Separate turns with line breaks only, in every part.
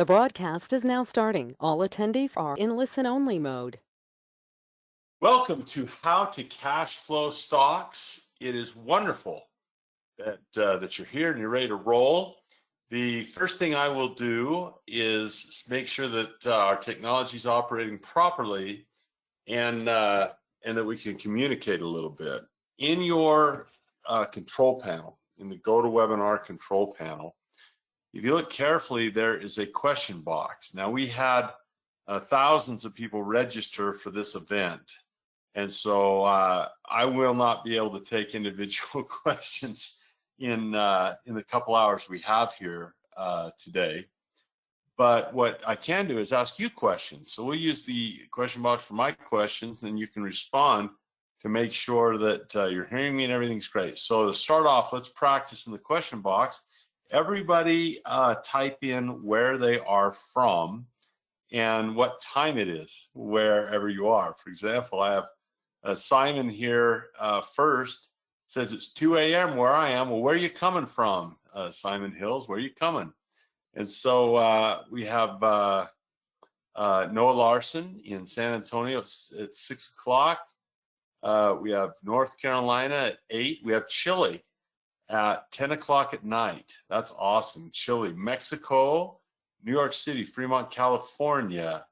The broadcast is now starting. All attendees are in listen-only mode.
Welcome to How to Cash Flow Stocks. It is wonderful that you're here and you're ready to roll. The first thing I will do is make sure that our technology is operating properly and that we can communicate a little bit. In your control panel, in the GoToWebinar control panel, if you look carefully, there is a question box. Now, we had thousands of people register for this event. And so I will not be able to take individual questions in the couple hours we have here today. But what I can do is ask you questions. So we'll use the question box for my questions, and you can respond to make sure that you're hearing me and everything's great. So to start off, let's practice in the question box. Everybody type in where they are from and what time it is, wherever you are. For example, I have Simon here first, says it's 2 a.m. where I am. Well, where are you coming from, Simon Hills? Where are you coming? And so we have Noah Larson in San Antonio at 6 o'clock. We have North Carolina at 8. We have Chile at 10 o'clock at night. That's awesome. Chile, Mexico, New York City, Fremont, California,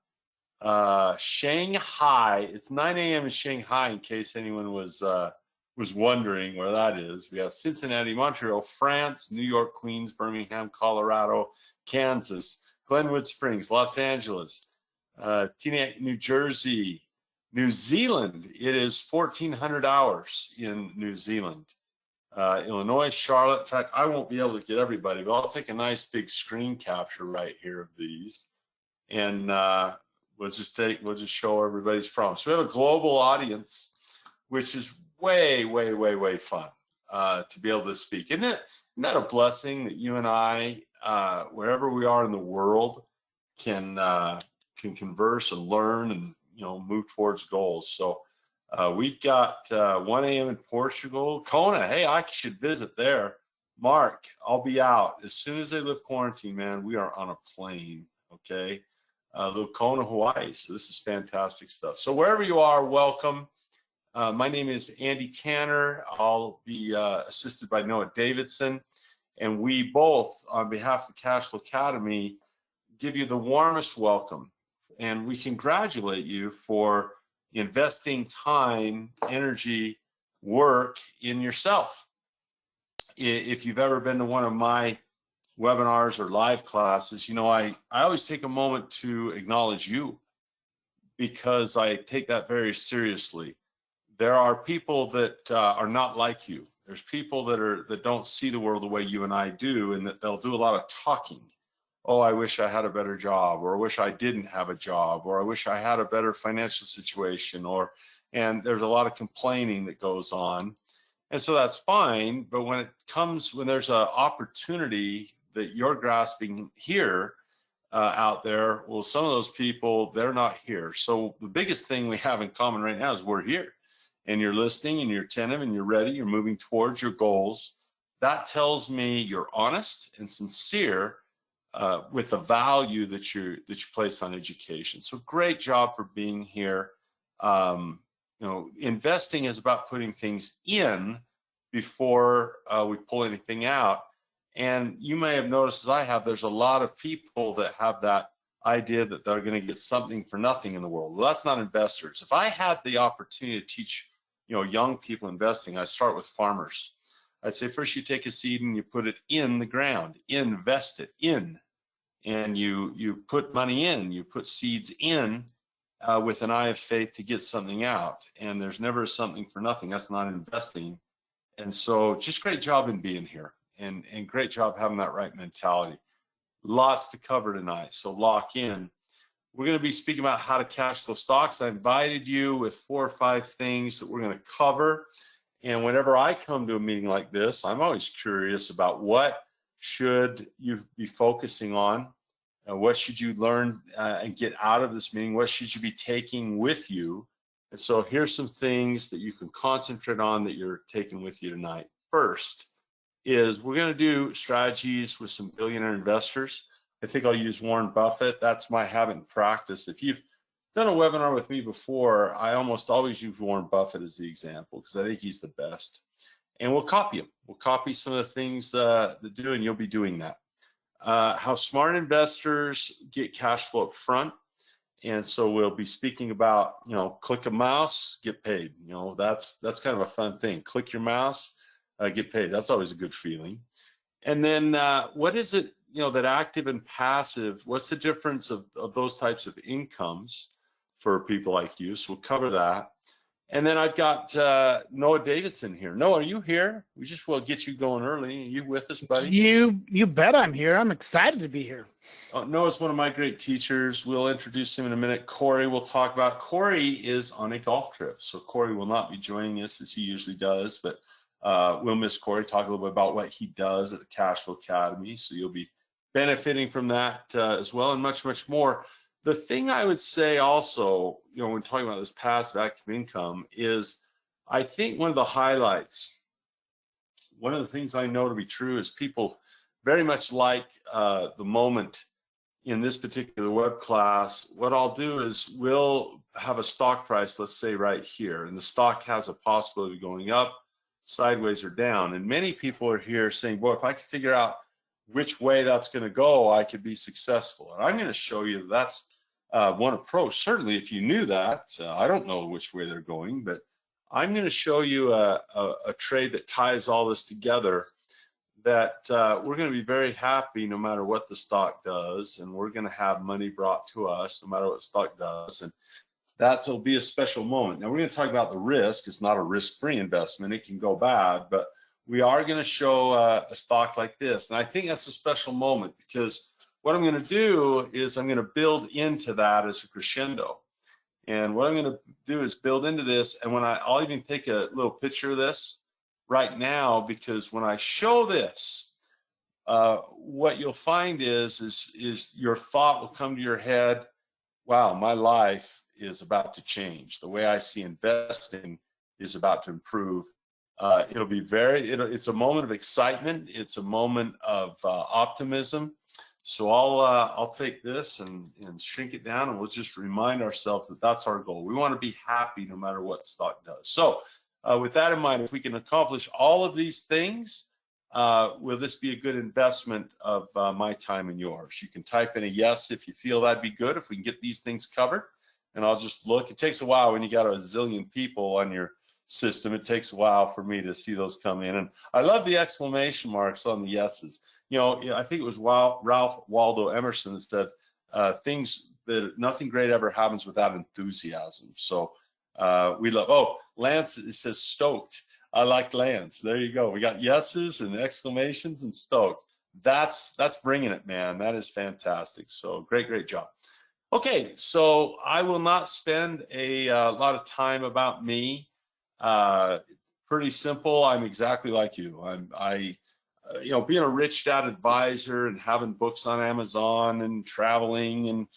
Shanghai. It's 9 a.m. in Shanghai, in case anyone was wondering where that is. We have Cincinnati, Montreal, France, New York, Queens, Birmingham, Colorado, Kansas, Glenwood Springs, Los Angeles, Teaneck, New Jersey, New Zealand. It is 1400 hours in New Zealand. Illinois, Charlotte. In fact, I won't be able to get everybody, but I'll take a nice big screen capture right here of these, and we'll just show where everybody's from. So we have a global audience, which is way fun to be able to speak. Isn't that a blessing that you and I, wherever we are in the world, can converse and learn and move towards goals. So we've got 1 a.m. in Portugal. Kona, hey, I should visit there. Mark, I'll be out. As soon as they lift quarantine, man, we are on a plane, okay? Little Kona, Hawaii. So this is fantastic stuff. So wherever you are, welcome. My name is Andy Tanner. I'll be assisted by Noah Davidson. And we both, on behalf of the Cashflow Academy, give you the warmest welcome. And we congratulate you for investing time, energy, work in yourself. If you've ever been to one of my webinars or live classes, I always take a moment to acknowledge you, because I take that very seriously. There are people that are not like you. There's people that don't see the world the way you and I do, and that they'll do a lot of talking. Oh, I wish I had a better job, or I wish I didn't have a job, or I wish I had a better financial situation, and there's a lot of complaining that goes on. And so that's fine, but when there's an opportunity that you're grasping here out there, well, some of those people, they're not here. So the biggest thing we have in common right now is we're here, and you're listening, and you're attentive, and you're ready, you're moving towards your goals. That tells me you're honest and sincere with the value that you place on education. So great job for being here. Investing is about putting things in before we pull anything out. And you may have noticed, as I have, there's a lot of people that have that idea that they're going to get something for nothing in the world. Well, that's not investors. If I had the opportunity to teach young people investing, I start with farmers. I'd say first you take a seed and you put it in the ground, invest it in, and you put money in, you put seeds in with an eye of faith to get something out. And there's never something for nothing. That's not investing. And so just great job in being here, and great job having that right mentality. Lots to cover tonight, so lock in. We're going to be speaking about how to cash flow stocks. I invited you with 4 or 5 things that we're going to cover. And whenever I come to a meeting like this, I'm always curious about what should you be focusing on? What should you learn and get out of this meeting? What should you be taking with you? And so here's some things that you can concentrate on that you're taking with you tonight. First is we're going to do strategies with some billionaire investors. I think I'll use Warren Buffett. That's my habit and practice. If you've done a webinar with me before, I almost always use Warren Buffett as the example because I think he's the best. And we'll copy him. We'll copy some of the things that do, and you'll be doing that. How smart investors get cash flow up front. And so we'll be speaking about, click a mouse, get paid. That's kind of a fun thing. Click your mouse, get paid. That's always a good feeling. And then what is it, that active and passive, what's the difference of those types of incomes for people like you? So we'll cover that. And then I've got Noah Davidson here. Noah, are you here? We just will get you going early. Are you with us, buddy?
You bet I'm here. I'm excited to be here.
Noah's one of my great teachers. We'll introduce him in a minute. Corey we'll talk about. Corey is on a golf trip, so Corey will not be joining us as he usually does, but we'll miss Corey, talk a little bit about what he does at the Cashflow Academy, so you'll be benefiting from that as well, and much, much more. The thing I would say also, when talking about this passive active income is, I think one of the highlights, one of the things I know to be true is people very much like the moment in this particular web class. What I'll do is we'll have a stock price, let's say right here, and the stock has a possibility of going up, sideways, or down. And many people are here saying, boy, if I could figure out which way that's going to go, I could be successful. And I'm going to show you that's one approach. Certainly, if you knew that, I don't know which way they're going, but I'm going to show you a trade that ties all this together, that we're going to be very happy no matter what the stock does, and we're going to have money brought to us no matter what the stock does. And that'll be a special moment. Now, we're going to talk about the risk. It's not a risk-free investment. It can go bad, but we are going to show a stock like this. And I think that's a special moment because what I'm going to do is I'm going to build into that as a crescendo. And what I'm going to do is build into this. And I'll even take a little picture of this right now, because when I show this, what you'll find is your thought will come to your head, wow, my life is about to change. The way I see investing is about to improve. It'll be it's a moment of excitement. It's a moment of optimism. So I'll take this and shrink it down, and we'll just remind ourselves that that's our goal. We want to be happy no matter what stock does. So with that in mind, if we can accomplish all of these things, will this be a good investment of my time and yours? You can type in a yes if you feel that'd be good, if we can get these things covered. And I'll just look. It takes a while when you got a zillion people on your system. It takes a while for me to see those come in. And I love the exclamation marks on the yeses. I think it was Ralph Waldo Emerson that said, nothing great ever happens without enthusiasm. So we love, Lance, it says stoked. I like Lance. There you go. We got yeses and exclamations and stoked. That's bringing it, man. That is fantastic. So great job. Okay, so I will not spend a lot of time about me. Pretty simple. I'm exactly like you. Being a rich dad advisor and having books on Amazon and traveling and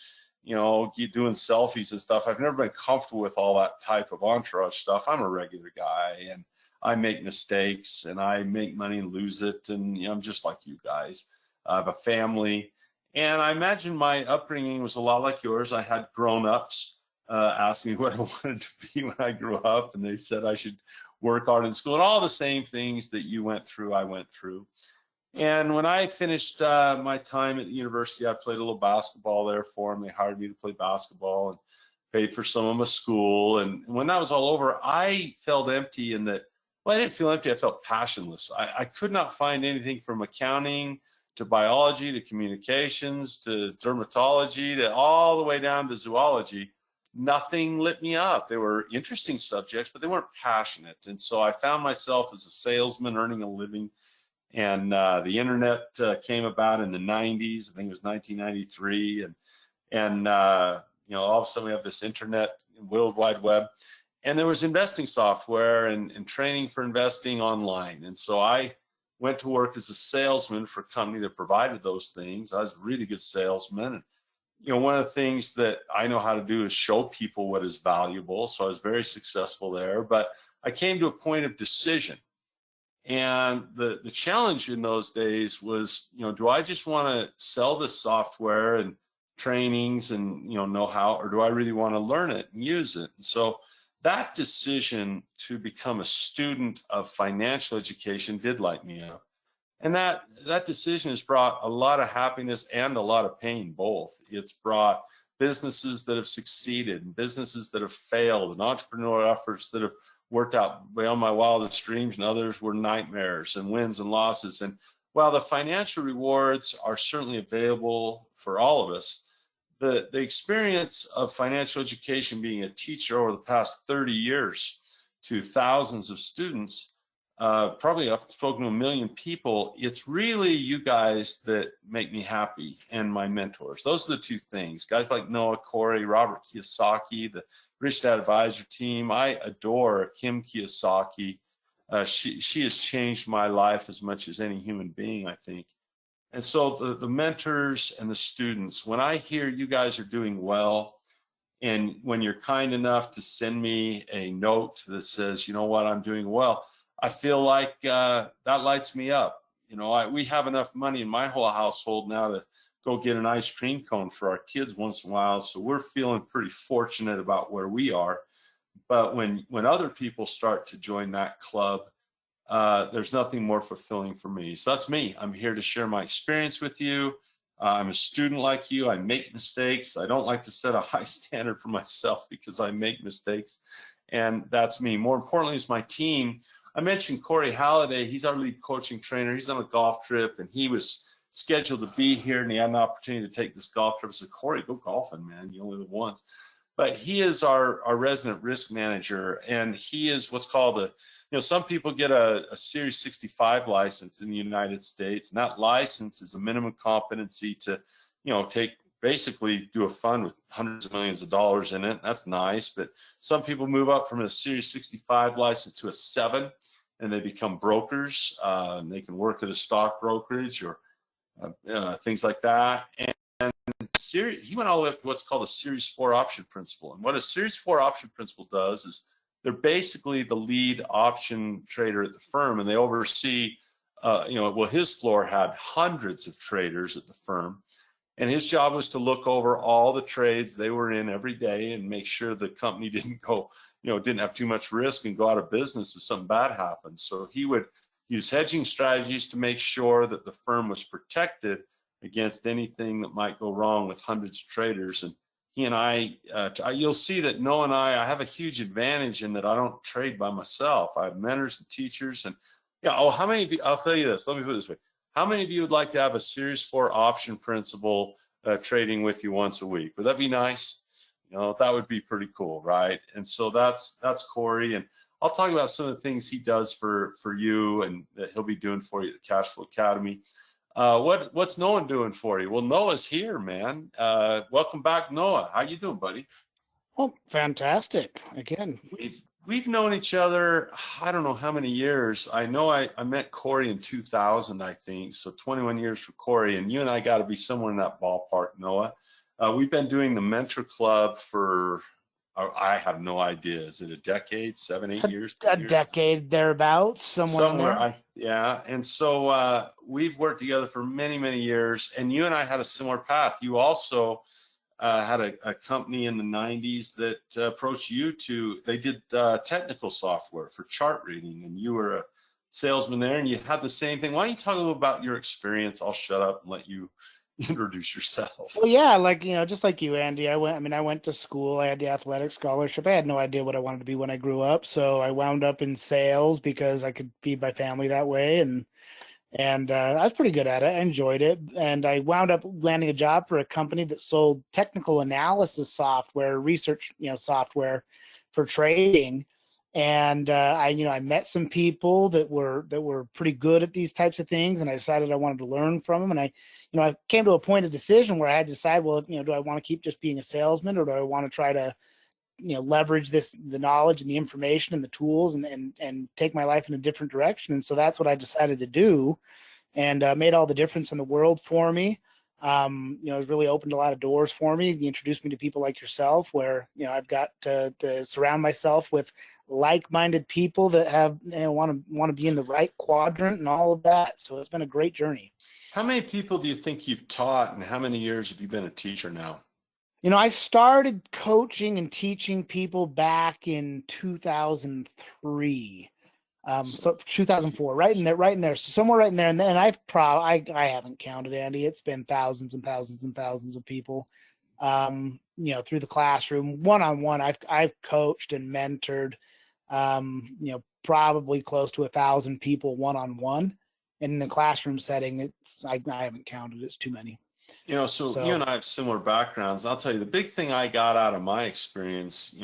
doing selfies and stuff. I've never been comfortable with all that type of entourage stuff. I'm a regular guy, and I make mistakes, and I make money and lose it, and I'm just like you guys. I have a family. And I imagine my upbringing was a lot like yours. I had grown-ups ask me what I wanted to be when I grew up, and they said I should work hard in school, and all the same things that you went through, I went through. And when I finished my time at the university, I played a little basketball there for them. They hired me to play basketball and paid for some of my school. And when that was all over, I felt empty in that, I didn't feel empty. I felt passionless. I could not find anything from accounting to biology to communications to dermatology to all the way down to zoology. Nothing lit me up. They were interesting subjects, but they weren't passionate. And so I found myself as a salesman earning a living. And the internet came about in the 90s. I think it was 1993. And all of a sudden we have this internet, World Wide Web. And there was investing software and training for investing online. And so I went to work as a salesman for a company that provided those things. I was a really good salesman. And one of the things that I know how to do is show people what is valuable. So I was very successful there. But I came to a point of decision. And the challenge in those days was, do I just want to sell this software and trainings and, know-how, or do I really want to learn it and use it? And so that decision to become a student of financial education did light me up. And that decision has brought a lot of happiness and a lot of pain, both. It's brought businesses that have succeeded and businesses that have failed and entrepreneurial efforts that have worked out beyond my wildest dreams, and others were nightmares and wins and losses. And while the financial rewards are certainly available for all of us, the experience of financial education, being a teacher over the past 30 years to thousands of students, probably I've spoken to 1 million people, it's really you guys that make me happy, and my mentors. Those are the two things. Guys like Noah, Corey, Robert Kiyosaki, the Rich Dad Advisor team. I adore Kim Kiyosaki. She has changed my life as much as any human being, I think. And so the mentors and the students, when I hear you guys are doing well, and when you're kind enough to send me a note that says, you know what, I'm doing well, I feel like that lights me up. We have enough money in my whole household now to go get an ice cream cone for our kids once in a while. So we're feeling pretty fortunate about where we are. But when other people start to join that club, there's nothing more fulfilling for me. So that's me. I'm here to share my experience with you. I'm a student like you. I make mistakes. I don't like to set a high standard for myself because I make mistakes. And that's me. More importantly is my team. I mentioned Corey Halliday. He's our lead coaching trainer. He's on a golf trip, and he was scheduled to be here, and he had an opportunity to take this golf trip. I said, Corey, go golfing, man. You only live once. But he is our resident risk manager, and he is what's called some people get a Series 65 license in the United States, and that license is a minimum competency to, basically do a fund with hundreds of millions of dollars in it. That's nice, but some people move up from a Series 65 license to a 7, and they become brokers, and they can work at a stock brokerage or things like that. And he went all the way up to what's called a Series 4 option principal. And what a Series 4 option principal does is they're basically the lead option trader at the firm, and they oversee, his floor had hundreds of traders at the firm. And his job was to look over all the trades they were in every day and make sure the company didn't go, didn't have too much risk and go out of business if something bad happened. So he would use hedging strategies to make sure that the firm was protected against anything that might go wrong with hundreds of traders. And he and I, you'll see that Noah and I have a huge advantage in that I don't trade by myself. I have mentors and teachers. And how many of you, I'll tell you this, let me put it this way. How many of you would like to have a Series 4 option principal trading with you once a week? Would that be nice? That would be pretty cool, right? And so that's Corey, and I'll talk about some of the things he does for you and that he'll be doing for you at the Cashflow Academy. What's Noah doing for you? Well, Noah's here, man. Welcome back, Noah. How you doing, buddy?
Oh, fantastic. Again.
We've known each other, I don't know how many years. I know I met Corey in 2000, I think, so 21 years for Corey, and you and I got to be somewhere in that ballpark, Noah. We've been doing the Mentor Club for, I have no idea, is it a decade, 7, 8 years?
A decade thereabouts, somewhere.
Yeah, and so we've worked together for many, many years, and you and I had a similar path. You also had a company in the 90s that approached you they did technical software for chart reading, and you were a salesman there, and you had the same thing. Why don't you talk a little about your experience? I'll shut up and let you introduce yourself.
Well, yeah, just like you, Andy, I went to school. I had the athletic scholarship. I had no idea what I wanted to be when I grew up, so I wound up in sales because I could feed my family that way, and I was pretty good at it. I enjoyed it. And I wound up landing a job for a company that sold technical analysis software, research, software for trading. And I met some people that were pretty good at these types of things, and I decided I wanted to learn from them. And I came to a point of decision where I had to decide, well, do I want to keep just being a salesman, or do I want to try to leverage the knowledge and the information and the tools and take my life in a different direction. And so that's what I decided to do, and made all the difference in the world for me. It's really opened a lot of doors for me. You introduced me to people like yourself, where I've got to surround myself with like-minded people that have want to be in the right quadrant and all of that. So it's been a great journey.
How many people do you think you've taught, and how many years have you been a teacher now?
I started coaching and teaching people back in 2003. So 2004, right in there, so somewhere right in there. And then I haven't counted, Andy. It's been thousands and thousands and thousands of people, through the classroom, one-on-one. I've coached and mentored, probably close to 1,000 people one-on-one. And in the classroom setting, I haven't counted. It's too many.
So you and I have similar backgrounds. I'll tell you, the big thing I got out of my experience,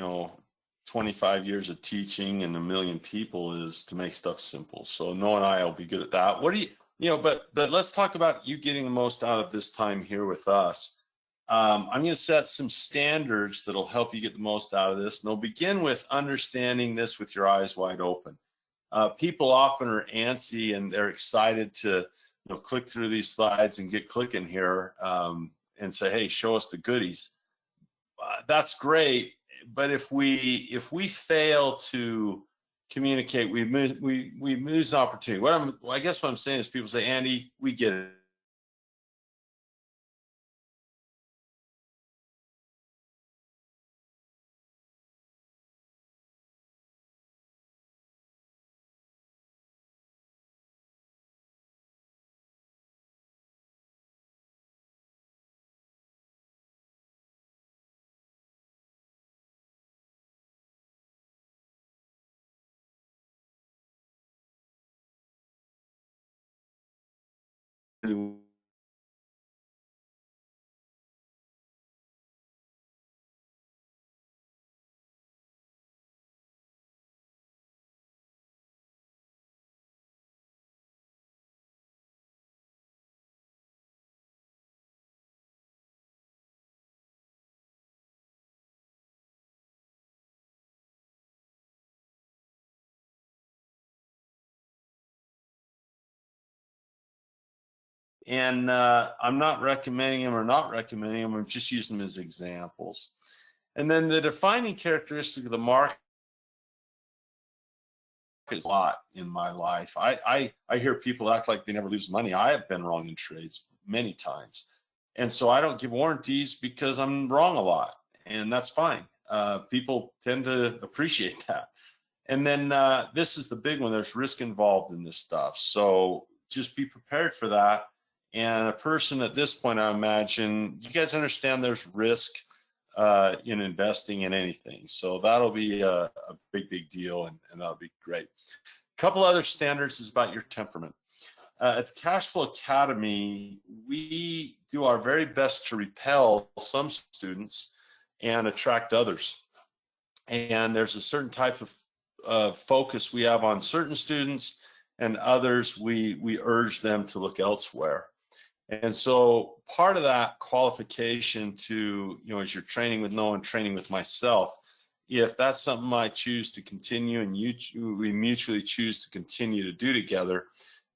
25 years of teaching and 1 million people, is to make stuff simple. So Noah and I will be good at that. What do but let's talk about you getting the most out of this time here with us. I'm going to set some standards that'll help you get the most out of this. And they'll begin with understanding this with your eyes wide open. People often are antsy and they're excited to click through these slides and get clicking here and say, hey, show us the goodies. That's great. But if we fail to communicate, we lose opportunity. I guess what I'm saying is, people say, Andy, we get it. And I'm not recommending them or not recommending them. I'm just using them as examples. And then the defining characteristic of the market is a lot in my life. I hear people act like they never lose money. I have been wrong in trades many times. And so I don't give warranties because I'm wrong a lot. And that's fine. People tend to appreciate that. And then this is the big one. There's risk involved in this stuff. So just be prepared for that. And a person at this point, I imagine, you guys understand there's risk in investing in anything. So that'll be a big deal, and that'll be great. A couple other standards is about your temperament. At the Cashflow Academy, we do our very best to repel some students and attract others. And there's a certain type of focus we have on certain students, and others we urge them to look elsewhere. And so part of that qualification to, as you're training with Noah and training with myself, if that's something I choose to continue and we mutually choose to continue to do together,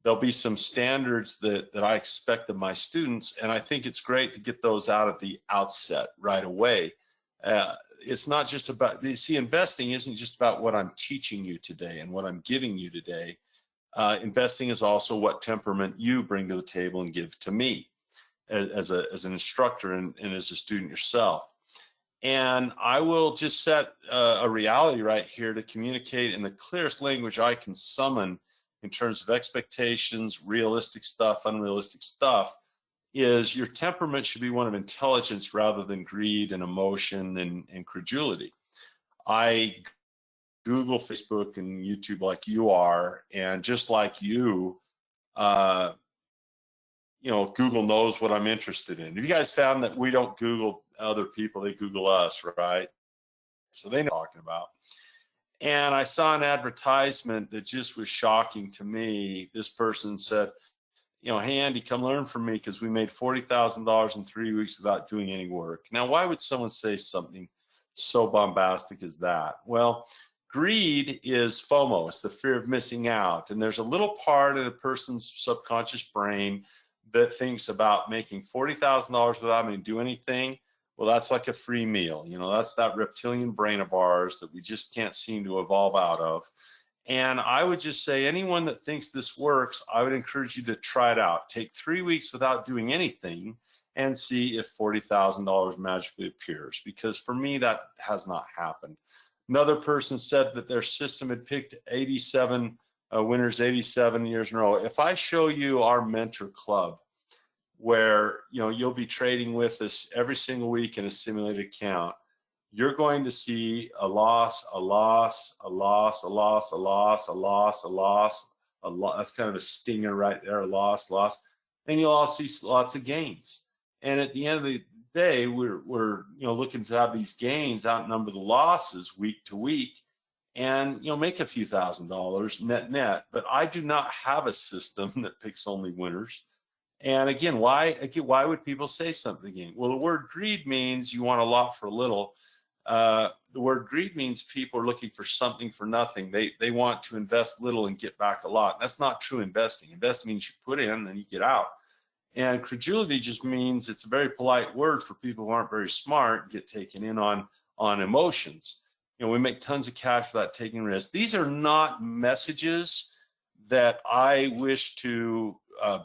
there'll be some standards that I expect of my students. And I think it's great to get those out at the outset right away. It's not just about, investing isn't just about what I'm teaching you today and what I'm giving you today. Investing is also what temperament you bring to the table and give to me as an instructor and as a student yourself. And I will just set a reality right here to communicate in the clearest language I can summon in terms of expectations, realistic stuff, unrealistic stuff, is your temperament should be one of intelligence rather than greed and emotion and credulity. I Google, Facebook, and YouTube like you are, and just like you, Google knows what I'm interested in. Have you guys found that we don't Google other people, they Google us, right? So they know what I'm talking about. And I saw an advertisement that just was shocking to me. This person said, hey, Andy, come learn from me because we made $40,000 in 3 weeks without doing any work. Now, why would someone say something so bombastic as that? Well, greed is FOMO, it's the fear of missing out. And there's a little part in a person's subconscious brain that thinks about making $40,000 without having to do anything, well, that's like a free meal. You know, that's that reptilian brain of ours that we just can't seem to evolve out of. And I would just say, anyone that thinks this works, I would encourage you to try it out. Take 3 weeks without doing anything and see if $40,000 magically appears. Because for me, that has not happened. Another person said that their system had picked 87 winners 87 years in a row. If I show you our mentor club, where you'll be trading with us every single week in a simulated account, you're going to see a loss, a loss, a loss, a loss, a loss, a loss, a loss, a loss. That's kind of a stinger right there, a loss, loss. And you'll all see lots of gains. And at the end of the day, we're looking to have these gains outnumber the losses week to week, and make a few $1,000s net. But I do not have a system that picks only winners. And again, why would people say something again? Well, the word greed means you want a lot for little. The word greed means people are looking for something for nothing. They want to invest little and get back a lot. That's not true investing. Investing means you put in and you get out. And credulity just means it's a very polite word for people who aren't very smart, get taken in on emotions. We make tons of cash without taking risks. These are not messages that I wish to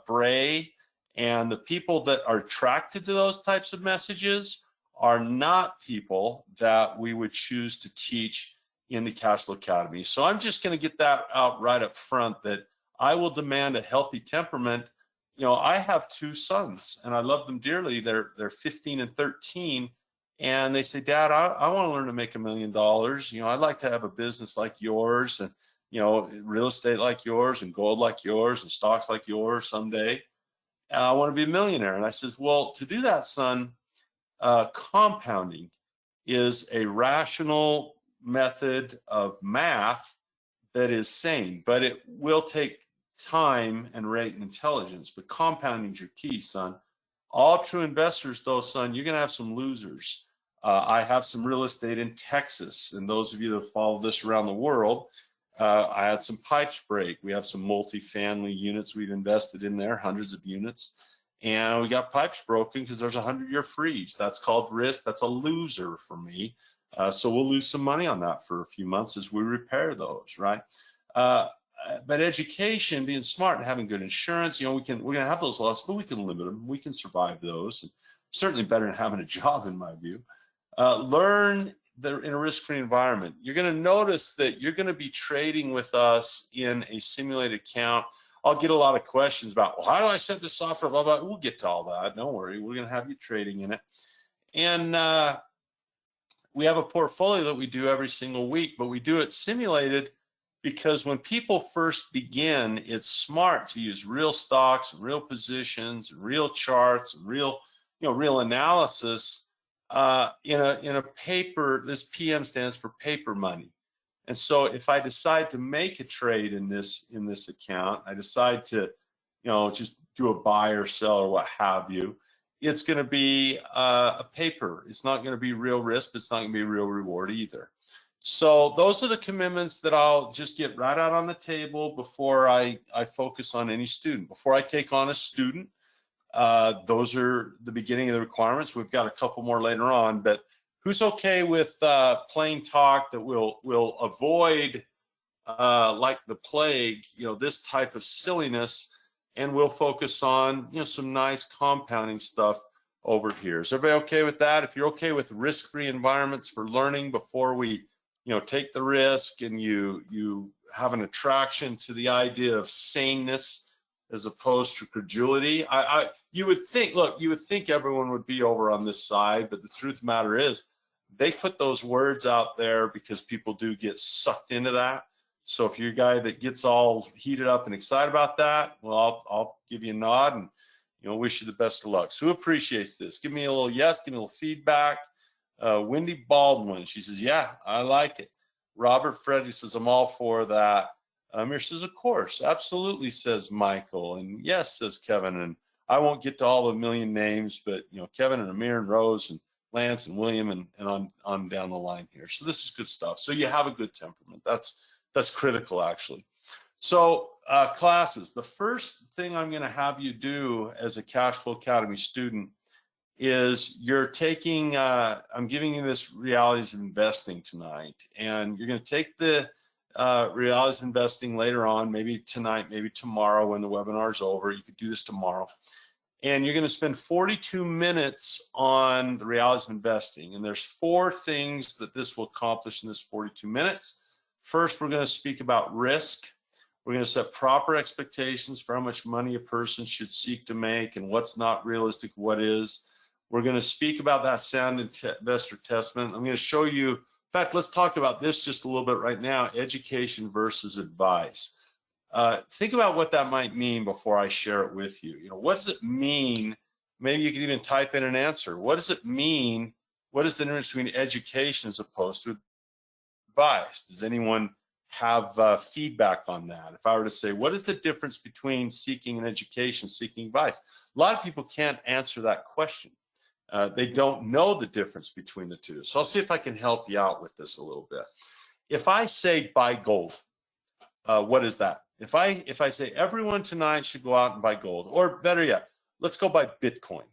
bray. And the people that are attracted to those types of messages are not people that we would choose to teach in the Cashflow Academy. So I'm just going to get that out right up front, that I will demand a healthy temperament. I have 2 sons and I love them dearly. They're 15 and 13. And they say, Dad, I want to learn to make $1 million. I'd like to have a business like yours, and, real estate like yours, and gold like yours, and stocks like yours someday. And I want to be a millionaire. And I says, well, to do that, son, compounding is a rational method of math that is sane, but it will take time and rate and intelligence. But compounding is your key, son. All true investors, though, son, you're going to have some losers. I have some real estate in Texas, and those of you that follow this around the world, I had some pipes break. We have some multifamily units we've invested in there, hundreds of units, and we got pipes broken because there's a 100-year freeze. That's called risk. That's a loser for me. So we'll lose some money on that for a few months as we repair those, right? But education, being smart and having good insurance, we're going to have those losses, but we can limit them. We can survive those. And certainly better than having a job, in my view. Learn in a risk-free environment. You're going to notice that you're going to be trading with us in a simulated account. I'll get a lot of questions about, well, how do I set this software, blah, blah. We'll get to all that. Don't worry. We're going to have you trading in it. And we have a portfolio that we do every single week, but we do it simulated because when people first begin, it's smart to use real stocks, real positions, real charts, real analysis in a paper. This PM stands for paper money. And so if I decide to make a trade in this account, I decide to just do a buy or sell or what have you, it's going to be a paper. It's not going to be real risk, but it's not going to be real reward either. So those are the commitments that I'll just get right out on the table before I focus on any student. Before I take on a student, those are the beginning of the requirements. We've got a couple more later on, but who's okay with plain talk that will avoid like the plague, this type of silliness, and we'll focus on some nice compounding stuff over here. Is everybody okay with that? If you're okay with risk-free environments for learning before we take the risk, and you have an attraction to the idea of saneness as opposed to credulity, you would think everyone would be over on this side, but the truth of the matter is they put those words out there because people do get sucked into that. So if you're a guy that gets all heated up and excited about that, well, I'll give you a nod and wish you the best of luck. So who appreciates this? Give me a little yes, give me a little feedback. Wendy Baldwin, she says, yeah, I like it. Robert Freddy says, I'm all for that. Amir says, of course, absolutely, says Michael. And yes, says Kevin. And I won't get to all the million names, but Kevin and Amir and Rose and Lance and William and on down the line here. So this is good stuff. So you have a good temperament. That's critical, actually. So classes, the first thing I'm going to have you do as a Cashflow Academy student is you're taking, I'm giving you this realities of investing tonight, and you're going to take the realities of investing later on, maybe tonight, maybe tomorrow when the webinar is over. You could do this tomorrow. And you're going to spend 42 minutes on the realities of investing. And there's 4 things that this will accomplish in this 42 minutes. First, we're going to speak about risk. We're going to set proper expectations for how much money a person should seek to make and what's not realistic, what is. We're going to speak about that sound investor testament. I'm going to show you, in fact, let's talk about this just a little bit right now, education versus advice. Think about what that might mean before I share it with you. You know, what does it mean? Maybe you can even type in an answer. What does it mean? What is the difference between education as opposed to advice? Does anyone have feedback on that? If I were to say, what is the difference between seeking an education, seeking advice? A lot of people can't answer that question. They don't know the difference between the two. So I'll see if I can help you out with this a little bit. If I say buy gold, what is that? If I say everyone tonight should go out and buy gold, or better yet, let's go buy Bitcoin.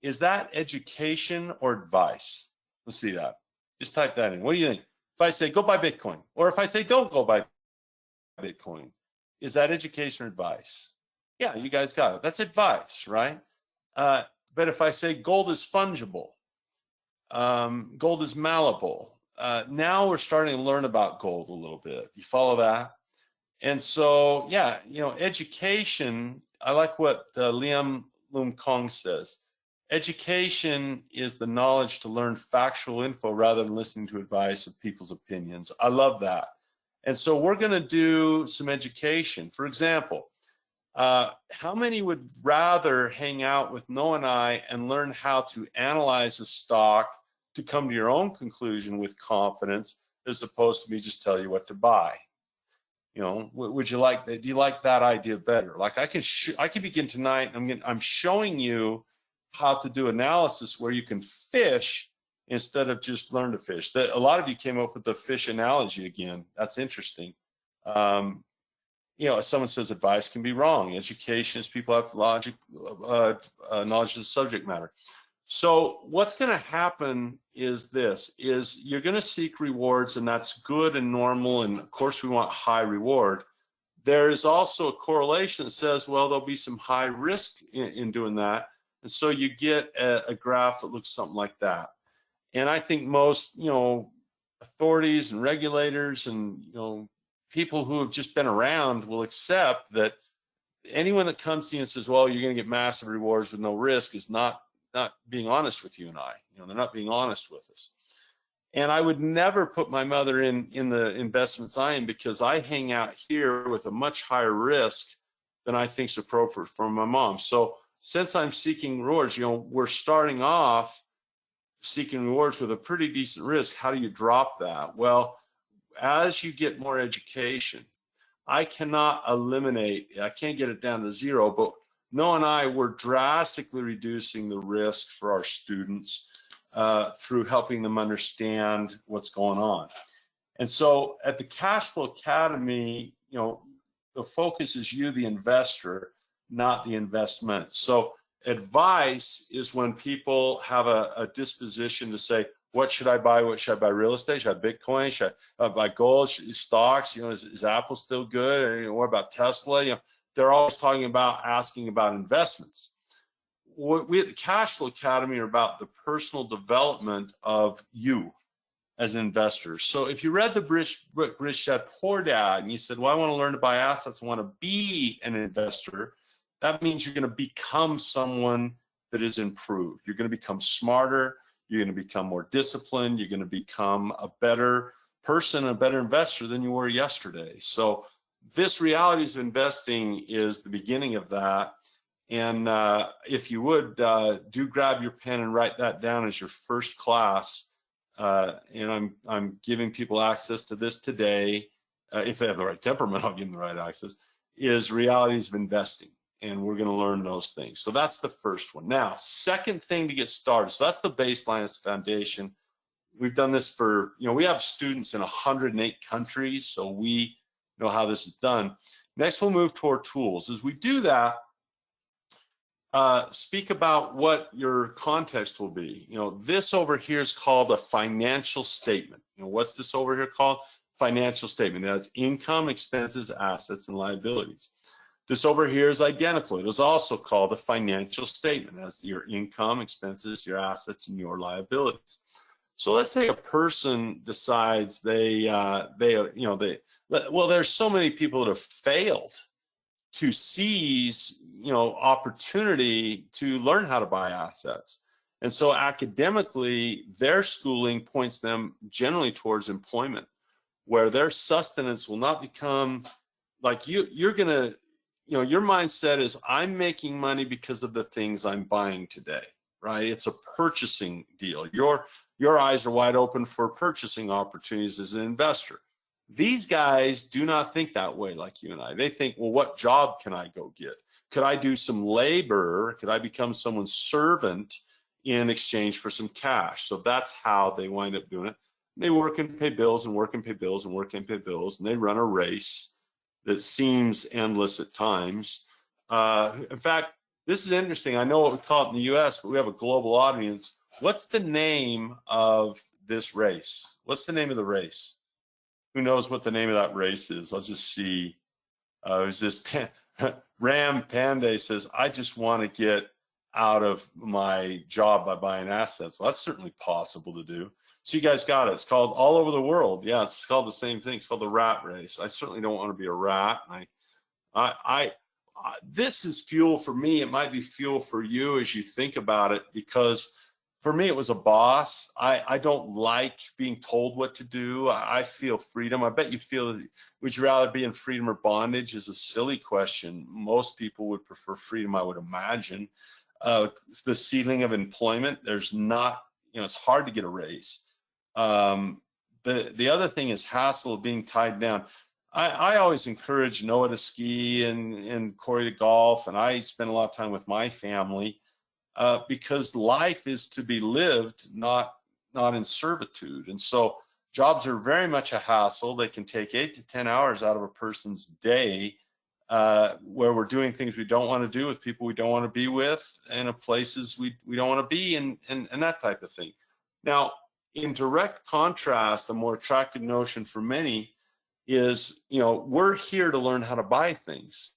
Is that education or advice? Let's see that. Just type that in. What do you think? If I say go buy Bitcoin, or if I say don't go buy Bitcoin, is that education or advice? Yeah, you guys got it. That's advice, right? But if I say gold is fungible, gold is malleable, now we're starting to learn about gold a little bit. You follow that? And so, yeah, you know, education, I like what Liam Loom Kong says. Education is the knowledge to learn factual info rather than listening to advice of people's opinions. I love that. And so we're going to do some education. For example, how many would rather hang out with Noah and I and learn how to analyze a stock to come to your own conclusion with confidence as opposed to me just tell you what to buy? You know, would you like that? Do you like that idea better? Like I can begin tonight. I'm showing you how to do analysis where you can fish instead of just learn to fish. A lot of you came up with the fish analogy again. That's interesting. You know, someone says advice can be wrong. Education is people have logic, knowledge of the subject matter. So what's going to happen is this, is you're going to seek rewards, and that's good and normal, and of course we want high reward. There is also a correlation that says, well, there'll be some high risk in doing that, and so you get a graph that looks something like that. And I think most, you know, authorities and regulators and, you know, people who have just been around will accept that anyone that comes to you and says, well, you're going to get massive rewards with no risk is not being honest with you and I. You know, they're not being honest with us. And I would never put my mother in the investments I am, because I hang out here with a much higher risk than I think is appropriate for my mom. So since I'm seeking rewards, you know, we're starting off seeking rewards with a pretty decent risk. How do you drop that? Well, as you get more education, I cannot eliminate, I can't get it down to zero, but Noah and I were drastically reducing the risk for our students through helping them understand what's going on. And so at the Cashflow Academy, you know, the focus is you, the investor, not the investment. So advice is when people have a disposition to say, what should I buy? What should I buy? Real estate? Should I buy Bitcoin? Should I buy gold? Stocks? You know, is Apple still good? Or, what about Tesla? You know, they're always talking about, asking about investments. What we at the Cashflow Academy are about the personal development of you as an investor. So if you read the book Rich Dad Poor Dad and you said, well, I want to learn to buy assets, I want to be an investor, that means you're going to become someone that is improved. You're going to become smarter. You're going to become more disciplined. You're going to become a better person, a better investor than you were yesterday. So this Realities of Investing is the beginning of that. And if you would, do grab your pen and write that down as your first class. And I'm giving people access to this today. If they have the right temperament, I'll give them the right access, is Realities of Investing. And we're going to learn those things. So that's the first one. Now, second thing to get started. So that's the baseline, it's the foundation. We've done this for, you know, we have students in 108 countries. So we know how this is done. Next, we'll move toward tools. As we do that, speak about what your context will be. You know, this over here is called a financial statement. You know, what's this over here called? Financial statement. That's income, expenses, assets, and liabilities. This over here is identical. It is also called a financial statement. That's your income, expenses, your assets, and your liabilities. So let's say a person decides well, there's so many people that have failed to seize, you know, opportunity to learn how to buy assets. And so academically, their schooling points them generally towards employment, where their sustenance will not become like you're going to, you know, your mindset is I'm making money because of the things I'm buying today, right? It's a purchasing deal. Your eyes are wide open for purchasing opportunities as an investor. These guys do not think that way like you and I. They think, well, what job can I go get? Could I do some labor? Could I become someone's servant in exchange for some cash? So that's how they wind up doing it. They work and pay bills and work and pay bills and work and pay bills, and they run a race that seems endless at times. In fact, this is interesting. I know what we call it in the US, but we have a global audience. What's the name of this race? What's the name of the race? Who knows what the name of that race is? I'll just see. Is this Ram Pandey says, I just want to get out of my job by buying assets. Well, that's certainly possible to do. So you guys got it. It's called all over the world. Yeah, it's called the same thing. It's called the rat race. I certainly don't want to be a rat. This is fuel for me. It might be fuel for you as you think about it, because for me, it was a boss. I don't like being told what to do. I feel freedom. I bet you feel, would you rather be in freedom or bondage is a silly question. Most people would prefer freedom, I would imagine. The ceiling of employment, there's not, you know, it's hard to get a raise. The other thing is hassle of being tied down. I always encourage Noah to ski and Corey to golf, and I spend a lot of time with my family. Because life is to be lived, not in servitude. And so jobs are very much a hassle. They can take 8 to 10 hours out of a person's day, where we're doing things we don't want to do with people we don't want to be with, and places we don't want to be, and that type of thing. Now, in direct contrast, the more attractive notion for many is, you know, we're here to learn how to buy things.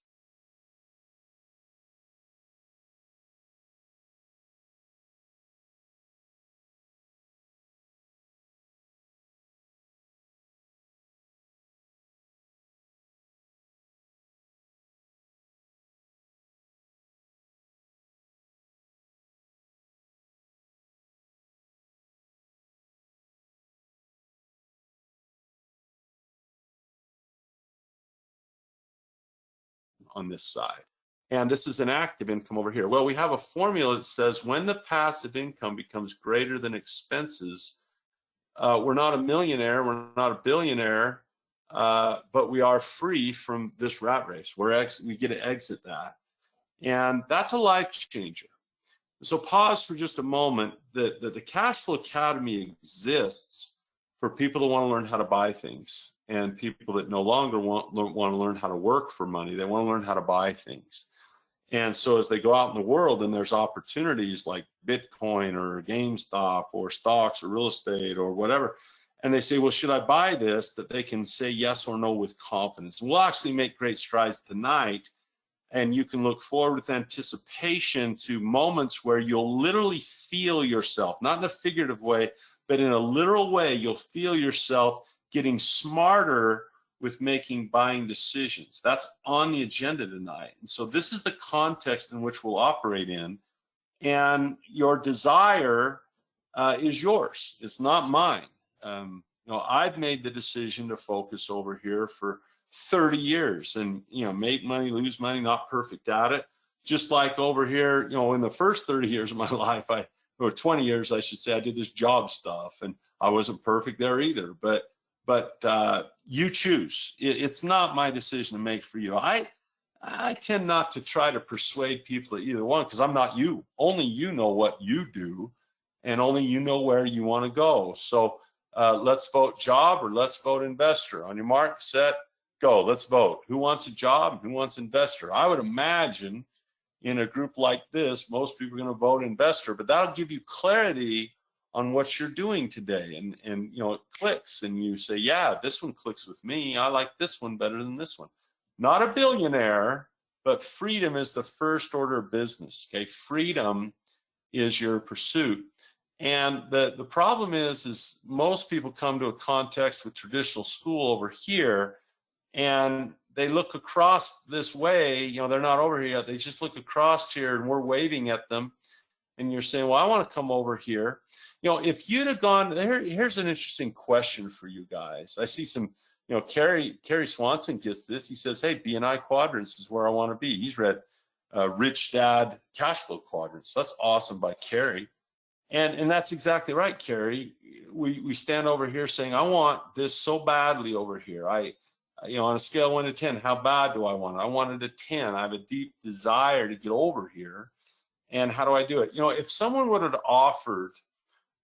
On this side. And this is an active income over here. Well, we have a formula that says when the passive income becomes greater than expenses, we're not a millionaire, we're not a billionaire, but we are free from this rat race. We get to exit that. And that's a life changer. So pause for just a moment. The Cash Flow Academy exists for people that want to learn how to buy things, and people that no longer want to learn how to work for money. They want to learn how to buy things. And so as they go out in the world and there's opportunities like Bitcoin or GameStop or stocks or real estate or whatever, and they say, well, should I buy this? That they can say yes or no with confidence. We'll actually make great strides tonight, and you can look forward with anticipation to moments where you'll literally feel yourself, not in a figurative way, but in a literal way, you'll feel yourself getting smarter with making buying decisions. That's on the agenda tonight. And so this is the context in which we'll operate in. And your desire is yours. It's not mine. You know, I've made the decision to focus over here for 30 years and, you know, make money, lose money, not perfect at it. Just like over here, you know, in the first 30 years of my life, or 20 years, I should say, I did this job stuff, and I wasn't perfect there either. But you choose. It's not my decision to make for you. I tend not to try to persuade people to either one, because I'm not you. Only you know what you do, and only you know where you want to go. So let's vote job or let's vote investor. On your mark, set, go, let's vote. Who wants a job? Who wants investor? I would imagine in a group like this, most people are going to vote investor, but that'll give you clarity on what you're doing today. And you know, it clicks and you say, yeah, this one clicks with me. I like this one better than this one. Not a billionaire, but freedom is the first order of business. Okay, freedom is your pursuit. And the problem is most people come to a context with traditional school over here, and they look across this way, you know, they're not over here yet. They just look across here and we're waving at them. And you're saying, well, I want to come over here. You know, if you'd have gone, here's an interesting question for you guys. I see some, you know, Kerry Swanson gets this. He says, hey, BNI quadrants is where I want to be. He's read Rich Dad Cash Flow Quadrants. That's awesome by Kerry. And that's exactly right, Kerry. We stand over here saying, I want this so badly over here. You know, on a scale of 1 to 10, how bad do I want it? I want it a 10. I have a deep desire to get over here. And how do I do it? You know, if someone would have offered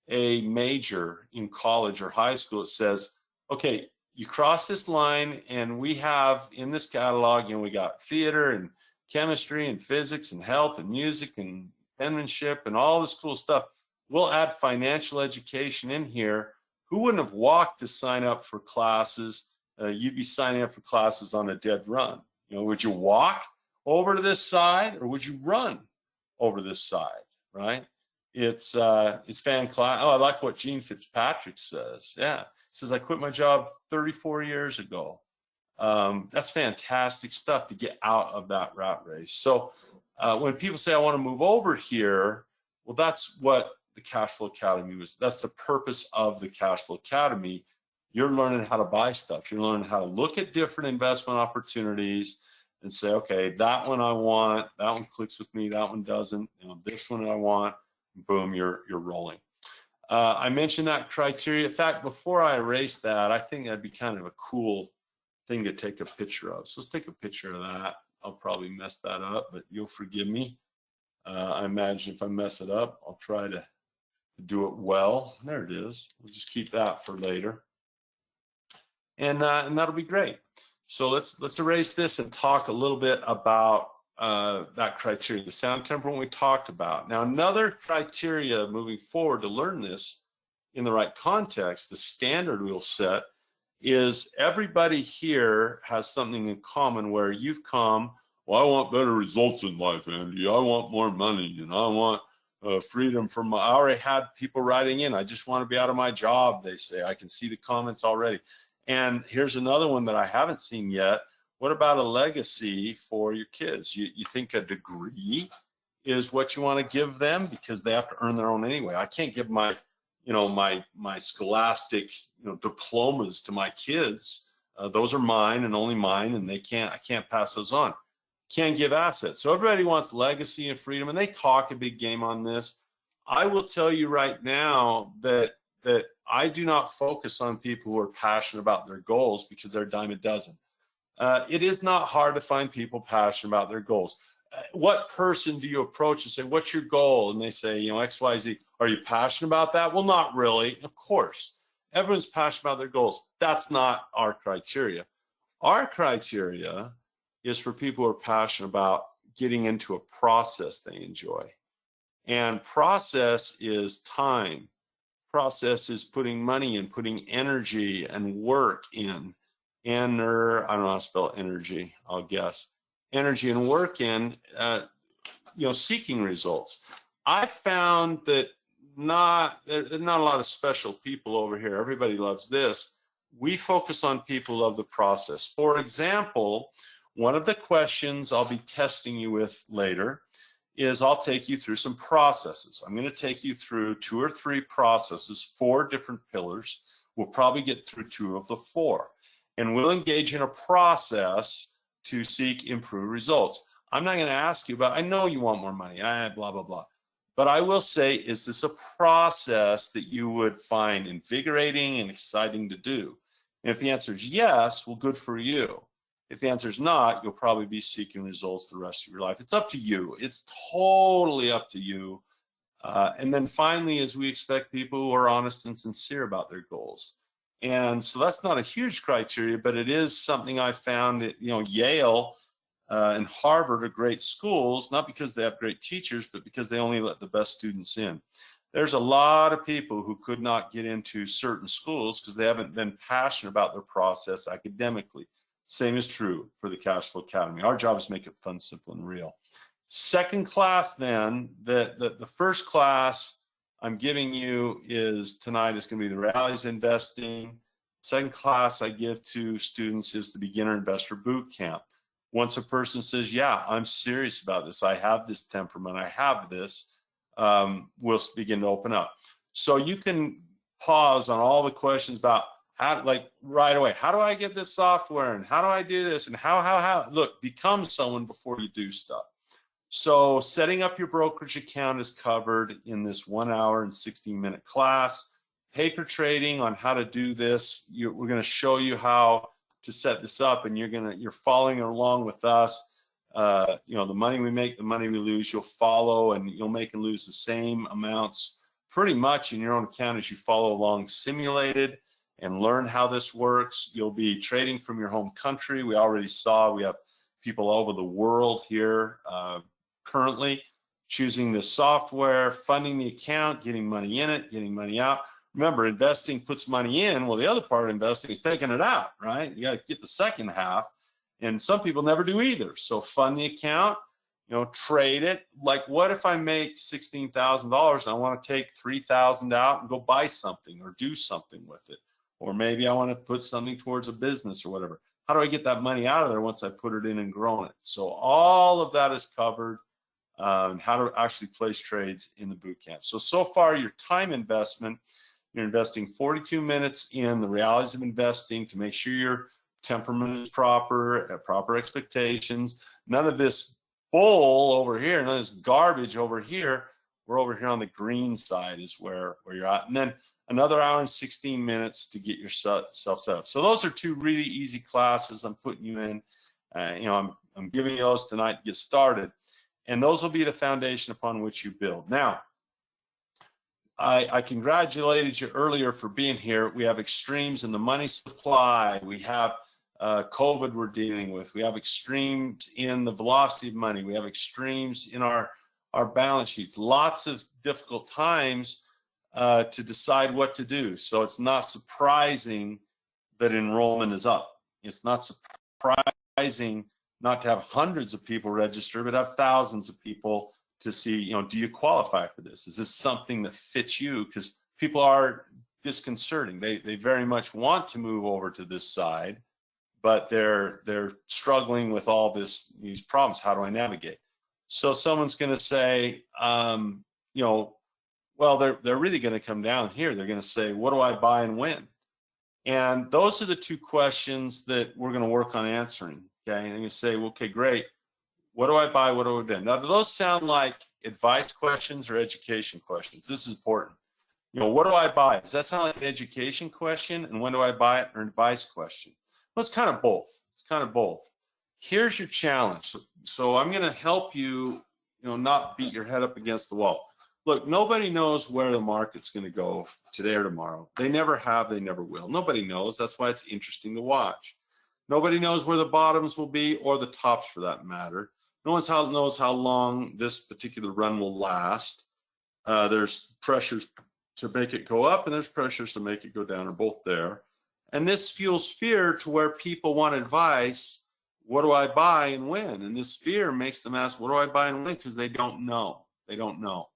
a major in college or high school, it says, okay, you cross this line and we have in this catalog, you know, we got theater and chemistry and physics and health and music and penmanship and all this cool stuff. We'll add financial education in here. Who wouldn't have walked to sign up for classes? You'd be signing up for classes on a dead run. You know, would you walk over to this side or would you run over this side, right? It's fan class. Oh, I like what Gene Fitzpatrick says. Yeah, he says, I quit my job 34 years ago. That's fantastic stuff to get out of that rat race. So when people say, I want to move over here, well, that's what the Cashflow Academy was. That's the purpose of the Cashflow Academy. You're learning how to buy stuff. You're learning how to look at different investment opportunities and say, okay, that one I want, that one clicks with me, that one doesn't, you know, this one I want, boom, you're rolling. I mentioned that criteria. In fact, before I erase that, I think that'd be kind of a cool thing to take a picture of. So let's take a picture of that. I'll probably mess that up, but you'll forgive me. I imagine if I mess it up, I'll try to do it well. There it is. We'll just keep that for later. And that'll be great. So let's erase this and talk a little bit about that criteria, the sound temperament we talked about. Now, another criteria moving forward to learn this in the right context, the standard we'll set is everybody here has something in common where you've come, well, I want better results in life, Andy. I want more money, and I want freedom from I already had people writing in, I just want to be out of my job, they say. I can see the comments already. And here's another one that I haven't seen yet. What about a legacy for your kids? You think a degree is what you want to give them because they have to earn their own anyway. I can't give my, you know, my scholastic, you know, diplomas to my kids. Those are mine and only mine, and I can't pass those on. Can't give assets. So everybody wants legacy and freedom, and they talk a big game on this. I will tell you right now that I do not focus on people who are passionate about their goals because they're a dime a dozen. It is not hard to find people passionate about their goals. What person do you approach and say, what's your goal? And they say, you know, X, Y, Z. Are you passionate about that? Well, not really. Of course. Everyone's passionate about their goals. That's not our criteria. Our criteria is for people who are passionate about getting into a process they enjoy. And process is time. Process is putting money in, putting energy and work in. I don't know how to spell energy, I'll guess. Energy and work in, you know, seeking results. I found that there's not a lot of special people over here. Everybody loves this. We focus on people who love the process. For example, one of the questions I'll be testing you with later is I'll take you through some processes. I'm going to take you through 2 or 3 processes, 4 different pillars. We'll probably get through 2 of the 4. And we'll engage in a process to seek improved results. I'm not going to ask you about, I know you want more money, blah, blah, blah. But I will say, is this a process that you would find invigorating and exciting to do? And if the answer is yes, well, good for you. If the answer is not, you'll probably be seeking results the rest of your life. It's up to you. It's totally up to you. And then finally, is we expect people who are honest and sincere about their goals. And so that's not a huge criteria, but it is something I found at, Yale and Harvard are great schools, not because they have great teachers, but because they only let the best students in. There's a lot of people who could not get into certain schools because they haven't been passionate about their process academically. Same is true for the Cashflow Academy. Our job is to make it fun, simple, and real. Second class, then, the first class I'm giving you tonight is going to be the realities of investing. Second class I give to students is the beginner investor boot camp. Once a person says, yeah, I'm serious about this, I have this temperament, I have this, we'll begin to open up. So you can pause on all the questions about how, like right away, how do I get this software and how do I do this and how, look, become someone before you do stuff. So setting up your brokerage account is covered in this 1 hour and 16-minute class. Paper trading on how to do this, we're going to show you how to set this up, and you're following along with us. The money we make, the money we lose, you'll follow, and you'll make and lose the same amounts pretty much in your own account as you follow along simulated and learn how this works. You'll be trading from your home country. We already saw we have people all over the world here currently choosing the software, funding the account, getting money in it, getting money out. Remember, investing puts money in. Well, the other part of investing is taking it out, right? You got to get the second half, and some people never do either. So fund the account, trade it. Like, what if I make $16,000 and I want to take $3,000 out and go buy something or do something with it? Or maybe I want to put something towards a business or whatever. How do I get that money out of there once I put it in and grown it? So all of that is covered. How to actually place trades in the boot camp. So far, your time investment, you're investing 42 minutes in the realities of investing to make sure your temperament is proper, proper expectations. None of this bull over here, none of this garbage over here. We're over here on the green side is where you're at. And then another hour and 16 minutes to get yourself set up. So those are two really easy classes I'm putting you in. I'm giving you those tonight to get started. And those will be the foundation upon which you build. Now, I congratulated you earlier for being here. We have extremes in the money supply. We have COVID we're dealing with. We have extremes in the velocity of money. We have extremes in our balance sheets. Lots of difficult times to decide what to do. So it's not surprising that enrollment is up. It's not surprising not to have hundreds of people register, but have thousands of people to see, do you qualify for this? Is this something that fits you? Because people are disconcerting. They very much want to move over to this side, but they're struggling with all these problems. How do I navigate? So someone's going to say, well, they're really going to come down here. They're going to say, what do I buy and when? And those are the two questions that we're going to work on answering. Okay, and you say, well, okay, great. What do I buy? What do I do? Now, do those sound like advice questions or education questions? This is important. What do I buy? Does that sound like an education question? And when do I buy it, or an advice question? Well, it's kind of both. It's kind of both. Here's your challenge. So I'm going to help you, not beat your head up against the wall. Look, nobody knows where the market's going to go today or tomorrow. They never have. They never will. Nobody knows. That's why it's interesting to watch. Nobody knows where the bottoms will be, or the tops for that matter. No one knows how long this particular run will last. There's pressures to make it go up, and there's pressures to make it go down, or both there. And this fuels fear to where people want advice. What do I buy and when? And this fear makes them ask, what do I buy and when? Because they don't know. They don't know.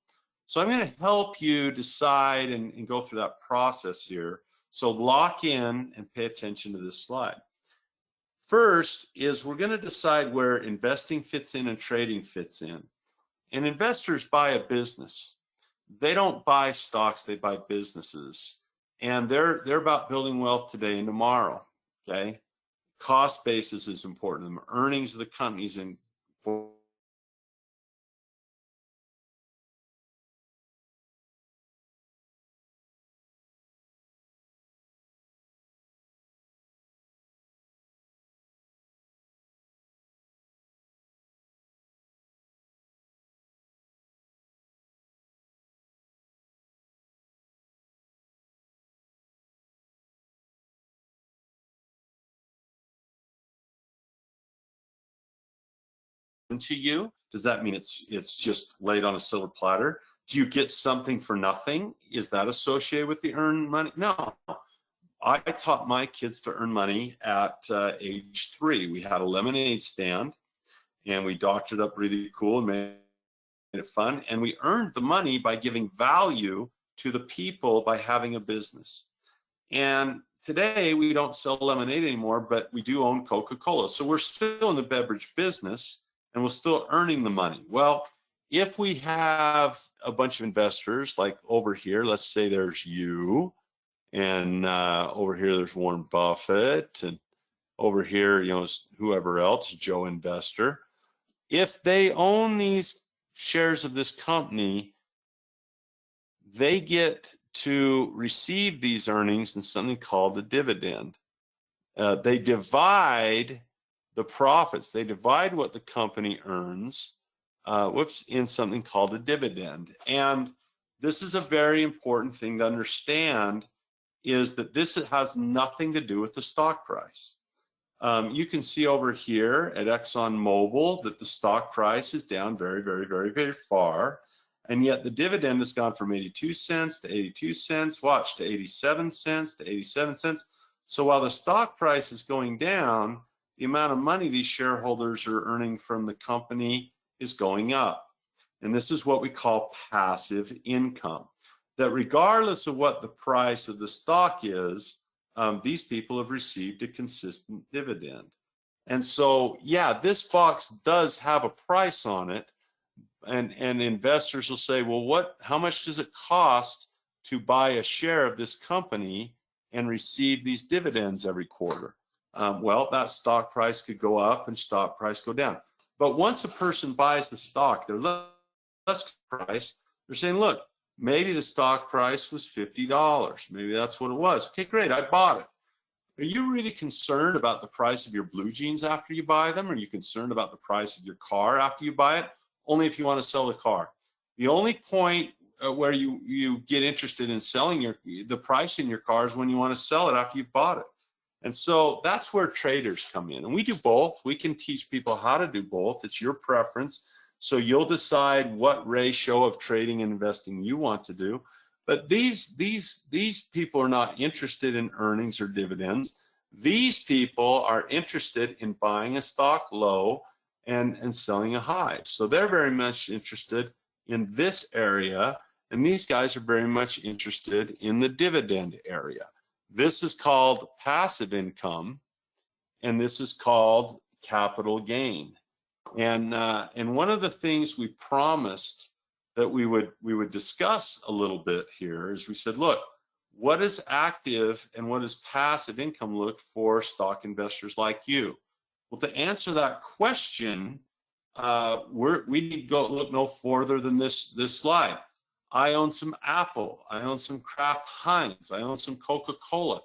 So I'm going to help you decide and go through that process here. So lock in and pay attention to this slide. First is we're going to decide where investing fits in and trading fits in. And investors buy a business. They don't buy stocks, they buy businesses. And they're about building wealth today and tomorrow, okay? Cost basis is important. The earnings of the companies important. to you? Does that mean it's just laid on a silver platter? Do you get something for nothing? Is that associated with the earned money? No. I taught my kids to earn money at age 3. We had a lemonade stand, and we docked it up really cool and made it fun. And we earned the money by giving value to the people by having a business. And today we don't sell lemonade anymore, but we do own Coca-Cola. So we're still in the beverage business, and we're still earning the money. Well, if we have a bunch of investors, like over here, let's say there's you, and over here there's Warren Buffett, and over here, whoever else, Joe Investor. If they own these shares of this company, they get to receive these earnings in something called a dividend. They divide the profits. They divide what the company earns, in something called a dividend. And this is a very important thing to understand, is that this has nothing to do with the stock price. You can see over here at ExxonMobil that the stock price is down very, very, very, very far. And yet the dividend has gone from 82 cents to 82 cents, watch, to 87 cents to 87 cents. So while the stock price is going down, the amount of money these shareholders are earning from the company is going up. And this is what we call passive income. That regardless of what the price of the stock is, these people have received a consistent dividend. And so, yeah, this box does have a price on it. And investors will say, well, how much does it cost to buy a share of this company and receive these dividends every quarter? Well, that stock price could go up and stock price go down. But once a person buys the stock, they're less price, they're saying, look, maybe the stock price was $50. Maybe that's what it was. Okay, great, I bought it. Are you really concerned about the price of your blue jeans after you buy them? Are you concerned about the price of your car after you buy it? Only if you want to sell the car. The only point where you get interested in selling the price in your car is when you want to sell it after you've bought it. And so that's where traders come in. And we do both. We can teach people how to do both. It's your preference. So you'll decide what ratio of trading and investing you want to do. But these people are not interested in earnings or dividends. These people are interested in buying a stock low and selling a high. So they're very much interested in this area, and these guys are very much interested in the dividend area. This is called passive income, and this is called capital gain. And one of the things we promised that we would discuss a little bit here is we said, look, what does active and what does passive income look for stock investors like you? Well, to answer that question, we need to go look no further than this slide. I own some Apple. I own some Kraft Heinz. I own some Coca-Cola.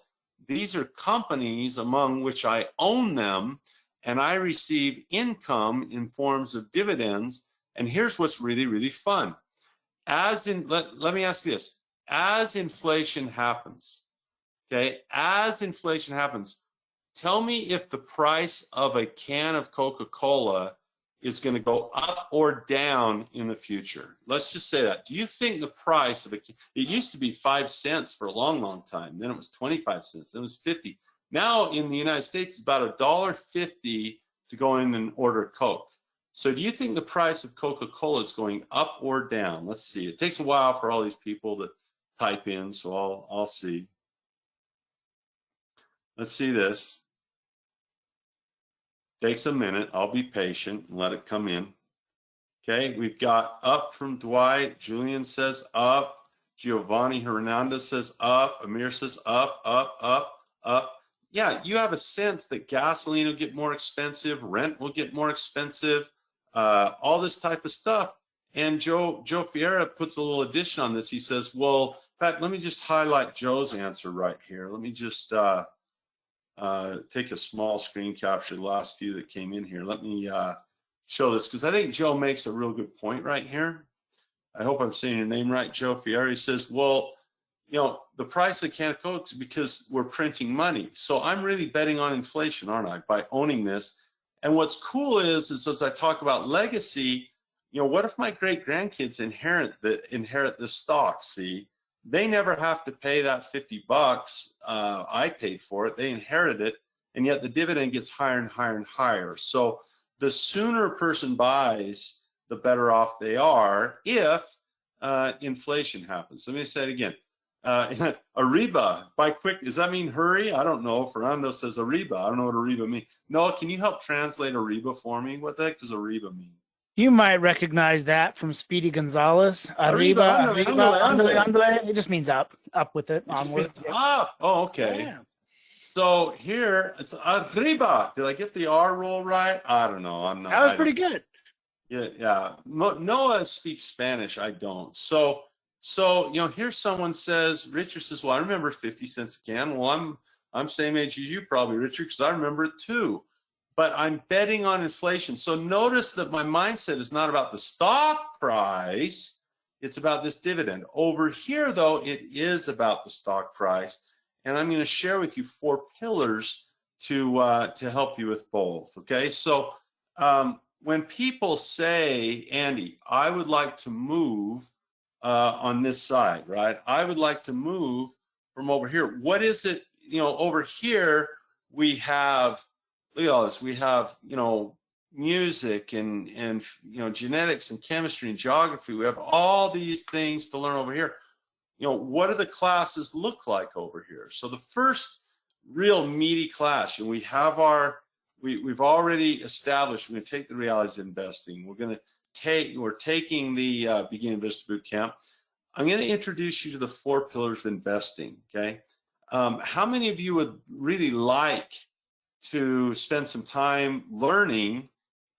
These are companies among which I own them, and I receive income in forms of dividends. And here's what's really, really fun. Let me ask this. As inflation happens, okay, tell me if the price of a can of Coca-Cola is going to go up or down in the future. Let's just say that. Do you think the price of it used to be 5 cents for a long, long time. Then it was 25 cents. Then it was 50. Now in the United States, it's about $1.50 to go in and order Coke. So do you think the price of Coca-Cola is going up or down? Let's see. It takes a while for all these people to type in, so I'll see. Let's see this. Takes a minute. I'll be patient and let it come in. Okay, we've got up from Dwight. Julian says up. Giovanni Hernandez says up. Amir says up, up, up, up. Yeah, you have a sense that gasoline will get more expensive, rent will get more expensive, all this type of stuff. And Joe Fiera puts a little addition on this. He says, well, Pat, let me just highlight Joe's answer right here. Let me just take a small screen capture, the last few that came in here. Let me show this, because I think Joe makes a real good point right here. I hope I'm saying your name right, Joe Fiera. He says, well, you know, the price of a can of Coke is because we're printing money. So I'm really betting on inflation, aren't I, by owning this. And what's cool is as I talk about legacy, you know, what if my great grandkids inherit this stock? See, they never have to pay that $50 I paid for it. They inherit it, and yet the dividend gets higher and higher and higher. So the sooner a person buys, the better off they are if inflation happens. Let me say it again. Arriba, buy quick. Does that mean hurry? I don't know. Fernando says Arriba. I don't know what Arriba means. Noah, can you help translate Arriba for me? What the heck does Arriba mean?
You might recognize that from Speedy Gonzalez. Arriba, andale. It just means up with it, onward.
Up. Oh, okay. Yeah. So here it's arriba. Did I get the R roll right? I don't know. I'm not.
That was pretty good.
Yeah. Noah speaks Spanish. I don't. So you know, here someone says, Richard says, well, I remember 50 cents a can. Well, I'm same age as you probably, Richard, because I remember it too. But I'm betting on inflation. So notice that my mindset is not about the stock price. It's about this dividend. Over here, though, it is about the stock price. And I'm going to share with you 4 pillars to help you with both. Okay. So when people say, Andy, I would like to move on this side, right? I would like to move from over here. What is it? You know, over here we have, look at all this. We have, you know, music and you know, genetics and chemistry and geography. We have all these things to learn over here. You know, what do the classes look like over here? So the first real meaty class, and we have we've already established, we're going to take the realities of investing. We're taking the Beginning Investor Boot Camp. I'm going to introduce you to the 4 pillars of investing, okay? How many of you would really like to spend some time learning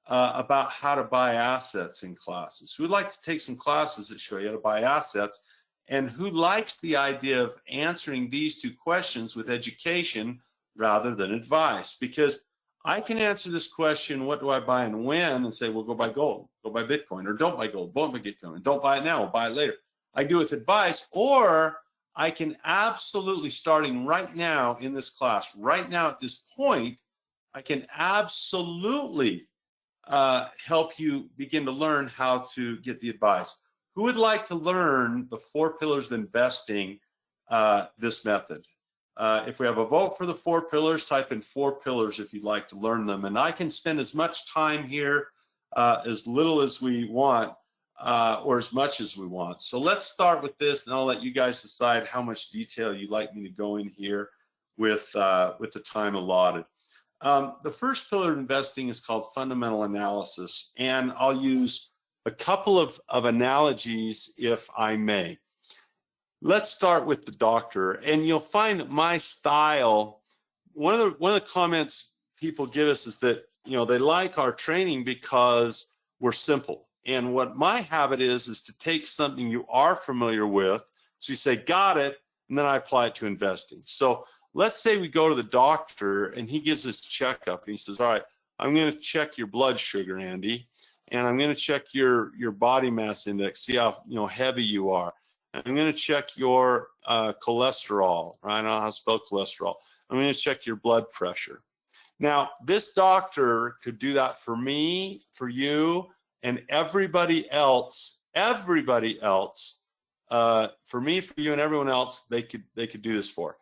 about how to buy assets in classes? Who would like to take some classes that show you how to buy assets? And who likes the idea of answering these 2 questions with education rather than advice? Because I can answer this question, what do I buy and when, and say, well, go buy gold, go buy Bitcoin, or don't buy gold, don't buy Bitcoin, and don't buy it now, we'll buy it later. I do it with advice, or I can absolutely, starting right now in this class, right now at this point, I can absolutely help you begin to learn how to get the advice. Who would like to learn the 4 pillars of investing this method? If we have a vote for the 4 pillars, type in 4 pillars if you'd like to learn them. And I can spend as much time here, as little as we want, or as much as we want. So let's start with this, and I'll let you guys decide how much detail you'd like me to go in here with the time allotted. The first pillar of investing is called fundamental analysis, and I'll use a couple of analogies, if I may. Let's start with the doctor, and you'll find that my style, one of the comments people give us is that, you know, they like our training because we're simple. And what my habit is to take something you are familiar with, so you say, got it, and then I apply it to investing. So let's say we go to the doctor and he gives us a checkup and he says, all right, I'm going to check your blood sugar, Andy, and I'm going to check your body mass index, see how, you know, heavy you are. I'm going to check your cholesterol, right? I don't know how to spell cholesterol. I'm going to check your blood pressure. Now, this doctor could do that for me, for you, and everybody else. Everybody else, for me, for you, and everyone else, they could do this for.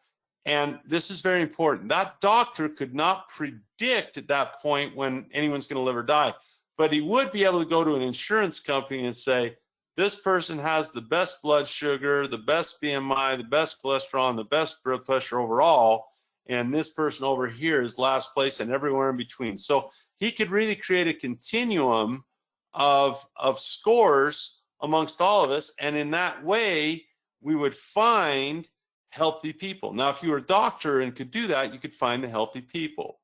And this is very important. That doctor could not predict at that point when anyone's going to live or die, but he would be able to go to an insurance company and say, this person has the best blood sugar, the best BMI, the best cholesterol, and the best blood pressure overall, and this person over here is last place and everywhere in between. So he could really create a continuum of scores amongst all of us, and in that way, we would find healthy people. Now, if you were a doctor and could do that, you could find the healthy people.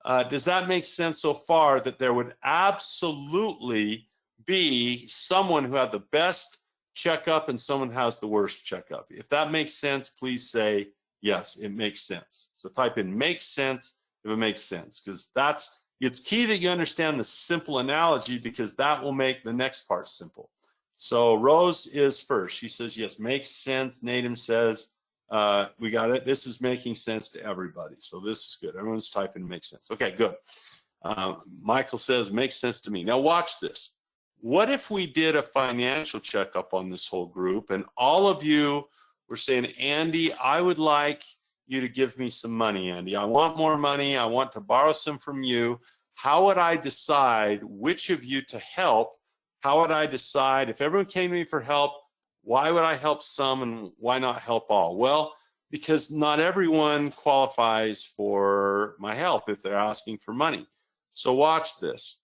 Does that make sense so far, that there would absolutely be someone who had the best checkup and someone who has the worst checkup? If that makes sense, please say yes, it makes sense. So type in makes sense if it makes sense, because it's key that you understand the simple analogy, because that will make the next part simple. So Rose is first. She says yes, makes sense. Nadim says we got it. This is making sense to everybody. So this is good. Everyone's typing makes sense. Okay, good. Michael says, makes sense to me. Now watch this. What if we did a financial checkup on this whole group and all of you were saying, Andy, I would like you to give me some money, Andy. I want more money. I want to borrow some from you. How would I decide which of you to help? How would I decide if everyone came to me for help, why would I help some and why not help all? Well, because not everyone qualifies for my help if they're asking for money. So watch this.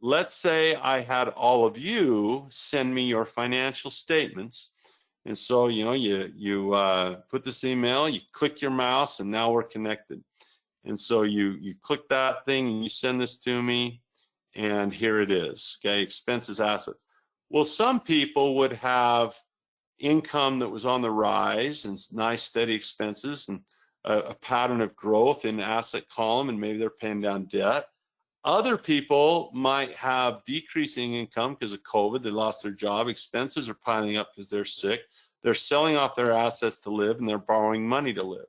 Let's say I had all of you send me your financial statements. And so, you put this email, you click your mouse, and now we're connected. And so you click that thing and you send this to me, and here it is, okay, expenses, assets. Well, some people would have income that was on the rise and nice steady expenses and a pattern of growth in asset column, and maybe they're paying down debt. Other people might have decreasing income because of COVID. They lost their job. Expenses are piling up because they're sick. They're selling off their assets to live, and they're borrowing money to live.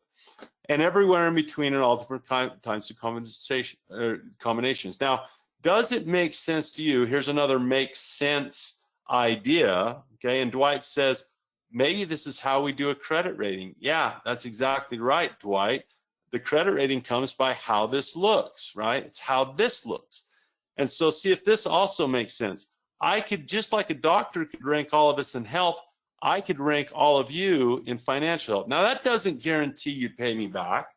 And everywhere in between and all different types of compensation combinations. Now, does it make sense to you? Here's another makes sense idea. Okay, and Dwight says, maybe this is how we do a credit rating. Yeah, that's exactly right, Dwight. The credit rating comes by how this looks, right? It's how this looks. And so see if this also makes sense. I could, just like a doctor could rank all of us in health, I could rank all of you in financial health. Now, that doesn't guarantee you'd pay me back.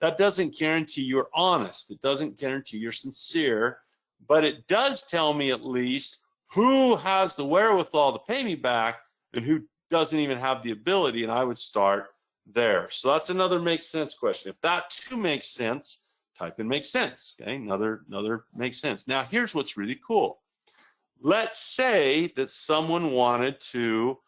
That doesn't guarantee you're honest. It doesn't guarantee you're sincere. But it does tell me at least who has the wherewithal to pay me back and who doesn't even have the ability, and I would start there. So that's another makes sense question. If that too makes sense, type in makes sense. Okay, another makes sense. Now here's what's really cool. Let's say that someone wanted to,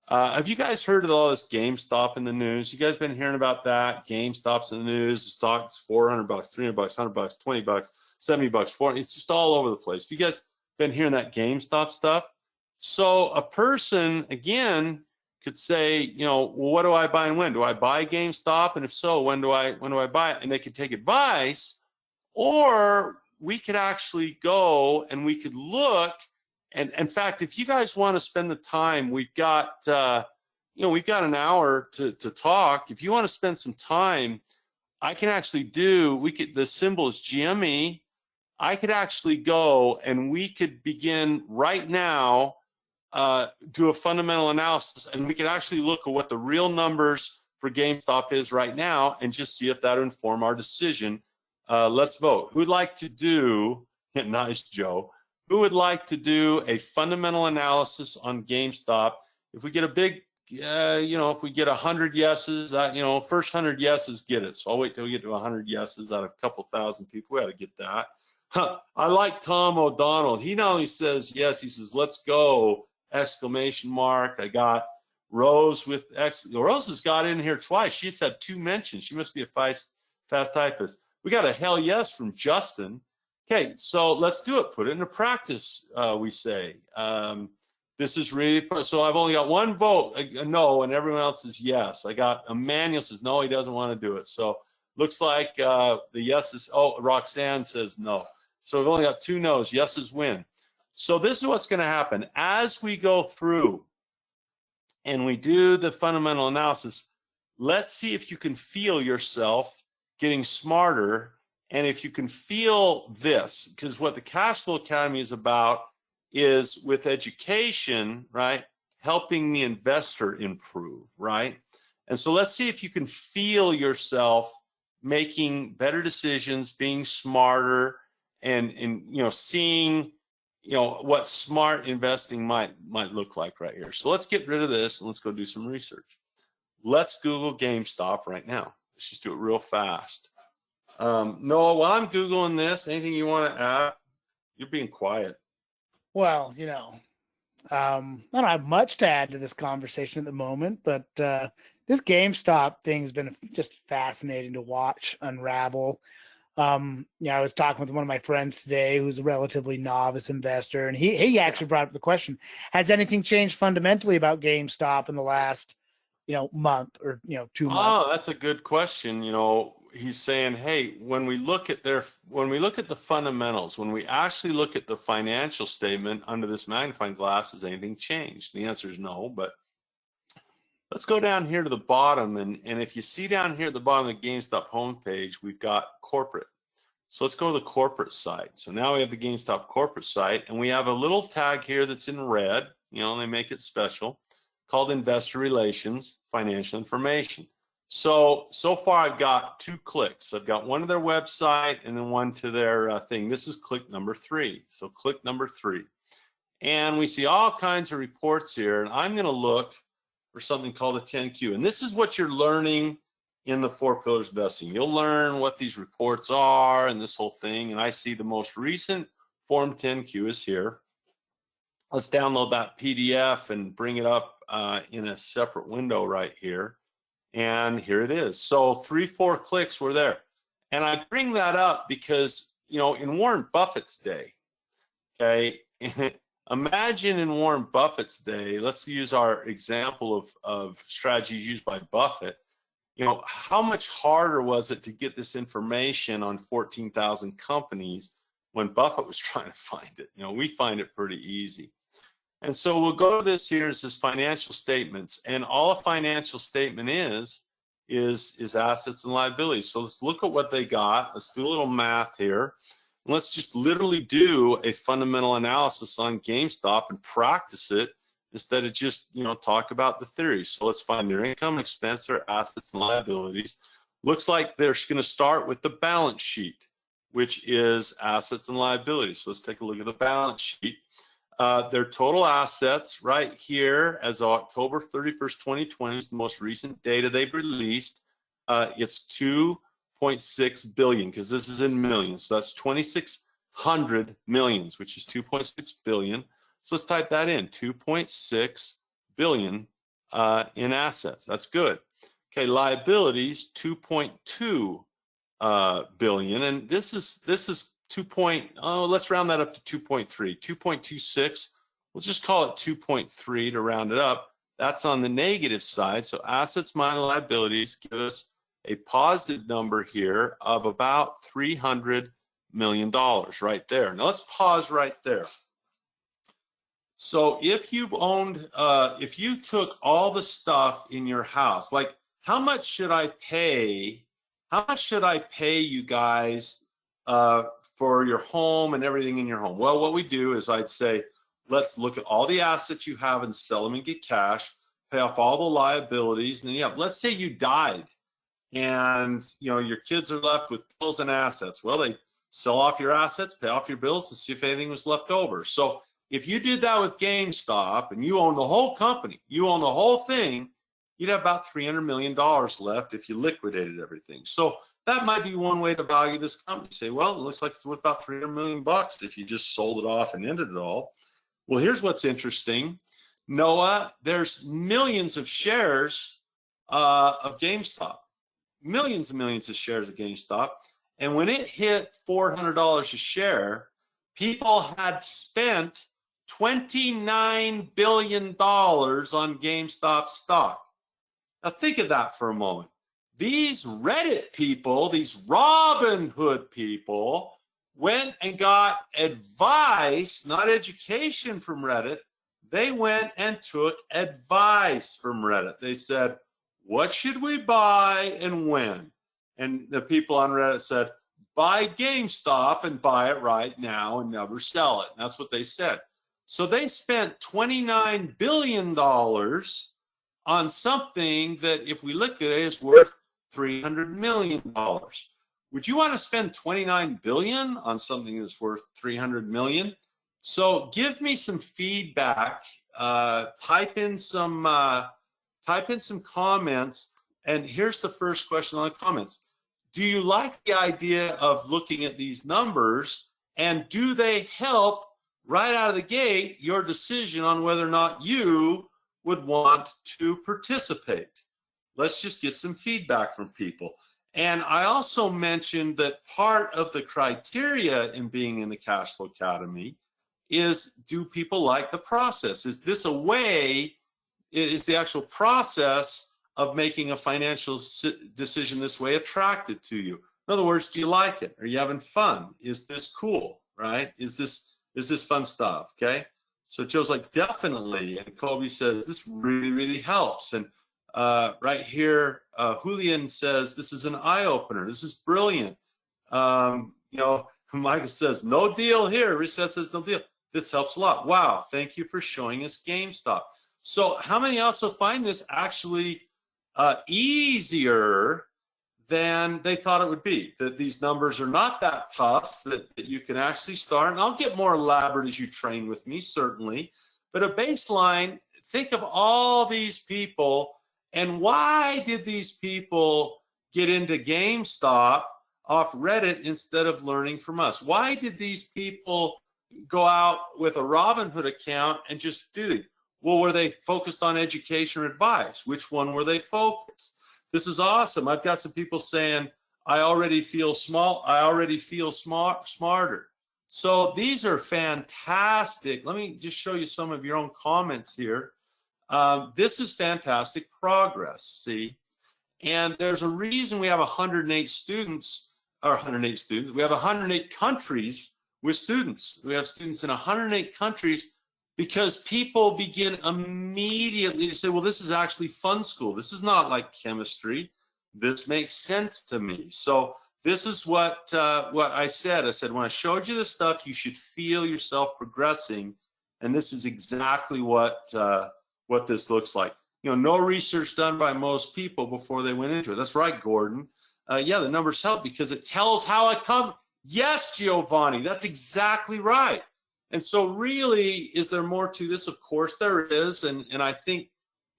have you guys heard of all this GameStop in the news? You guys been hearing about that? GameStop's in the news. The stock's $400, $300, $100, $20, $70, $40. It's just all over the place. Have you guys been hearing that GameStop stuff? So a person, again, could say, well, what do I buy and when? Do I buy GameStop? And if so, when do I buy it? And they could take advice, or we could actually go and we could look. And in fact, if you guys want to spend the time, we've got, we've got an hour to talk. If you want to spend some time, I can actually the symbol is GME. I could actually go and we could begin right now, do a fundamental analysis, and we could actually look at what the real numbers for GameStop is right now and just see if that would inform our decision. Let's vote. Who'd like to do, nice Joe, who would like to do a fundamental analysis on GameStop? If we get a big, if we get 100 yeses, that, first 100 yeses get it. So I'll wait till we get to 100 yeses out of a couple thousand people. We ought to get that. I like Tom O'Donnell. He not only says yes, he says, let's go, exclamation mark. I got Rose with Rose has got in here twice. She's had 2 mentions. She must be a fast typist. We got a hell yes from Justin. Okay, so let's do it. Put it into practice, we say. This is really, so I've only got 1 vote, a no, and everyone else is yes. I got Emmanuel says no, he doesn't want to do it. So looks like the yeses, Roxanne says no. So we've only got 2 no's. Yeses win. So this is what's going to happen. As we go through and we do the fundamental analysis, let's see if you can feel yourself getting smarter, and if you can feel this, because what the Cash Flow Academy is about is, with education, right, helping the investor improve, right? And so let's see if you can feel yourself making better decisions, being smarter, and seeing what smart investing might look like right here. So let's get rid of this and let's go do some research. Let's Google GameStop right now. Let's just do it real fast. Noah, while I'm Googling this, anything you want to add? You're being quiet.
Well, I don't have much to add to this conversation at the moment, but this GameStop thing's been just fascinating to watch unravel. I was talking with one of my friends today who's a relatively novice investor, and he actually brought up the question, has anything changed fundamentally about GameStop in the last, month or, 2 months?
Oh, that's a good question. he's saying, hey, when we look at the fundamentals, when we actually look at the financial statement under this magnifying glass, has anything changed? The answer is no, but let's go down here to the bottom, and if you see down here at the bottom of the GameStop homepage, we've got corporate. So let's go to the corporate site. So now we have the GameStop corporate site, and we have a little tag here that's in red, you know, they make it special, called Investor Relations, Financial Information. So far I've got 2 clicks. I've got one to their website and then one to their thing. This is click number 3. So click number 3. And we see all kinds of reports here, and I'm gonna look for something called a 10Q. And this is what you're learning in the 4 Pillars of Investing. You'll learn what these reports are and this whole thing. And I see the most recent Form 10Q is here. Let's download that PDF and bring it up in a separate window right here. And here it is. So 3-4 clicks were there. And I bring that up because, you know, in Warren Buffett's day, okay, imagine in Warren Buffett's day, let's use our example of strategies used by Buffett. You know, how much harder was it to get this information on 14,000 companies when Buffett was trying to find it? You know, we find it pretty easy. And so we'll go to this here. It says financial statements, and all a financial statement is assets and liabilities. So let's look at what they got. Let's do a little math here. And let's just literally do a fundamental analysis on GameStop and practice it instead of just, you know, talk about the theory. So let's find their income, expense, their assets and liabilities. Looks like they're going to start with the balance sheet, which is assets and liabilities. So let's take a look at the balance sheet. Their total assets right here as of October 31st, 2020 is the most recent data they've released. It's 2.6 billion because this is in millions. So that's 2,600 millions, which is 2.6 billion. So let's type that in, 2.6 billion in assets. That's good. Okay, liabilities, 2.2 billion, and this is 2. Let's round that up to 2.3, 2.26. We'll just call it 2.3 to round it up. That's on the negative side. So assets minus liabilities give us a positive number here of about $300 million right there. Now let's pause right there. So if you owned, if you took all the stuff in your house, like how much should I pay? How much should I pay you guys for your home and everything in your home? Well, what we do is I'd say, let's look at all the assets you have and sell them and get cash, pay off all the liabilities, and then let's say you died and you know your kids are left with bills and assets. Well, they sell off your assets, pay off your bills, and see if anything was left over. So if you did that with GameStop and you own the whole company, you own the whole thing, you'd have about $300 million left if you liquidated everything. So that might be one way to value this company. Say, well, it looks like it's worth about $300 million if you just sold it off and ended it all. Well, here's what's interesting. Noah, there's millions of shares of GameStop, millions and millions of shares of GameStop. And when it hit $400 a share, people had spent $29 billion on GameStop stock. Now think of that for a moment. These Reddit people, these Robinhood people, went and got advice, not education from Reddit. They went and took advice from Reddit. They said, what should we buy and when? And the people on Reddit said, buy GameStop and buy it right now and never sell it. And that's what they said. So they spent $29 billion on something that, if we look at it, is worth $300 million. Would you want to spend $29 billion on something that's worth $300 million? So give me some feedback. Type in some comments. And here's the first question on the comments. Do you like the idea of looking at these numbers, and do they help right out of the gate your decision on whether or not you would want to participate? Let's just get some feedback from people. And I also mentioned that part of the criteria in being in the Cashflow Academy is, do people like the process? Is this a way, is the actual process of making a financial decision this way attractive to you? In other words, do you like it? Are you having fun? Is this cool, right? Is this fun stuff, okay? So Joe's like, definitely. And Colby says, this really, really helps. And right here, Julian says, this is an eye-opener. This is brilliant. You know, Michael says, no deal here. Reset says, no deal. This helps a lot. Wow, thank you for showing us GameStop. So how many also find this actually easier than they thought it would be? That these numbers are not that tough, that you can actually start. And I'll get more elaborate as you train with me, certainly. But a baseline, think of all these people, and why did these people get into GameStop off Reddit instead of learning from us? Why did these people go out with a Robinhood account and just do it? Well, were they focused on education or advice? Which one were they focused? This is awesome. I've got some people saying, I already feel small. I already feel smarter. So these are fantastic. Let me just show you some of your own comments here. This is fantastic progress, see? And there's a reason we have 108 students, or 108 students. We have 108 countries with students. We have students in 108 countries because people begin immediately to say, well, this is actually fun school. This is not like chemistry. This makes sense to me. So this is what I said. I said, when I showed you this stuff, you should feel yourself progressing. And this is exactly what this looks like. You know, no research done by most people before they went into it. That's right, Gordon. Yeah, the numbers help because it tells how it comes. Yes, Giovanni, that's exactly right. And so really, is there more to this? Of course there is. And I think,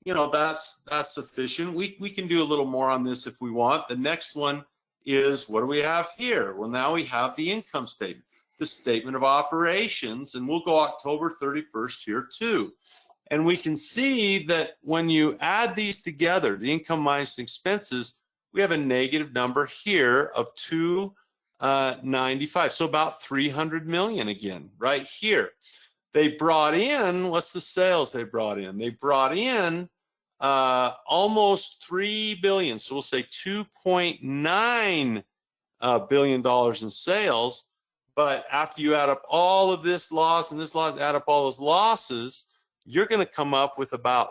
you know, that's sufficient. We can do a little more on this if we want. The next one is, what do we have here? Well, now we have the income statement, the statement of operations, and we'll go October 31st here too. And we can see that when you add these together, the income minus expenses, we have a negative number here of 295, so about 300 million again, right here. They brought in, what's the sales they brought in? They brought in almost 3 billion, so we'll say 2.9 billion dollars in sales. But after you add up all of this loss and this loss, add up all those losses, you're going to come up with about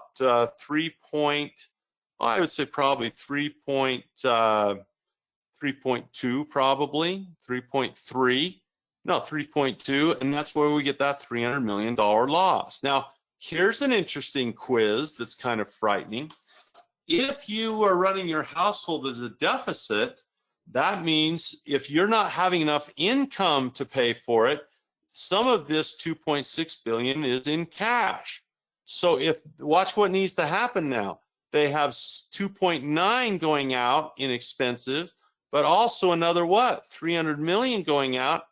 I would say probably 3.2, probably 3.3, no, 3.2, and that's where we get that $300 million loss. Now, here's an interesting quiz that's kind of frightening. If you are running your household as a deficit, that means if you're not having enough income to pay for it, some of this 2.6 billion is in cash. So watch what needs to happen now. They have 2.9 going out in expensive, but also another what? 300 million going out.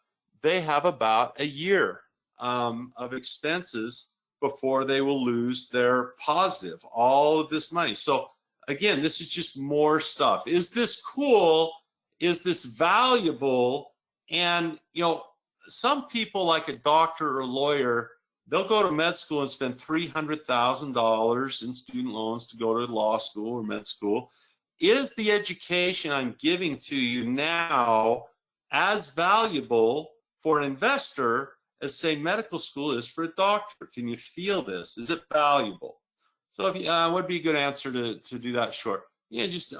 They have about a year of expenses before they will lose their positive, all of this money. So again, this is just more stuff. Is this cool? Is this valuable? And you know, some people like a doctor or a lawyer, they'll go to med school and spend $300,000 in student loans to go to law school or med school. Is the education I'm giving to you now as valuable for an investor as, say, medical school is for a doctor? Can you feel this? Is it valuable? So if would be a good answer to do that short. Yeah, just,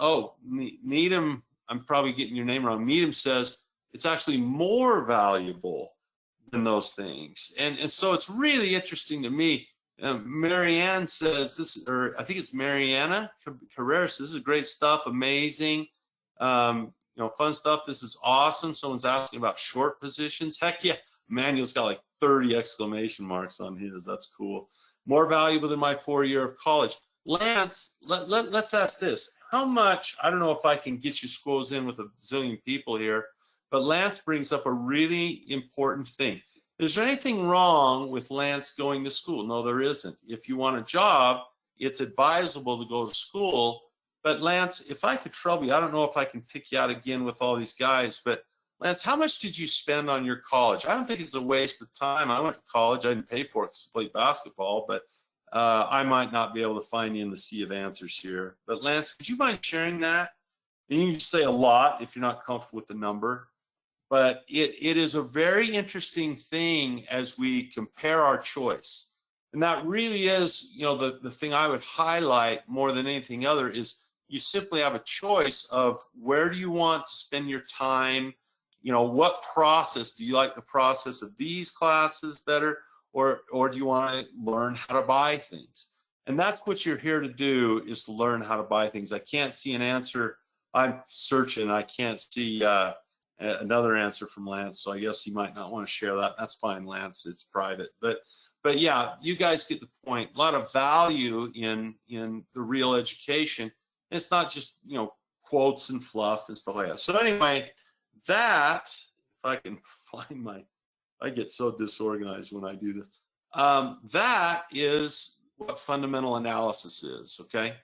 Needham, I'm probably getting your name wrong. Needham says it's actually more valuable than those things. And so it's really interesting to me. Marianne says this, or I think it's Mariana Carreras. This is great stuff, amazing, you know, fun stuff. This is awesome. Someone's asking about short positions. Heck yeah, Manuel's got like 30 exclamation marks on his. That's cool. More valuable than my 4-year of college. Lance, let's ask this. How much? I don't know if I can get you squoze in with a zillion people here. But Lance brings up a really important thing. Is there anything wrong with Lance going to school? No, there isn't. If you want a job, it's advisable to go to school. But Lance, if I could trouble you, I don't know if I can pick you out again with all these guys, but Lance, how much did you spend on your college? I don't think it's a waste of time. I went to college. I didn't pay for it because I played basketball, but I might not be able to find you in the sea of answers here. But Lance, would you mind sharing that? And you can say a lot if you're not comfortable with the number. But it is a very interesting thing as we compare our choice. And that really is, you know, the thing I would highlight more than anything other is you simply have a choice of where do you want to spend your time, you know, what process, do you like the process of these classes better, or do you want to learn how to buy things? And that's what you're here to do, is to learn how to buy things. I can't see an answer. I'm searching. I can't see another answer from Lance, so I guess he might not want to share that. That's fine, Lance. It's private. But yeah, you guys get the point. A lot of value in the real education. It's not just, you know, quotes and fluff and stuff like that. So anyway, that, if I can find my, I get so disorganized when I do this. That is what fundamental analysis is, okay?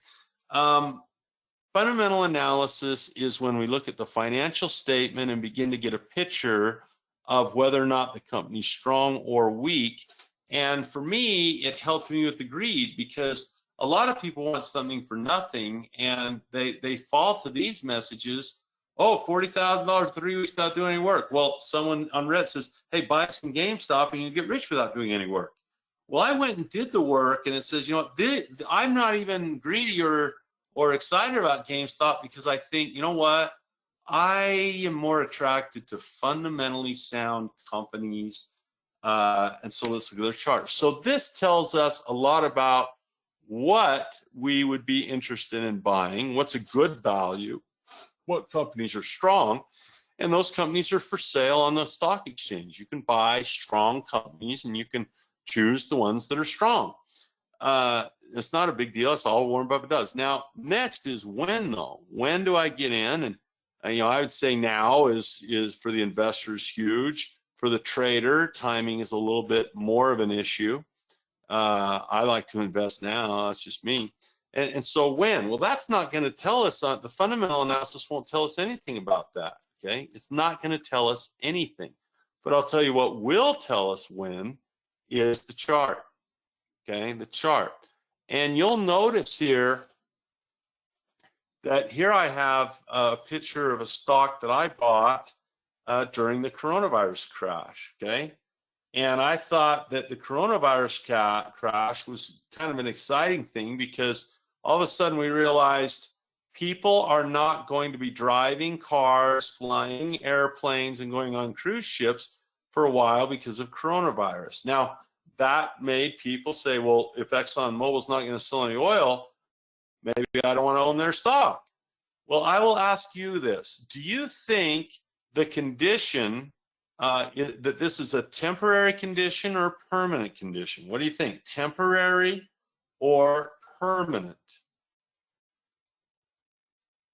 Fundamental analysis is when we look at the financial statement and begin to get a picture of whether or not the company's strong or weak. And for me, it helped me with the greed, because a lot of people want something for nothing, and they fall to these messages. Oh, $40,000, 3 weeks without doing any work. Well, someone on Reddit says, hey, buy some GameStop and you get rich without doing any work. Well, I went and did the work, and it says, you know, I'm not even greedy or excited about GameStop, because I think, you know what, I am more attracted to fundamentally sound companies. And so let's look at their chart. So this tells us a lot about what we would be interested in buying, what's a good value, what companies are strong, and those companies are for sale on the stock exchange. You can buy strong companies and you can choose the ones that are strong. It's not a big deal. It's all Warren Buffett does. Now, next is when, though. When do I get in? And you know, I would say now is for the investors huge. For the trader, timing is a little bit more of an issue. I like to invest now. That's just me. And so when? Well, that's not going to tell us. The fundamental analysis won't tell us anything about that. Okay, it's not going to tell us anything. But I'll tell you what will tell us when is the chart. Okay, the chart. And you'll notice here that here I have a picture of a stock that I bought during the coronavirus crash. Okay, and I thought that the coronavirus crash was kind of an exciting thing, because all of a sudden we realized people are not going to be driving cars, flying airplanes, and going on cruise ships for a while because of coronavirus. Now, that made people say, well, if ExxonMobil's not going to sell any oil, maybe I don't want to own their stock. Well, I will ask you this. Do you think the condition, that this is a temporary condition or permanent condition? What do you think? Temporary or permanent?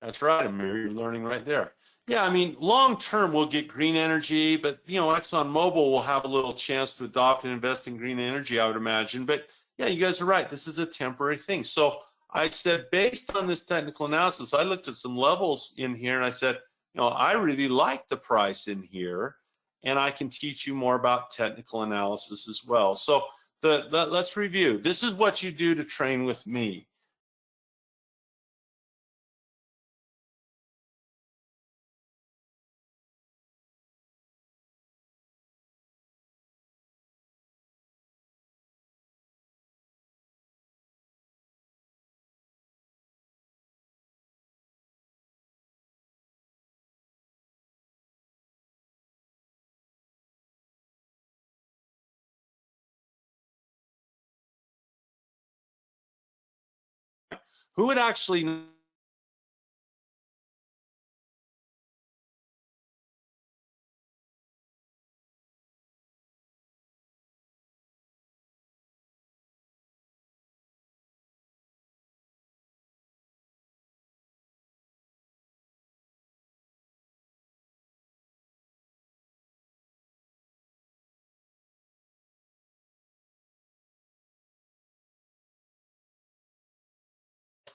That's right, Amir, you're learning right there. Yeah, I mean, long term we'll get green energy, but you know, ExxonMobil will have a little chance to adopt and invest in green energy, I would imagine. But yeah, you guys are right. This is a temporary thing. So I said, based on this technical analysis, I looked at some levels in here and I said, you know, I really like the price in here, and I can teach you more about technical analysis as well. So let's review. This is what you do to train with me. Who would actually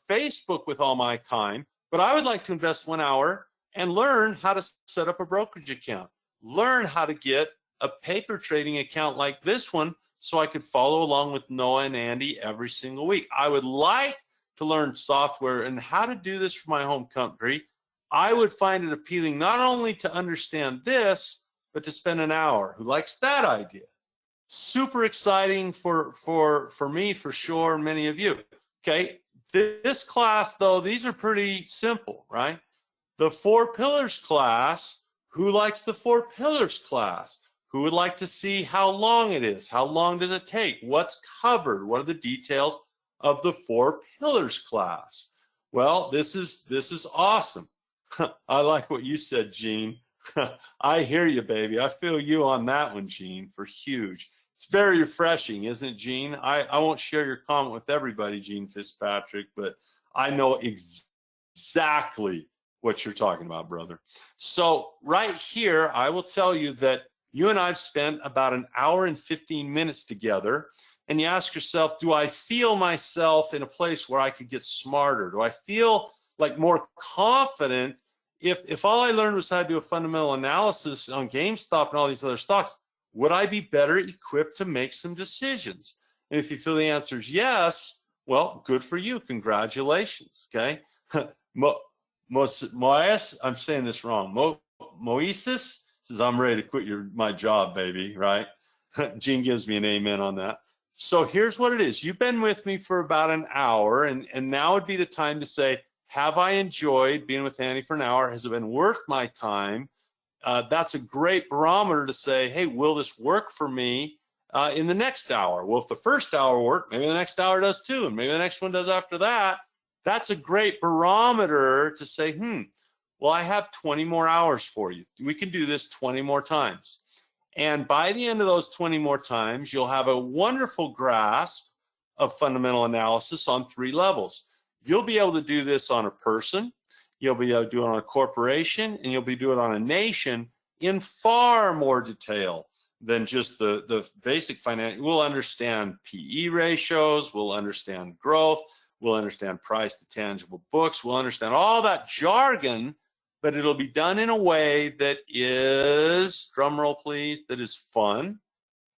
Facebook with all my time, but I would like to invest 1 hour and learn how to set up a brokerage account, learn how to get a paper trading account like this one so I could follow along with Noah and Andy every single week. I would like to learn software and how to do this for my home country. I would find it appealing not only to understand this, but to spend an hour. Who likes that idea? Super exciting for me, for sure, and many of you. Okay, this class, though, these are pretty simple, right? The 4 pillars class, who likes the 4 pillars class? Who would like to see how long it is? How long does it take? What's covered? What are the details of the 4 pillars class? Well, this is awesome. I like what you said, Gene. I hear you, baby. I feel you on that one, Gene, for huge. It's very refreshing, isn't it, Gene? I won't share your comment with everybody, Gene Fitzpatrick, but I know exactly what you're talking about, brother. So right here, I will tell you that you and I've spent about an hour and 15 minutes together, and you ask yourself, do I feel myself in a place where I could get smarter? Do I feel like more confident if all I learned was how to do a fundamental analysis on GameStop and all these other stocks? Would I be better equipped to make some decisions? And if you feel the answer is yes, well, good for you. Congratulations, okay? Moises, I'm saying this wrong. Moises says, I'm ready to quit my job, baby, right? Gene gives me an amen on that. So here's what it is. You've been with me for about an hour, and now would be the time to say, have I enjoyed being with Andy for an hour? Has it been worth my time? That's a great barometer to say, hey, will this work for me in the next hour? Well, if the first hour worked, maybe the next hour does too, and maybe the next one does after that. That's a great barometer to say, well, I have 20 more hours for you. We can do this 20 more times. And by the end of those 20 more times, you'll have a wonderful grasp of fundamental analysis on 3 levels. You'll be able to do this on a person, you'll be able to do it on a corporation, and you'll be able to do it on a nation in far more detail than just the basic financial. We'll understand PE ratios, we'll understand growth, we'll understand price to tangible books, we'll understand all that jargon, but it'll be done in a way that is, drum roll please, that is fun,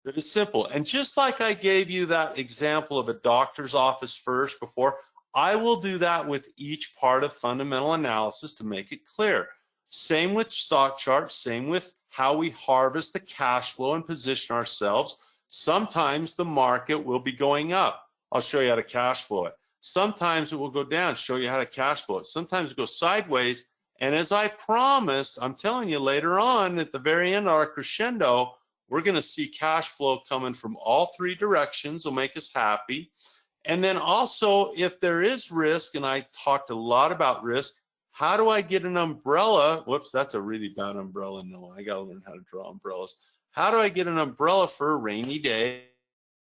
that is simple. And just like I gave you that example of a doctor's office first before, I will do that with each part of fundamental analysis to make it clear. Same with stock charts, same with how we harvest the cash flow and position ourselves. Sometimes the market will be going up. I'll show you how to cash flow it. Sometimes it will go down, show you how to cash flow it. Sometimes it goes sideways. And as I promised, I'm telling you later on at the very end of our crescendo, we're going to see cash flow coming from all 3 directions. Will make us happy. And then also, if there is risk, and I talked a lot about risk, how do I get an umbrella? Whoops, that's a really bad umbrella. No, I got to learn how to draw umbrellas. How do I get an umbrella for a rainy day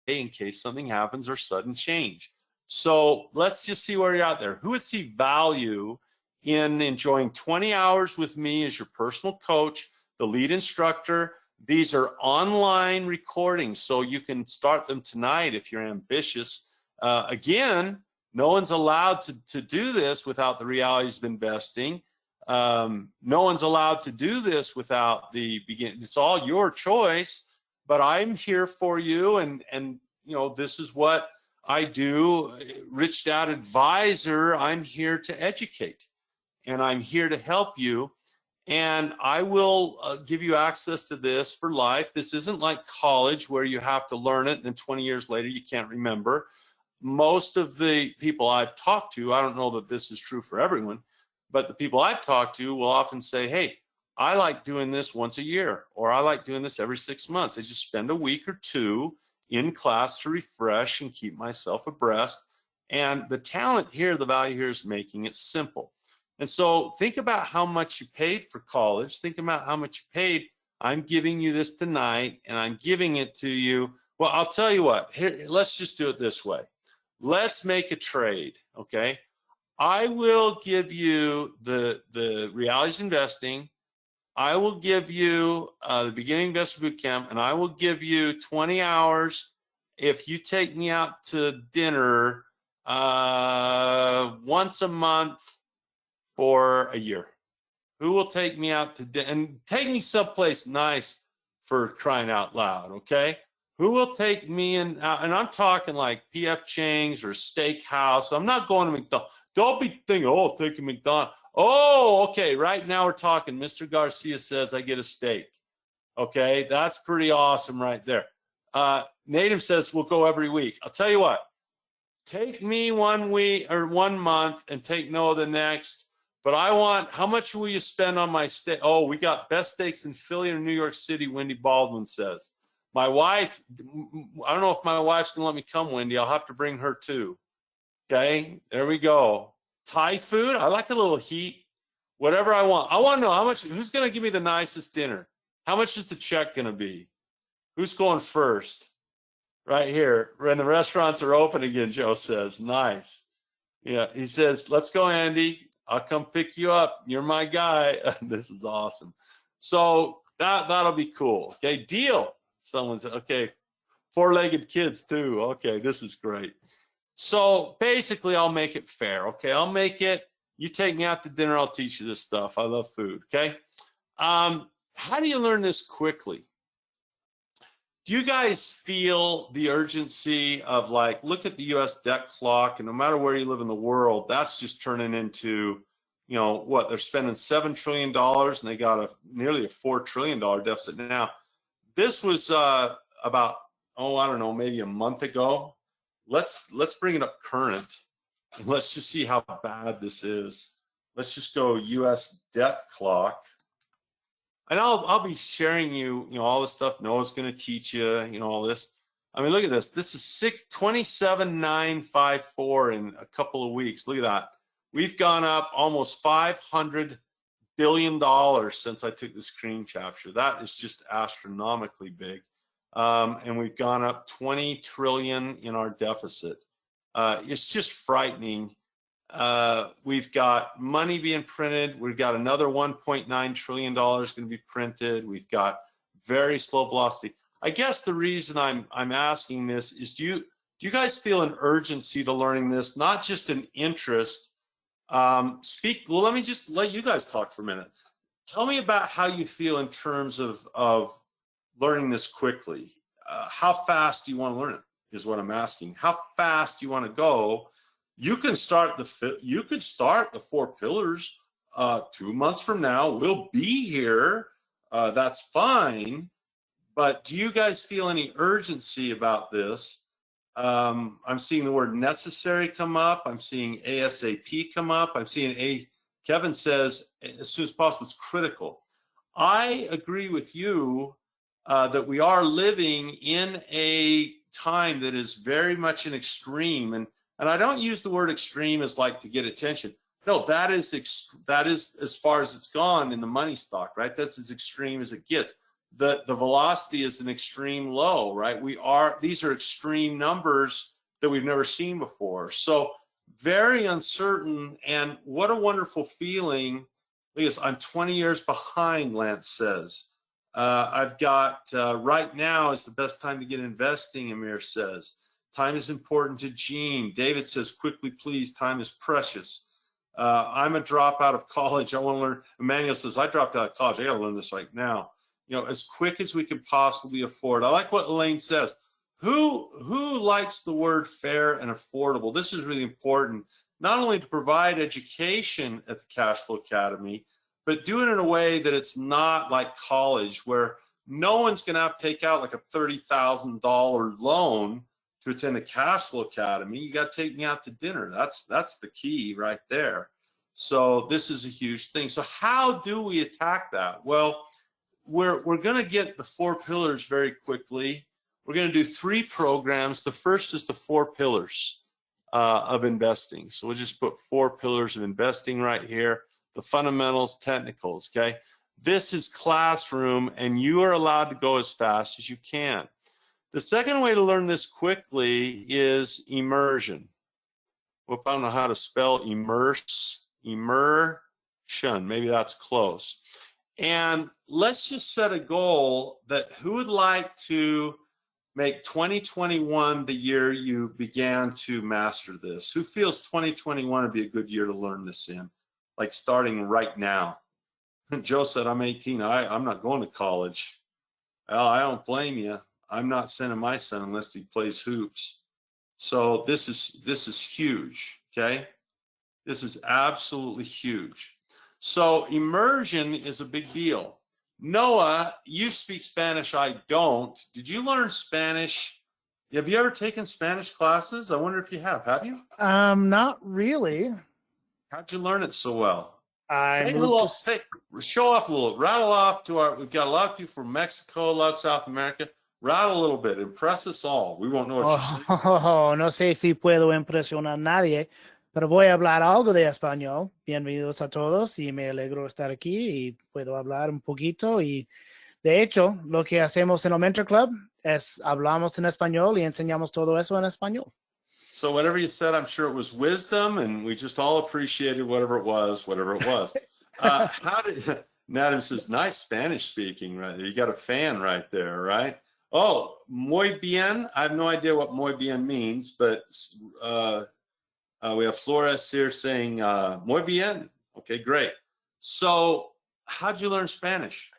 in case something happens or sudden change? So let's just see where you're out there. Who would see value in enjoying 20 hours with me as your personal coach, the lead instructor? These are online recordings, so you can start them tonight if you're ambitious. Again, no one's allowed to do this without the realities of investing. No one's allowed to do this without the beginning. It's all your choice, but I'm here for you, and you know, this is what I do. Rich Dad Advisor, I'm here to educate, and I'm here to help you, and I will give you access to this for life. This isn't like college where you have to learn it and then 20 years later you can't remember. Most of the people I've talked to, I don't know that this is true for everyone, but the people I've talked to will often say, hey, I like doing this once a year, or I like doing this every 6 months. I just spend a week or 2 in class to refresh and keep myself abreast. And the talent here, the value here is making it simple. And so think about how much you paid for college. Think about how much you paid. I'm giving you this tonight, and I'm giving it to you. Well, I'll tell you what, here, let's just do it this way. Let's make a trade, okay? I will give you the realities investing. I will give you the beginning investor boot camp, and I will give you 20 hours if you take me out to dinner once a month for a year. Who will take me out to dinner? And take me someplace nice, for crying out loud, okay? Who will take me and I'm talking like P.F. Chang's or Steakhouse. I'm not going to McDonald's. Don't be thinking, oh, taking McDonald's. Oh, okay. Right now we're talking. Mr. Garcia says I get a steak. Okay, that's pretty awesome right there. Nadim says we'll go every week. I'll tell you what. Take me 1 week or 1 month and take Noah the next. But I want, how much will you spend on my steak? Oh, we got best steaks in Philly or New York City, Wendy Baldwin says. My wife, I don't know if my wife's going to let me come, Wendy. I'll have to bring her too. Okay, there we go. Thai food, I like a little heat. Whatever I want. I want to know how much, who's going to give me the nicest dinner? How much is the check going to be? Who's going first? Right here. When the restaurants are open again, Joe says. Nice. Yeah, he says, let's go, Andy. I'll come pick you up. You're my guy. This is awesome. So that'll be cool. Okay, deal. Someone said, okay, 4-legged kids too. Okay, this is great. So basically, I'll make it fair. Okay, I'll make it. You take me out to dinner, I'll teach you this stuff. I love food. Okay. How do you learn this quickly? Do you guys feel the urgency of, like, look at the U.S. debt clock, and no matter where you live in the world, that's just turning into, you know, what, they're spending $7 trillion and they got nearly a $4 trillion deficit now. This was about, oh, I don't know, maybe a month ago. Let's bring it up current, and let's just see how bad this is. Let's just go U.S. debt clock. And I'll be sharing you know, all the stuff Noah's going to teach you, you know, all this. I mean, look at this. This is 27,954 in a couple of weeks. Look at that. We've gone up almost $500 billion since I took the screen capture. That is just astronomically big. And we've gone up 20 trillion in our deficit. It's just frightening. We've got money being printed. We've got another $1.9 trillion going to be printed. We've got very slow velocity. I guess the reason I'm asking this is, do you guys feel an urgency to learning this, not just an interest? Well, let me just let you guys talk for a minute. Tell me about how you feel in terms of learning this quickly. How fast do you want to learn it is what I'm asking. How fast do you want to go? You can start the 4 pillars 2 months from now. We'll be here. That's fine. But do you guys feel any urgency about this? I'm seeing the word necessary come up. I'm seeing ASAP come up. I'm seeing Kevin says as soon as possible. It's critical. I agree with you that we are living in a time that is very much an extreme, and I don't use the word extreme as like to get attention. No, that is as far as it's gone in the money stock, right? That's as extreme as it gets. The velocity is an extreme low, right? These are extreme numbers that we've never seen before. So very uncertain, and what a wonderful feeling. Look, I'm 20 years behind, Lance says. I've got right now is the best time to get investing, Amir says. Time is important to Gene. David says, quickly, please, time is precious. I'm a dropout of college. I want to learn. Emmanuel says, I dropped out of college. I got to learn this right now. You know, as quick as we can possibly afford. I like what Elaine says. Who likes the word fair and affordable? This is really important, not only to provide education at the Cashflow Academy, but do it in a way that it's not like college, where no one's going to have to take out like a $30,000 loan to attend the Cashflow Academy. You got to take me out to dinner. That's the key right there. So this is a huge thing. So how do we attack that? Well, we're going to get the 4 pillars very quickly. We're going to do 3 programs. The first is the 4 pillars of investing. So we'll just put 4 pillars of investing right here. The fundamentals, technicals, okay? This is classroom, and you are allowed to go as fast as you can. The second way to learn this quickly is immersion. Whoop, I don't know how to spell immersion. Maybe that's close. And let's just set a goal that who would like to make 2021 the year you began to master this? Who feels 2021 would be a good year to learn this in? Like starting right now. Joe said, I'm 18. I'm not going to college. Well, I don't blame you. I'm not sending my son unless he plays hoops. So this is huge, okay? This is absolutely huge. So immersion is a big deal. Noah, you speak Spanish, I don't. Did you learn Spanish? Have you ever taken Spanish classes? I wonder if you have you?
Not really.
How'd you learn it so well?
I
Say a
moved
little,
to
show off a little, rattle off to we've got a lot of people from Mexico, a lot of South America. Rattle a little bit, impress us all. We won't know what you're saying.
No sé si puedo impresionar a nadie, pero voy a hablar algo de español. Bienvenidos a todos y me alegro estar aquí y puedo hablar un poquito. Y de hecho, lo que hacemos en el Mentor Club es hablamos en español y enseñamos todo eso en español.
So whatever you said, I'm sure it was wisdom, and we just all appreciated whatever it was. How did Nadim says, nice Spanish speaking right there. You got a fan right there, right? Oh, muy bien. I have no idea what muy bien means, but we have Flores here saying muy bien. Okay, great. So how'd you learn Spanish?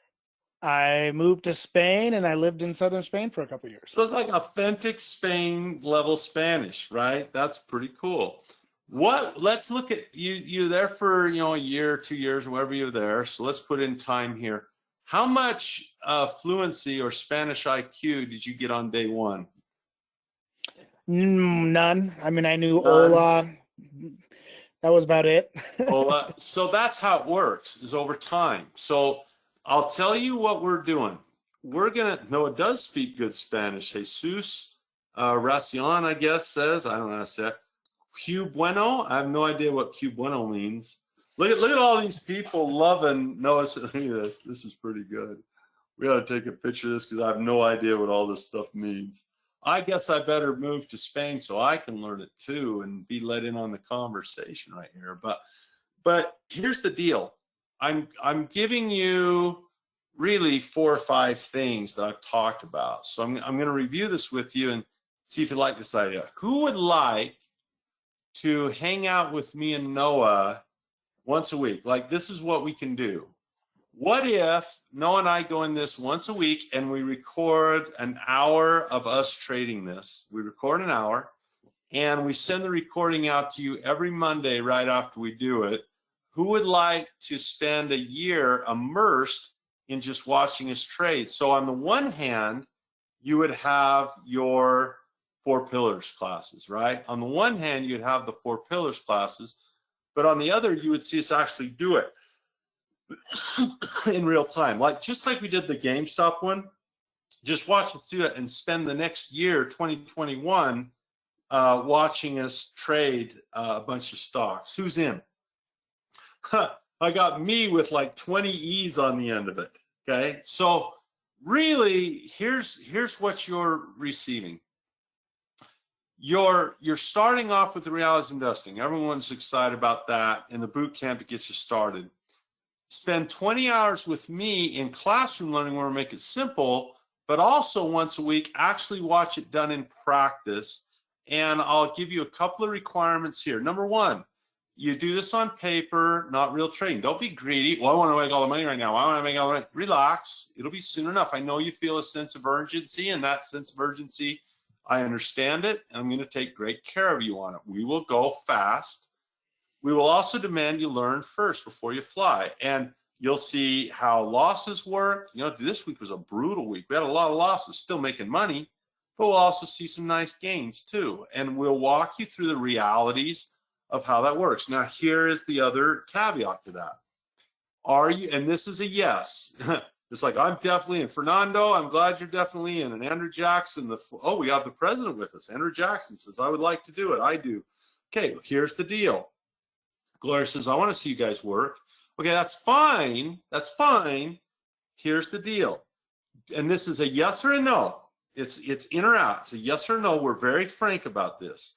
I moved to Spain and I lived in southern Spain for a couple of years.
So it's like authentic Spain level Spanish, right? That's pretty cool. Let's look at you there for, a year, 2 years, wherever you're there. So let's put in time here. How much fluency or Spanish IQ did you get on day one?
None. I mean, I knew
None.
hola. That was about it.
Hola. So that's how it works, is over time. So I'll tell you what we're doing. Noah does speak good Spanish. Jesus Racion, I guess, says, I don't know how to say it. Que bueno. I have no idea what que bueno means. Look at all these people loving Noah. Look at this. This is pretty good. We ought to take a picture of this because I have no idea what all this stuff means. I guess I better move to Spain so I can learn it too and be let in on the conversation right here. But here's the deal. I'm giving you really 4 or 5 things that I've talked about. So I'm going to review this with you and see if you like this idea. Who would like to hang out with me and Noah once a week? Like, this is what we can do. What if Noah and I go in this once a week and we record an hour of us trading this? We record an hour and we send the recording out to you every Monday right after we do it. Who would like to spend a year immersed in just watching us trade? So on the one hand, you would have your 4 pillars classes, right? On the one hand, you'd have the 4 pillars classes, but on the other, you would see us actually do it in real time, just like we did the GameStop one. Just watch us do it and spend the next year, 2021, watching us trade a bunch of stocks. Who's in? I got me with like 20 E's on the end of it. Okay, so really, here's what you're receiving. You're starting off with the realities investing. Everyone's excited about that, and the boot camp, it gets you started. Spend 20 hours with me in classroom learning where we make it simple, but also once a week, actually watch it done in practice. And I'll give you a couple of requirements here. Number 1, you do this on paper, not real trading. Don't be greedy. Well, I want to make all the money right now. I want to make all the money. Relax. It'll be soon enough. I know you feel a sense of urgency, and that sense of urgency, I understand it, and I'm going to take great care of you on it. We will go fast. We will also demand you learn first before you fly, and you'll see how losses work. This week was a brutal week. We had a lot of losses, still making money, but we'll also see some nice gains too, and we'll walk you through the realities of how that works. Now, here is the other caveat to that. Are you, and this is a yes, it's like, I'm definitely in. Fernando, I'm glad you're definitely in. And Andrew Jackson, we have the president with us. Andrew Jackson says, I would like to do it. I do. Okay, here's the deal. Gloria says, I want to see you guys work. Okay, that's fine. That's fine. Here's the deal. And this is a yes or a no. It's in or out. It's a yes or no. We're very frank about this.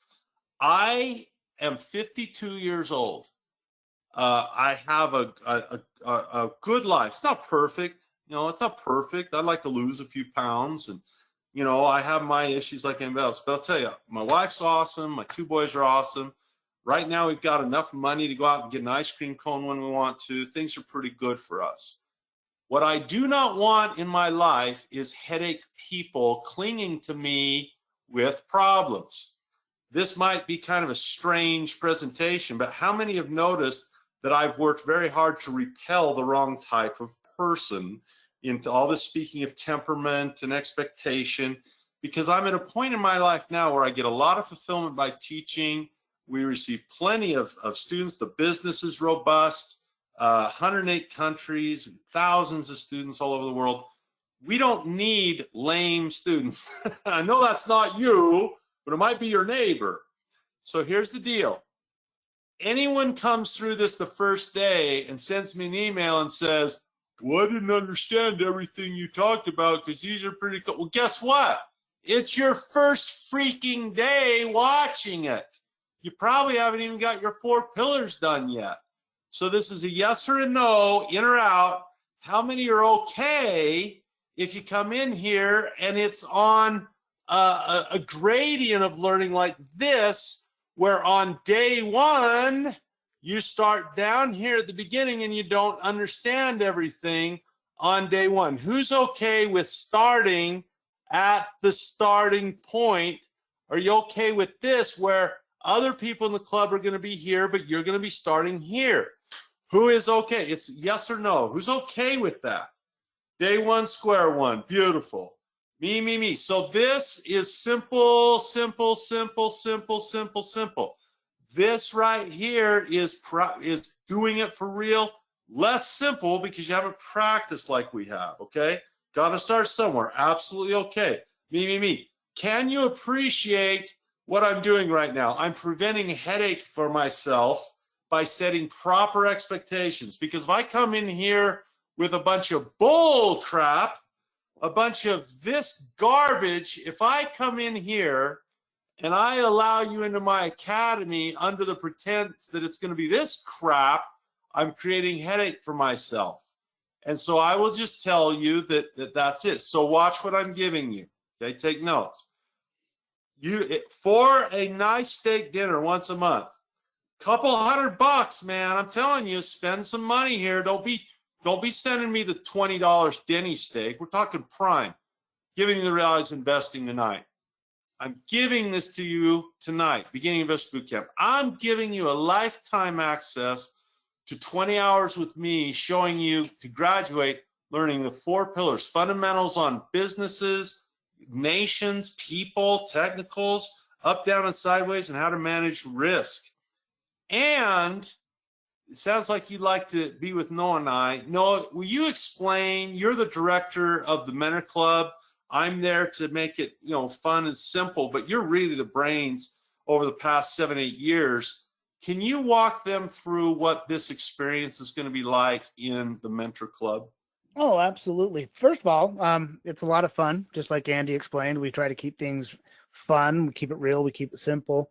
I am 52 years old. I have a good life. It's not perfect. It's not perfect. I'd like to lose a few pounds, and I have my issues like anybody else. But I'll tell you, my wife's awesome. My 2 boys are awesome. Right now, we've got enough money to go out and get an ice cream cone when we want to. Things are pretty good for us. What I do not want in my life is headache people clinging to me with problems. This might be kind of a strange presentation, but how many have noticed that I've worked very hard to repel the wrong type of person into all this speaking of temperament and expectation, because I'm at a point in my life now where I get a lot of fulfillment by teaching. We receive plenty of students. The business is robust, 108 countries, thousands of students all over the world. We don't need lame students. I know that's not you, but it might be your neighbor. So here's the deal. Anyone comes through this the first day and sends me an email and says, well, I didn't understand everything you talked about because these are pretty cool. Well, guess what? It's your first freaking day watching it. You probably haven't even got your 4 pillars done yet. So this is a yes or a no, in or out. How many are okay if you come in here and it's on a gradient of learning like this, where on day 1, you start down here at the beginning and you don't understand everything on day 1. Who's okay with starting at the starting point? Are you okay with this, where other people in the club are going to be here, but you're going to be starting here? Who is okay? It's yes or no. Who's okay with that? Day 1, square 1. Beautiful. Me. So this is simple, simple, simple, simple, simple, simple. This right here is doing it for real. Less simple because you haven't practiced like we have, okay? Got to start somewhere. Absolutely okay. Me. Can you appreciate what I'm doing right now? I'm preventing headache for myself by setting proper expectations. Because if I come in here with a bunch of bull crap, a bunch of this garbage, if I come in here and I allow you into my academy under the pretense that it's going to be this crap, I'm creating headache for myself. And so I will just tell you that's it. So watch what I'm giving you. Okay, take notes. For a nice steak dinner once a month, couple $100, man. I'm telling you, spend some money here. Don't be sending me the $20 Denny steak. We're talking prime. Giving you the Realize Investing tonight. I'm giving this to you tonight, beginning Investor Bootcamp. I'm giving you a lifetime access to 20 hours with me, showing you to graduate, learning the 4 pillars, fundamentals on businesses, nations, people, technicals, up, down, and sideways, and how to manage risk. And it sounds like you'd like to be with Noah and I. Noah, will you explain? You're the director of the Mentor Club. I'm there to make it, fun and simple, but you're really the brains over the past 7-8 years. Can you walk them through what this experience is going to be like in the Mentor Club?
Oh, absolutely. First of all, it's a lot of fun. Just like Andy explained, we try to keep things fun. We keep it real. We keep it simple.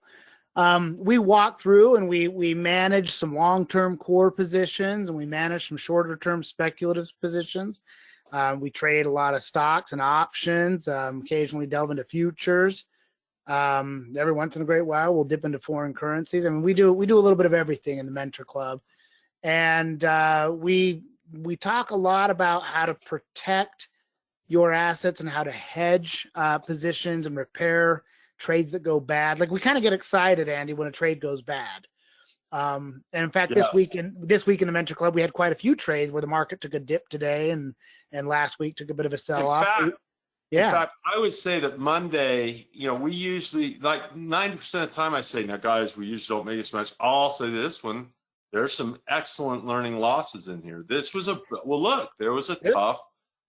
We walk through and we manage some long-term core positions, and we manage some shorter-term speculative positions. We trade a lot of stocks and options, occasionally delve into futures. Every once in a great while, we'll dip into foreign currencies. I mean, we do a little bit of everything in the Mentor Club. And we talk a lot about how to protect your assets and how to hedge positions and repair trades that go bad. Like, we kind of get excited, Andy, when a trade goes bad. And in fact,
Yes.
this week in the Mentor Club, we had quite a few trades where the market took a dip today, and last week took a bit of a sell-off.
In fact, I would say that Monday, we usually, like 90% of the time I say, now guys, we usually don't make as much. I'll say this one, there's some excellent learning losses in here. This was look, there was a tough,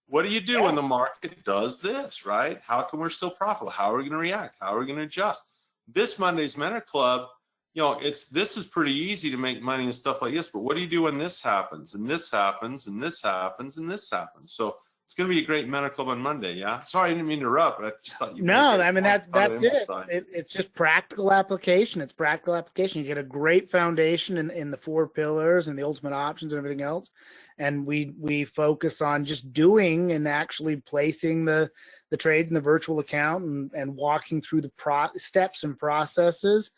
what do you do when the market does this, right? How come we're still profitable? How are we going to react? How are we going to adjust? This Monday's Mentor Club, this is pretty easy to make money and stuff like this, but what do you do when this happens, and this happens, and this happens, and this happens? So it's going to be a great Mentor Club on Monday, yeah? Sorry, I didn't mean to interrupt, but I just thought you.
No, I mean, that's it. It's just practical application. It's practical application. You get a great foundation in the 4 pillars and the ultimate options and everything else. And we focus on just doing and actually placing the trades in the virtual account and walking through the steps and processes,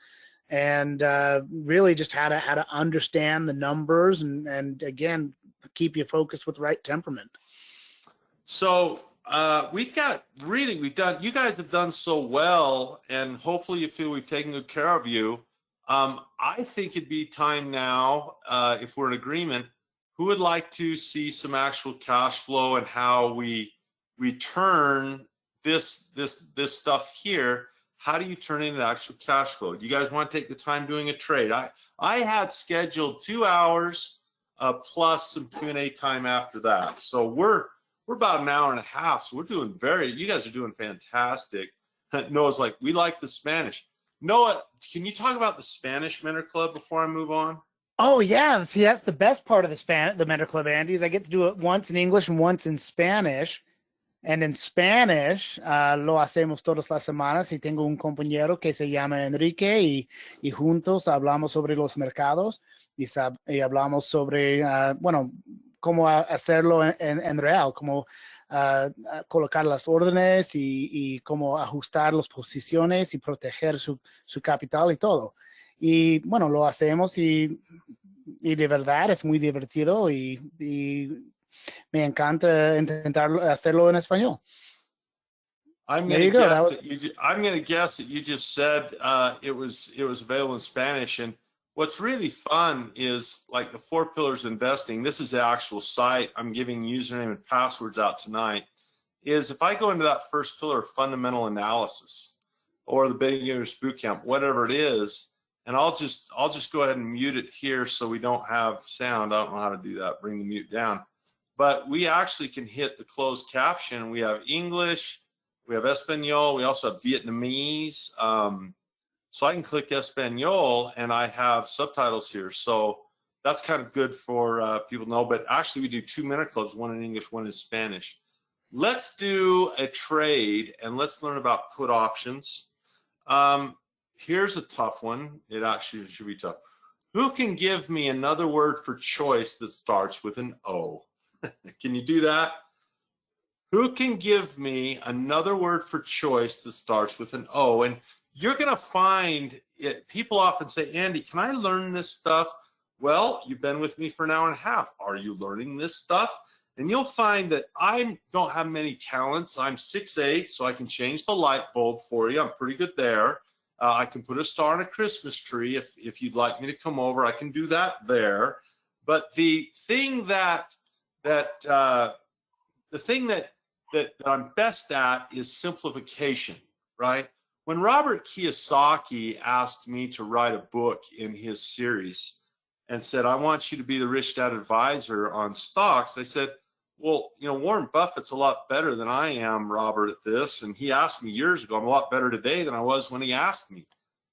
and really just how to understand the numbers and again, keep you focused with the right temperament.
So you guys have done so well, and hopefully you feel we've taken good care of you. I think it'd be time now, if we're in agreement, who would like to see some actual cash flow and how we turn this stuff here? How do you turn it into actual cash flow? Do you guys want to take the time doing a trade? I had scheduled 2 hours plus some Q&A time after that. So we're about an hour and a half. So we're doing you guys are doing fantastic. Noah's like, we like the Spanish. Noah, can you talk about the Spanish Mentor Club before I move on?
Oh yeah, see, that's the best part of the Mentor Club, Andy, is I get to do it once in English and once in Spanish. And in Spanish, lo hacemos todas las semanas, y tengo un compañero que se llama Enrique, y juntos hablamos sobre los mercados y hablamos sobre, bueno, cómo hacerlo en real, cómo colocar las órdenes y cómo ajustar las posiciones y proteger su capital y todo. Y bueno, lo hacemos y de verdad es muy divertido y me encanta intentar hacerlo en español.
I'm going to guess that you just said it was available in Spanish. And what's really fun is like the 4 Pillars of Investing. This is the actual site. I'm giving username and passwords out tonight. Is if I go into that first pillar of fundamental analysis or the Beginner's Bootcamp, whatever it is, and I'll just go ahead and mute it here so we don't have sound. I don't know how to do that. Bring the mute down. But we actually can hit the closed caption. We have English, we have Espanol, we also have Vietnamese. So I can click Espanol and I have subtitles here. So that's kind of good for people to know. But actually we do 2 Mentor Clubs, one in English, one in Spanish. Let's do a trade and let's learn about put options. Here's a tough one. It actually should be tough. Who can give me another word for choice that starts with an O? Can you do that? Who can give me another word for choice that starts with an O? And you're going to find it. People often say, Andy, can I learn this stuff? Well, you've been with me for an hour and a half. Are you learning this stuff? And you'll find that I don't have many talents. I'm 6'8", so I can change the light bulb for you. I'm pretty good there. I can put a star on a Christmas tree. If you'd like me to come over, I can do that there. But the thing that I'm best at is simplification, right? When Robert Kiyosaki asked me to write a book in his series and said, I want you to be the Rich Dad Advisor on stocks, I said, well, you know, Warren Buffett's a lot better than I am, Robert, at this. And he asked me years ago, I'm a lot better today than I was when he asked me.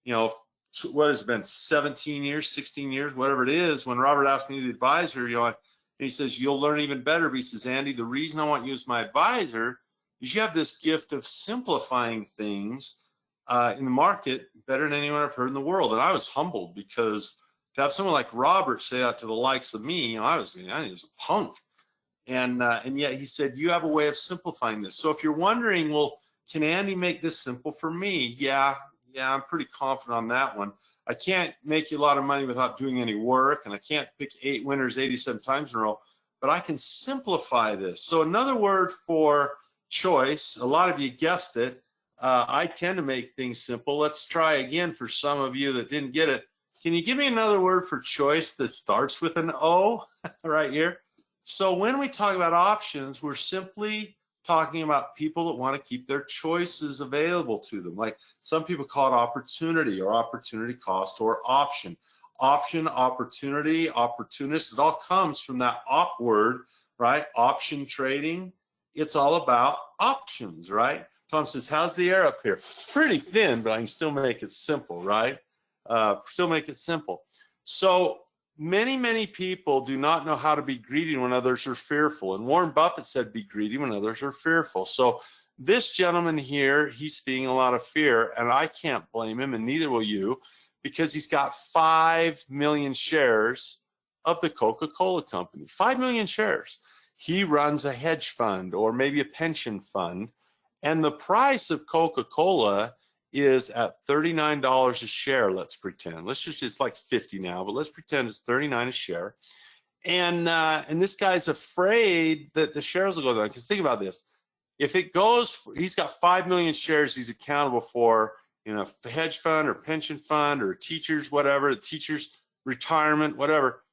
You know, what has it been, 17 years, 16 years, whatever it is, when Robert asked me to be the advisor, you know, he says, you'll learn even better. But he says, Andy, the reason I want you as my advisor is you have this gift of simplifying things in the market better than anyone I've heard in the world. And I was humbled because to have someone like Robert say that to the likes of me, you know, I was a punk. And yet he said, you have a way of simplifying this. So if you're wondering, well, can Andy make this simple for me? Yeah, I'm pretty confident on that one. I can't make you a lot of money without doing any work, and I can't pick 8 winners 87 times in a row, but I can simplify this. So another word for choice, a lot of you guessed it. I tend to make things simple. Let's try again for some of you that didn't get it. Can you give me another word for choice that starts with an O right here? So when we talk about options, we're simply talking about people that want to keep their choices available to them. Like some people call it opportunity or opportunity cost or option. Option, opportunity, opportunist, it all comes from that op word, right? Option trading, it's all about options, right? Tom says, how's the air up here? It's pretty thin, but I can still make it simple, right? Still make it simple. So many people do not know how to be greedy when others are fearful. And Warren Buffett said, be greedy when others are fearful. So this gentleman here, he's feeling a lot of fear, and I can't blame him, and neither will you, because he's got 5 million shares of the Coca-Cola company. 5 million shares. He runs a hedge fund or maybe a pension fund, and the price of Coca-Cola is at $39 a share, let's pretend. It's like 50 now, but let's pretend it's $39 a share. And this guy's afraid that the shares will go down. Because think about this: if it goes, he's got 5 million shares he's accountable for in a hedge fund or pension fund or teachers, whatever, teachers retirement, whatever.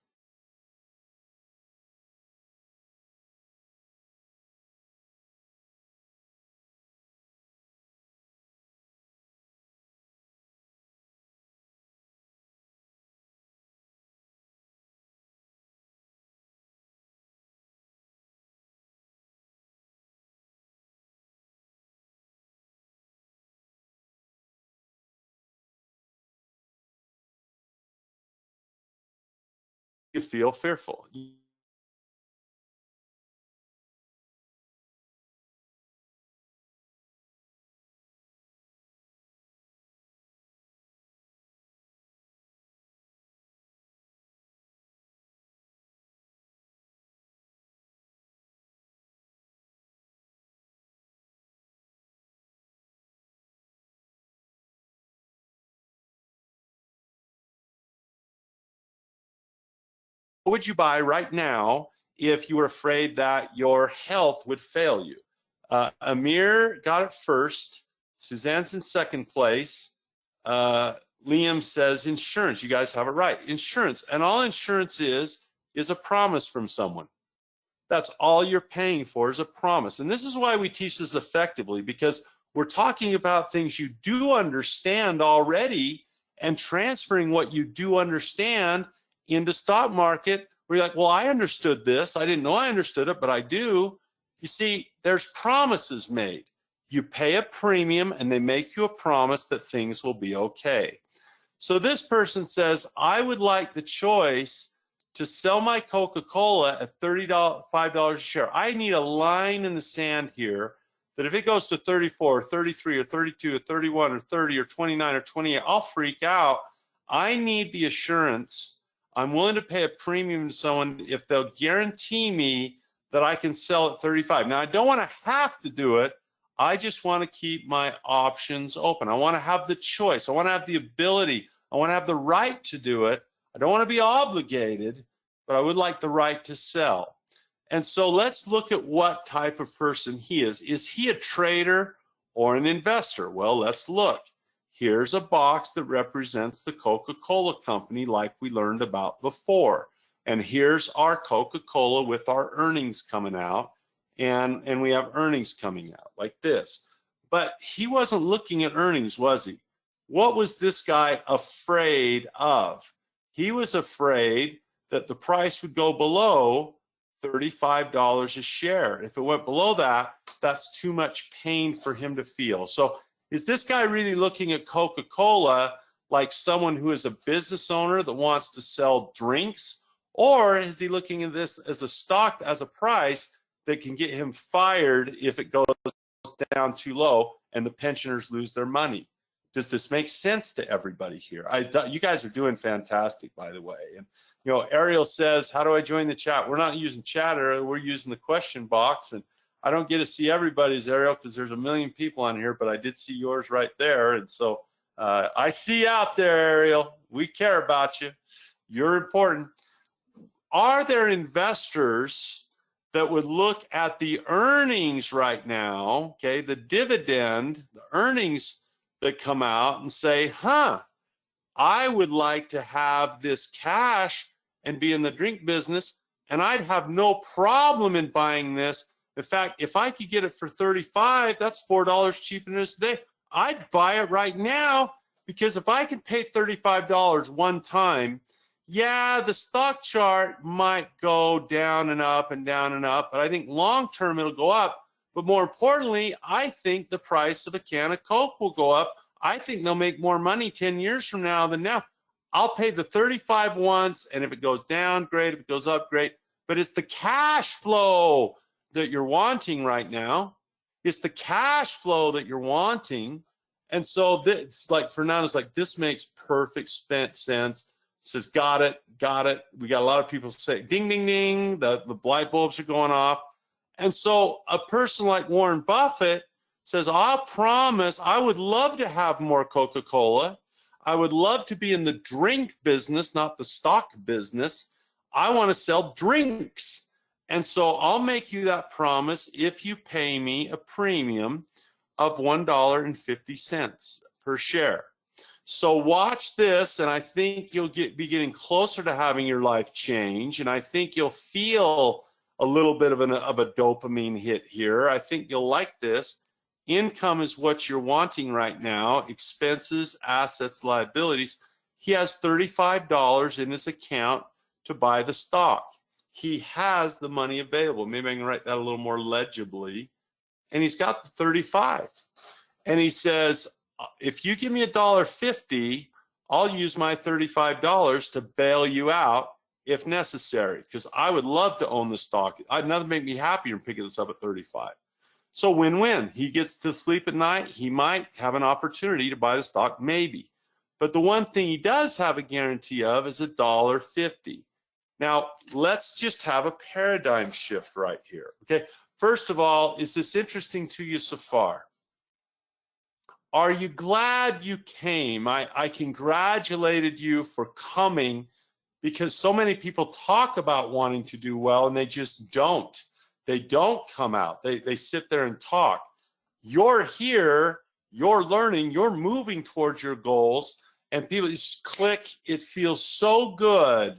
You feel fearful. What would you buy right now if you were afraid that your health would fail you? Amir got it first. Suzanne's in second place. Liam says insurance. You guys have it right. Insurance. And all insurance is a promise from someone. That's all you're paying for, is a promise. And this is why we teach this effectively, because we're talking about things you do understand already and transferring what you do understand into stock market, where you're like, well, I understood this. I didn't know I understood it, but I do. You see, there's promises made. You pay a premium and they make you a promise that things will be okay. So this person says, I would like the choice to sell my Coca-Cola at $35 a share. I need a line in the sand here that if it goes to 34 or 33 or 32 or 31 or 30 or 29 or 28, I'll freak out. I need the assurance. I'm willing to pay a premium to someone if they'll guarantee me that I can sell at 35. Now, I don't want to have to do it. I just want to keep my options open. I want to have the choice. I want to have the ability. I want to have the right to do it. I don't want to be obligated, but I would like the right to sell. And so let's look at what type of person he is. Is he a trader or an investor? Well, let's look. Here's a box that represents the Coca-Cola company like we learned about before. And here's our Coca-Cola with our earnings coming out. And we have earnings coming out like this. But he wasn't looking at earnings, was he? What was this guy afraid of? He was afraid that the price would go below $35 a share. If it went below that, that's too much pain for him to feel. So is this guy really looking at Coca-Cola like someone who is a business owner that wants to sell drinks? Or is he looking at this as a stock, as a price that can get him fired if it goes down too low and the pensioners lose their money? Does this make sense to everybody here? You guys are doing fantastic, by the way. And you know, Ariel says, how do I join the chat? We're not using chatter, we're using the question box. And I don't get to see everybody's, Ariel, because there's a million people on here, but I did see yours right there. And so I see you out there, Ariel. We care about you. You're important. Are there investors that would look at the earnings right now, okay, the dividend, the earnings that come out and say, I would like to have this cash and be in the drink business, and I'd have no problem in buying this. In fact, if I could get it for 35, that's $4 cheaper than it is today. I'd buy it right now, because if I could pay $35 one time, yeah, the stock chart might go down and up and down and up, but I think long term it'll go up. But more importantly, I think the price of a can of Coke will go up. I think they'll make more money 10 years from now than now. I'll pay the 35 once, and if it goes down, great. If it goes up, great. But it's the cash flow that you're wanting right now. It's the cash flow that you're wanting. And so this, like Fernando's like, this makes perfect sense. Says, got it. We got a lot of people say, ding, ding, ding, the light bulbs are going off. And so a person like Warren Buffett says, I'll promise, I would love to have more Coca-Cola. I would love to be in the drink business, not the stock business. I want to sell drinks. And so I'll make you that promise if you pay me a premium of $1.50 per share. So watch this, and I think you'll be getting closer to having your life change, and I think you'll feel a little bit of a dopamine hit here. I think you'll like this. Income is what you're wanting right now. Expenses, assets, liabilities. He has $35 in his account to buy the stock. He has the money available. Maybe I can write that a little more legibly. And he's got the 35. And he says, if you give me $1.50, I'll use my $35 to bail you out if necessary, because I would love to own the stock. Nothing make me happier than picking this up at 35. So win-win. He gets to sleep at night. He might have an opportunity to buy the stock, maybe. But the one thing he does have a guarantee of is $1.50. Now, let's just have a paradigm shift right here. Okay. First of all, is this interesting to you so far? Are you glad you came? I congratulated you for coming, because so many people talk about wanting to do well and they just don't. They don't come out. They sit there and talk. You're here, you're learning, you're moving towards your goals, and people just click. It feels so good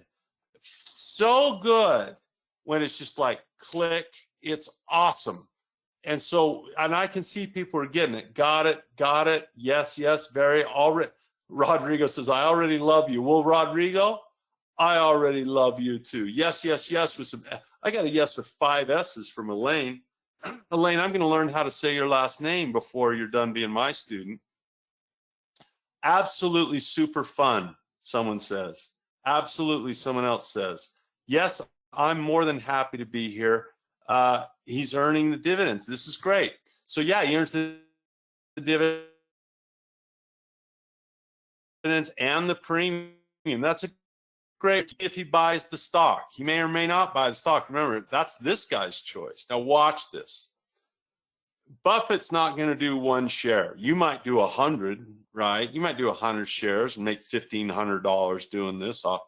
when it's just like click. It's awesome. And so, and I can see people are getting it. Got it. Yes, very. Already. Rodrigo says, I already love you. Well, Rodrigo, I already love you too. Yes. With some, I got a yes with 5 S's from Elaine. Elaine, I'm going to learn how to say your last name before you're done being my student. Absolutely super fun, someone says. Absolutely, someone else says. Yes, I'm more than happy to be here. He's earning the dividends. This is great. So yeah, he earns the dividends and the premium. That's a great if he buys the stock. He may or may not buy the stock. Remember, that's this guy's choice. Now watch this. Buffett's not going to do 1 share. You might do 100, right? You might do 100 shares and make $1,500 doing this off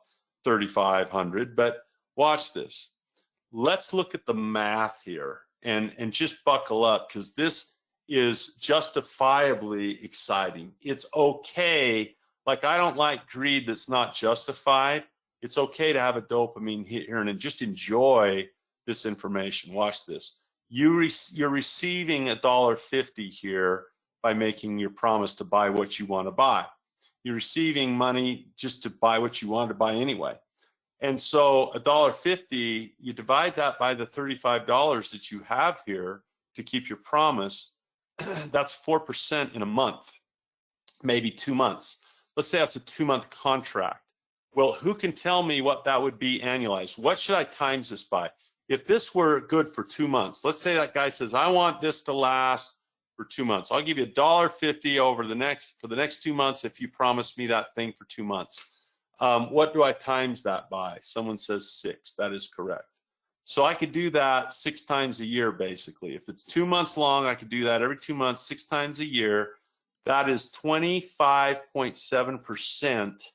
3,500. But watch this. Let's look at the math here and just buckle up, because this is justifiably exciting. It's okay. Like, I don't like greed that's not justified. It's okay to have a dopamine hit here and just enjoy this information. Watch this. You're receiving $1.50 here by making your promise to buy what you want to buy. You're receiving money just to buy what you want to buy anyway. And so $1.50, you divide that by the $35 that you have here to keep your promise. That's 4% in a month, maybe 2 months. Let's say that's a 2-month contract. Well, who can tell me what that would be annualized? What should I times this by? If this were good for 2 months, let's say that guy says, I want this to last for 2 months. I'll give you $1.50 for the next 2 months if you promise me that thing for 2 months. What do I times that by? Someone says 6. That is correct. So I could do that 6 times a year, basically. If it's 2 months long, I could do that every 2 months, 6 times a year. That is 25.7%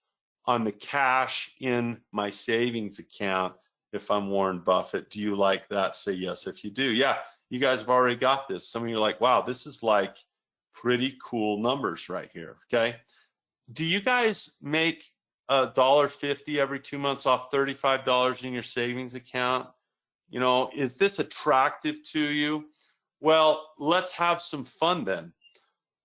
on the cash in my savings account if I'm Warren Buffett. Do you like that? Say yes if you do. Yeah, you guys have already got this. Some of you are like, wow, this is like pretty cool numbers right here, okay? Do you guys make $1.50 every 2 months off $35 in your savings account? You know, is this attractive to you? Well, let's have some fun then.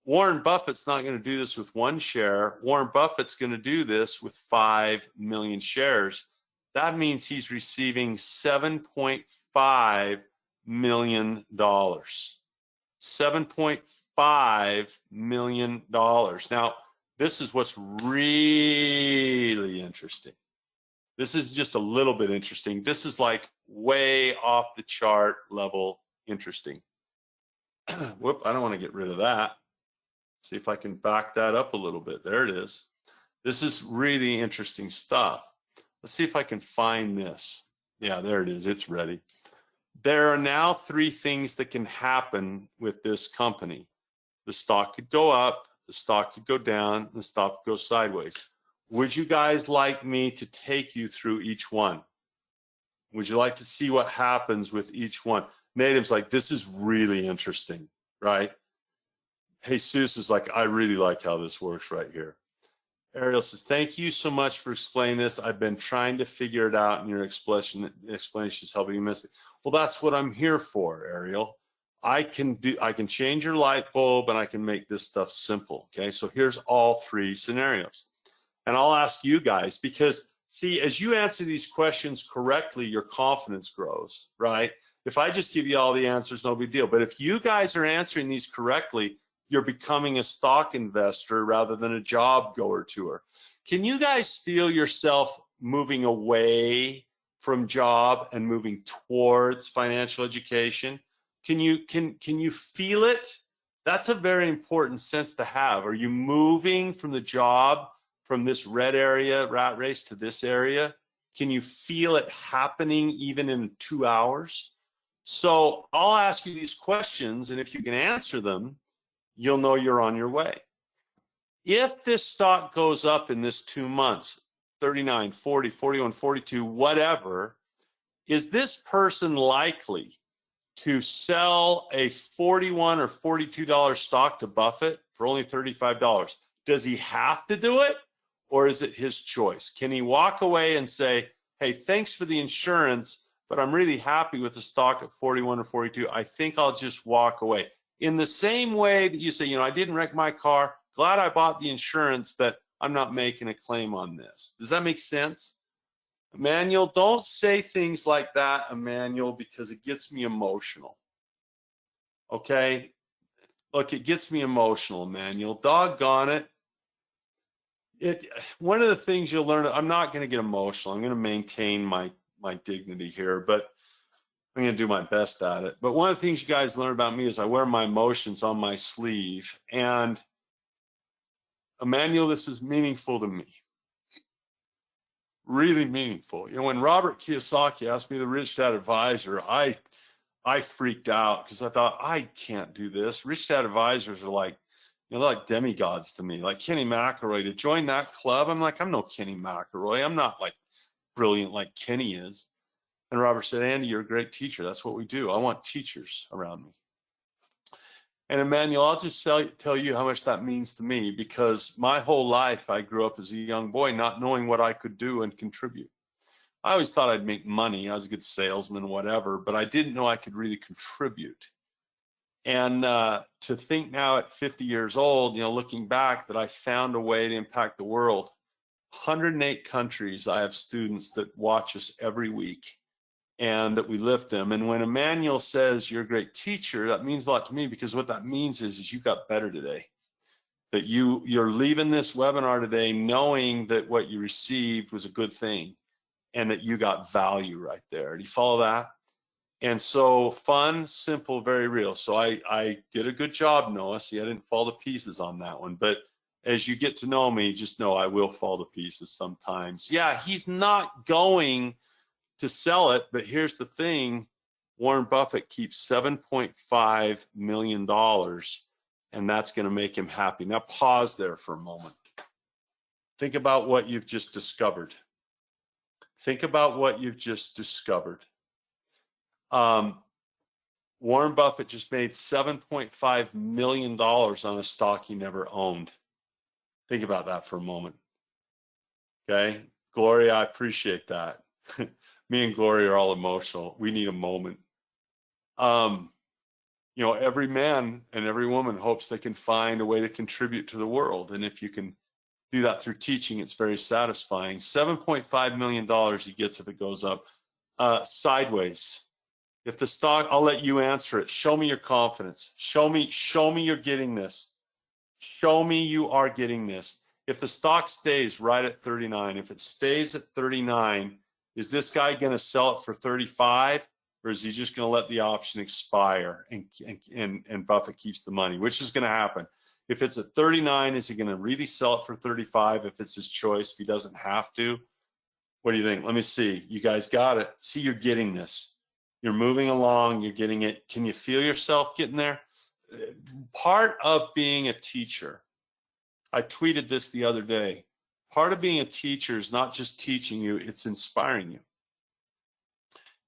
Warren Buffett's not going to do this with 1 share. Warren Buffett's going to do this with 5 million shares. That means he's receiving $7.5 million. $7.5 million. Now, this is what's really interesting. This is just a little bit interesting. This is like way off the chart level interesting. Whoop, I don't want to get rid of that. See if I can back that up a little bit. There it is. This is really interesting stuff. Let's see if I can find this. Yeah, there it is. It's ready. There are now 3 things that can happen with this company. The stock could go up, the stock could go down, and the stock could go sideways. Would you guys like me to take you through each one? Would you like to see what happens with each one? Native's like, this is really interesting, right? Jesus is like, I really like how this works right here. Ariel says, thank you so much for explaining this. I've been trying to figure it out, and your explanation is helping me miss it. Well, that's what I'm here for, Ariel. I can change your light bulb, and I can make this stuff simple. Okay, so here's all three scenarios. And I'll ask you guys, because see, as you answer these questions correctly, your confidence grows, right? If I just give you all the answers, no big deal. But if you guys are answering these correctly, you're becoming a stock investor rather than a job goer tour. Can you guys feel yourself moving away from job and moving towards financial education? Can you feel it? That's a very important sense to have. Are you moving from the job, from this red area, rat race, to this area? Can you feel it happening even in 2 hours? So I'll ask you these questions, and if you can answer them, you'll know you're on your way. If this stock goes up in this 2 months, 39, 40, 41, 42, whatever, is this person likely to sell a $41 or $42 stock to Buffett for only $35? Does he have to do it, or is it his choice? Can he walk away and say, hey, thanks for the insurance, but I'm really happy with the stock at 41 or 42. I think I'll just walk away. In the same way that you say, you know, I didn't wreck my car, glad I bought the insurance, but I'm not making a claim on this. Does that make sense? Emmanuel, don't say things like that, Emmanuel, because it gets me emotional. Okay? Look, it gets me emotional, Emmanuel. Doggone it. One of the things you'll learn, I'm not going to get emotional. I'm going to maintain my dignity here, but I'm going to do my best at it. But one of the things you guys learn about me is I wear my emotions on my sleeve. And Emmanuel, this is meaningful to me. Really meaningful. You know, when Robert Kiyosaki asked me the Rich Dad Advisor, I freaked out because I thought, I can't do this. Rich Dad Advisors are like, you know, they're like demigods to me, like Kenny McElroy. To join that club, I'm like, I'm no Kenny McElroy. I'm not like brilliant like Kenny is. And Robert said, Andy, you're a great teacher. That's what we do. I want teachers around me. And Emmanuel, I'll just tell you how much that means to me, because my whole life I grew up as a young boy not knowing what I could do and contribute. I always thought I'd make money. I was a good salesman, whatever, but I didn't know I could really contribute. And to think now at 50 years old, you know, looking back, that I found a way to impact the world. 108 countries, I have students that watch us every week, and that we lift them. And when Emmanuel says you're a great teacher, that means a lot to me, because what that means is you got better today. That you're leaving this webinar today knowing that what you received was a good thing, and that you got value right there. Do you follow that? And so fun, simple, very real. So I did a good job, Noah. See, I didn't fall to pieces on that one. But as you get to know me, just know I will fall to pieces sometimes. Yeah, he's not going to sell it, but here's the thing. Warren Buffett keeps $7.5 million, and that's going to make him happy. Now pause there for a moment. Think about what you've just discovered. Think about what you've just discovered. Warren Buffett just made $7.5 million on a stock he never owned. Think about that for a moment. Okay, Gloria, I appreciate that. Me and Gloria are all emotional. We need a moment. You know, every man and every woman hopes they can find a way to contribute to the world. And if you can do that through teaching, it's very satisfying. $7.5 million he gets if it goes up. Sideways. If the stock, I'll let you answer it. Show me your confidence. Show me you're getting this. Show me you are getting this. If the stock stays right at 39, if it stays at 39, is this guy going to sell it for 35, or is he just going to let the option expire and Buffett keeps the money? Which is going to happen? If it's at 39, is he going to really sell it for 35 if it's his choice, if he doesn't have to? What do you think? Let me see. You guys got it. See, you're getting this. You're moving along. You're getting it. Can you feel yourself getting there? Part of being a teacher, I tweeted this the other day. Part of being a teacher is not just teaching you, it's inspiring you.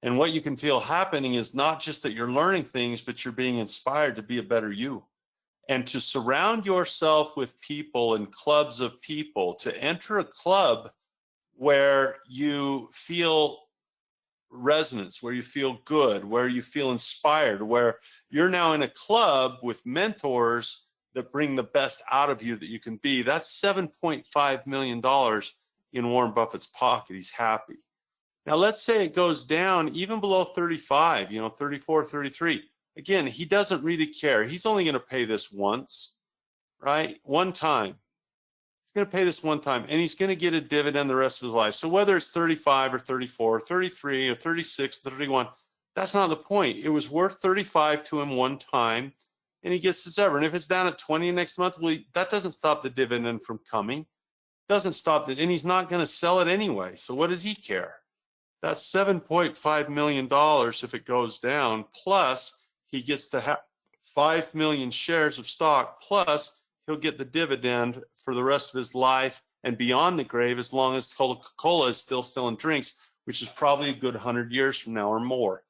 And what you can feel happening is not just that you're learning things, but you're being inspired to be a better you. And to surround yourself with people and clubs of people, to enter a club where you feel resonance, where you feel good, where you feel inspired, where you're now in a club with mentors that bring the best out of you that you can be. That's $7.5 million in Warren Buffett's pocket. He's happy. Now, let's say it goes down even below 35, 34, 33. Again, he doesn't really care. He's only going to pay this once, right? One time. He's going to pay this one time, and he's going to get a dividend the rest of his life. So whether it's 35 or 34, 33 or 36, 31, that's not the point. It was worth 35 to him one time, and he gets this ever. And if it's down at 20 next month, well, that doesn't stop the dividend from coming. Doesn't stop it, and he's not going to sell it anyway. So what does he care? That's $7.5 million if it goes down, plus he gets to have 5 million shares of stock, plus he'll get the dividend for the rest of his life and beyond the grave, as long as Coca-Cola is still selling drinks, which is probably a good 100 years from now or more.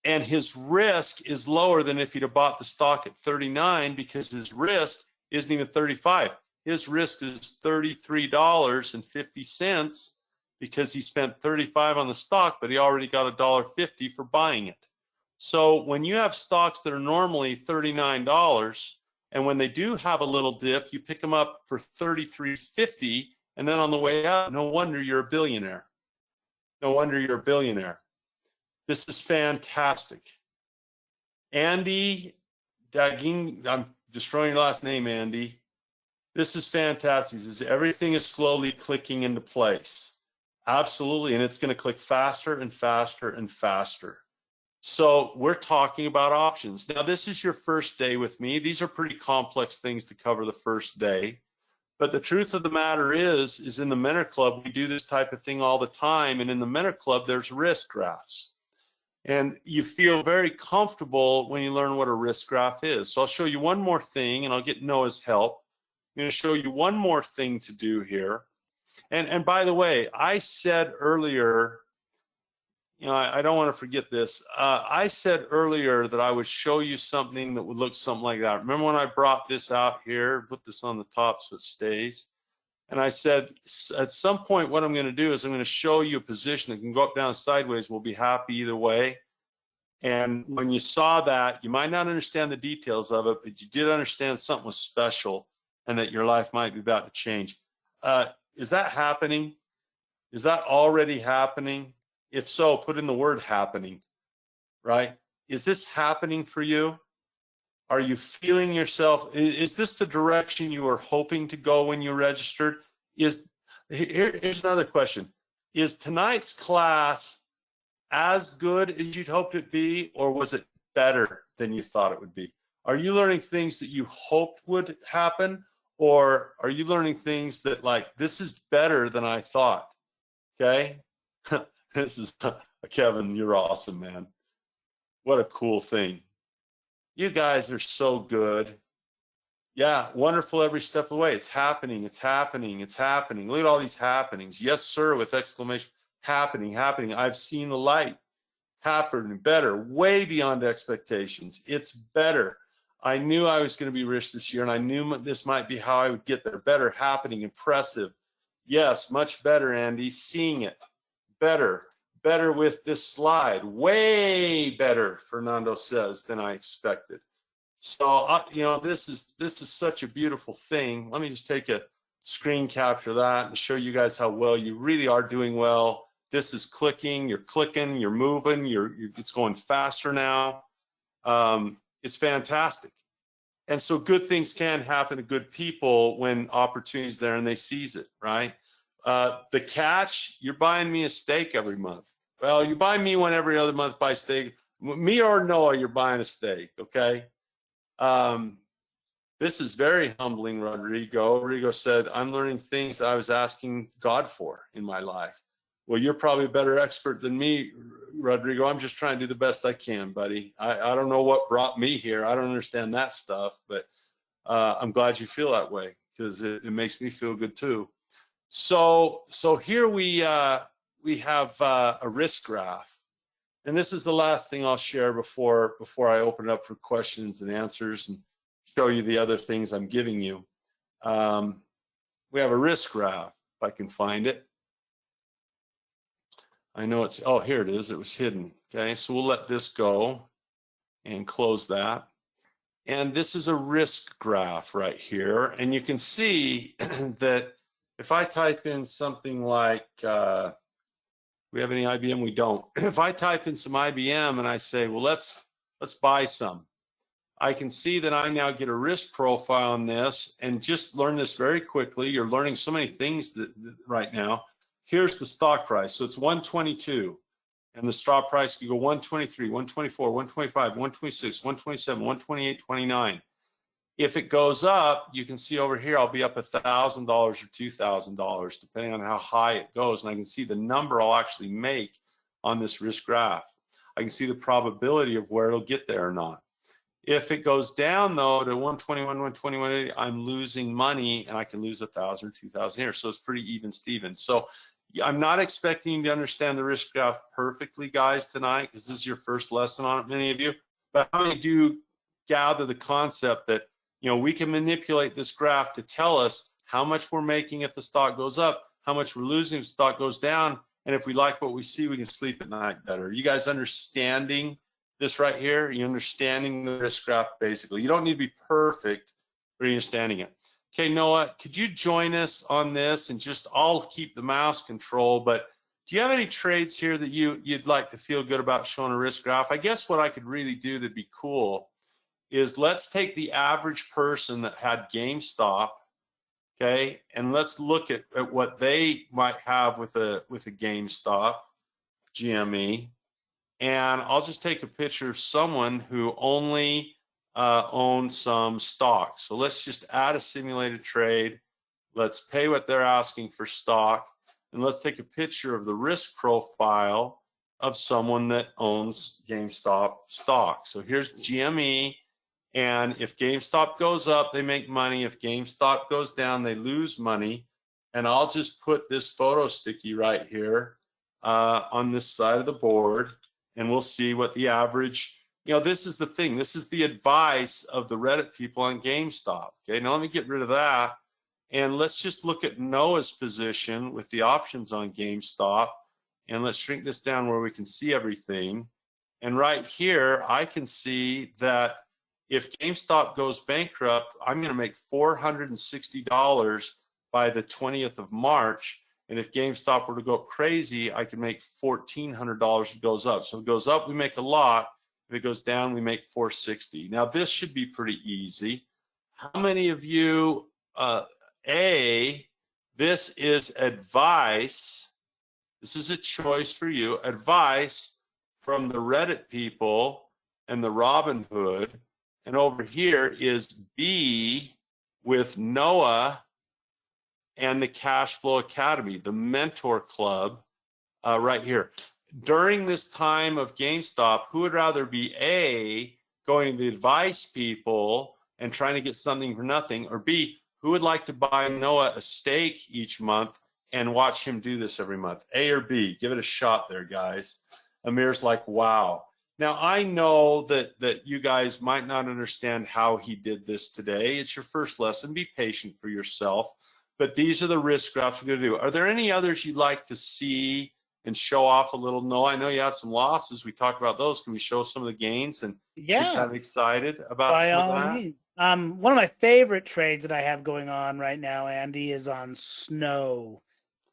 And his risk is lower than if he'd have bought the stock at 39, because his risk isn't even 35. His risk is $33.50, because he spent 35 on the stock, but he already got $1.50 for buying it. So when you have stocks that are normally $39, and when they do have a little dip, you pick them up for $33.50, and then on the way out, no wonder you're a billionaire. No wonder you're a billionaire. This is fantastic. Andy Daging, I'm destroying your last name, Andy. This is fantastic. Everything is slowly clicking into place. Absolutely, and it's going to click faster and faster and faster. So we're talking about options. Now, this is your first day with me. These are pretty complex things to cover the first day. But the truth of the matter is in the Mentor Club, we do this type of thing all the time. And in the Mentor Club, there's risk graphs. And you feel very comfortable when you learn what a risk graph is. So I'll show you one more thing, and I'll get Noah's help. I'm going to show you one more thing to do here. And by the way, I said earlier, I don't want to forget this. I said earlier that I would show you something that would look something like that. Remember when I brought this out here, put this on the top so it stays? And I said, at some point, what I'm going to do is I'm going to show you a position that can go up, down, sideways. We'll be happy either way. And when you saw that, you might not understand the details of it, but you did understand something was special and that your life might be about to change. Is that happening? Is that already happening? If so, put in the word happening, right? Is this happening for you? Are you feeling yourself? Is this the direction you were hoping to go when you registered? Here's another question. Is tonight's class as good as you'd hoped it be, or was it better than you thought it would be? Are you learning things that you hoped would happen, or are you learning things that, like, this is better than I thought? Okay? This is, Kevin, you're awesome, man. What a cool thing. You guys are so good. Yeah, wonderful every step of the way. It's happening, it's happening, it's happening. Look at all these happenings. Yes, sir, with exclamation. Happening, happening. I've seen the light. Happening, better, way beyond expectations. It's better. I knew I was going to be rich this year, and I knew this might be how I would get there. Better, happening, impressive. Yes, much better, Andy. Seeing it. Better with this slide, way better, Fernando says, than I expected. So this is such a beautiful thing. Let me just take a screen capture of that and show you guys how well you really are doing well. This is clicking, you're moving, it's going faster now. It's fantastic. And so good things can happen to good people when opportunity's there and they seize it, right? The catch, you're buying me a steak every month. Well, you buy me one every other month, buy steak. Me or Noah, you're buying a steak, okay? This is very humbling, Rodrigo. Rodrigo said, I'm learning things that I was asking God for in my life. Well, you're probably a better expert than me, Rodrigo. I'm just trying to do the best I can, buddy. I don't know what brought me here. I don't understand that stuff, but I'm glad you feel that way, because it makes me feel good too. So here we we have a risk graph. And this is the last thing I'll share before I open it up for questions and answers and show you the other things I'm giving you. We have a risk graph, if I can find it. I know it's, oh, here it is. It was hidden. Okay, so we'll let this go and close that. And this is a risk graph right here. And you can see that if I type in something like, we have any IBM? We don't. If I type in some IBM and I say, well, let's buy some, I can see that I now get a risk profile on this, and just learn this very quickly. You're learning so many things that right now. Here's the stock price. So it's 122, and the stock price could go 123, 124, 125, 126, 127, 128, 29. If it goes up, you can see over here, I'll be up $1,000 or $2,000, depending on how high it goes. And I can see the number I'll actually make on this risk graph. I can see the probability of where it'll get there or not. If it goes down, though, to 121, 121, I'm losing money, and I can lose 1,000 or 2,000 here. So it's pretty even, Steven. So I'm not expecting you to understand the risk graph perfectly, guys, tonight, because this is your first lesson on it, many of you. But how many do gather the concept that, you know, we can manipulate this graph to tell us how much we're making if the stock goes up, how much we're losing if the stock goes down, and if we like what we see, we can sleep at night better. You guys understanding this right here? You understanding the risk graph, basically. You don't need to be perfect, but you're understanding it. Okay, Noah, could you join us on this? And just, I'll keep the mouse control, but do you have any trades here that you'd like to feel good about showing a risk graph? I guess what I could really do that'd be cool is, let's take the average person that had GameStop, okay, and let's look at what they might have with a GameStop, GME, and I'll just take a picture of someone who only owns some stock. So let's just add a simulated trade. Let's pay what they're asking for stock, and let's take a picture of the risk profile of someone that owns GameStop stock. So here's GME. And if GameStop goes up, they make money. If GameStop goes down, they lose money. And I'll just put this photo sticky right here on this side of the board, and we'll see what the average, you know, this is the thing. This is the advice of the Reddit people on GameStop. Okay, now let me get rid of that. And let's just look at Noah's position with the options on GameStop. And let's shrink this down where we can see everything. And right here, I can see that if GameStop goes bankrupt, I'm going to make $460 by the 20th of March. And if GameStop were to go crazy, I can make $1,400 if it goes up. So if it goes up, we make a lot. If it goes down, we make $460. Now, this should be pretty easy. How many of you, this is advice. This is a choice for you. Advice from the Reddit people and the Robinhood. And over here is B with Noah and the Cash Flow Academy, the Mentor Club, right here. During this time of GameStop, who would rather be A, going to the advice people and trying to get something for nothing, or B, who would like to buy Noah a steak each month and watch him do this every month? A or B? Give it a shot there, guys. Amir's like, wow. Now, I know that you guys might not understand how he did this today. It's your first lesson. Be patient for yourself. But these are the risk graphs we're going to do. Are there any others you'd like to see and show off a little? No, I know you had some losses. We talked about those. Can we show some of the gains and get kind of excited about some of that?
One of my favorite trades that I have going on right now, Andy, is on Snow.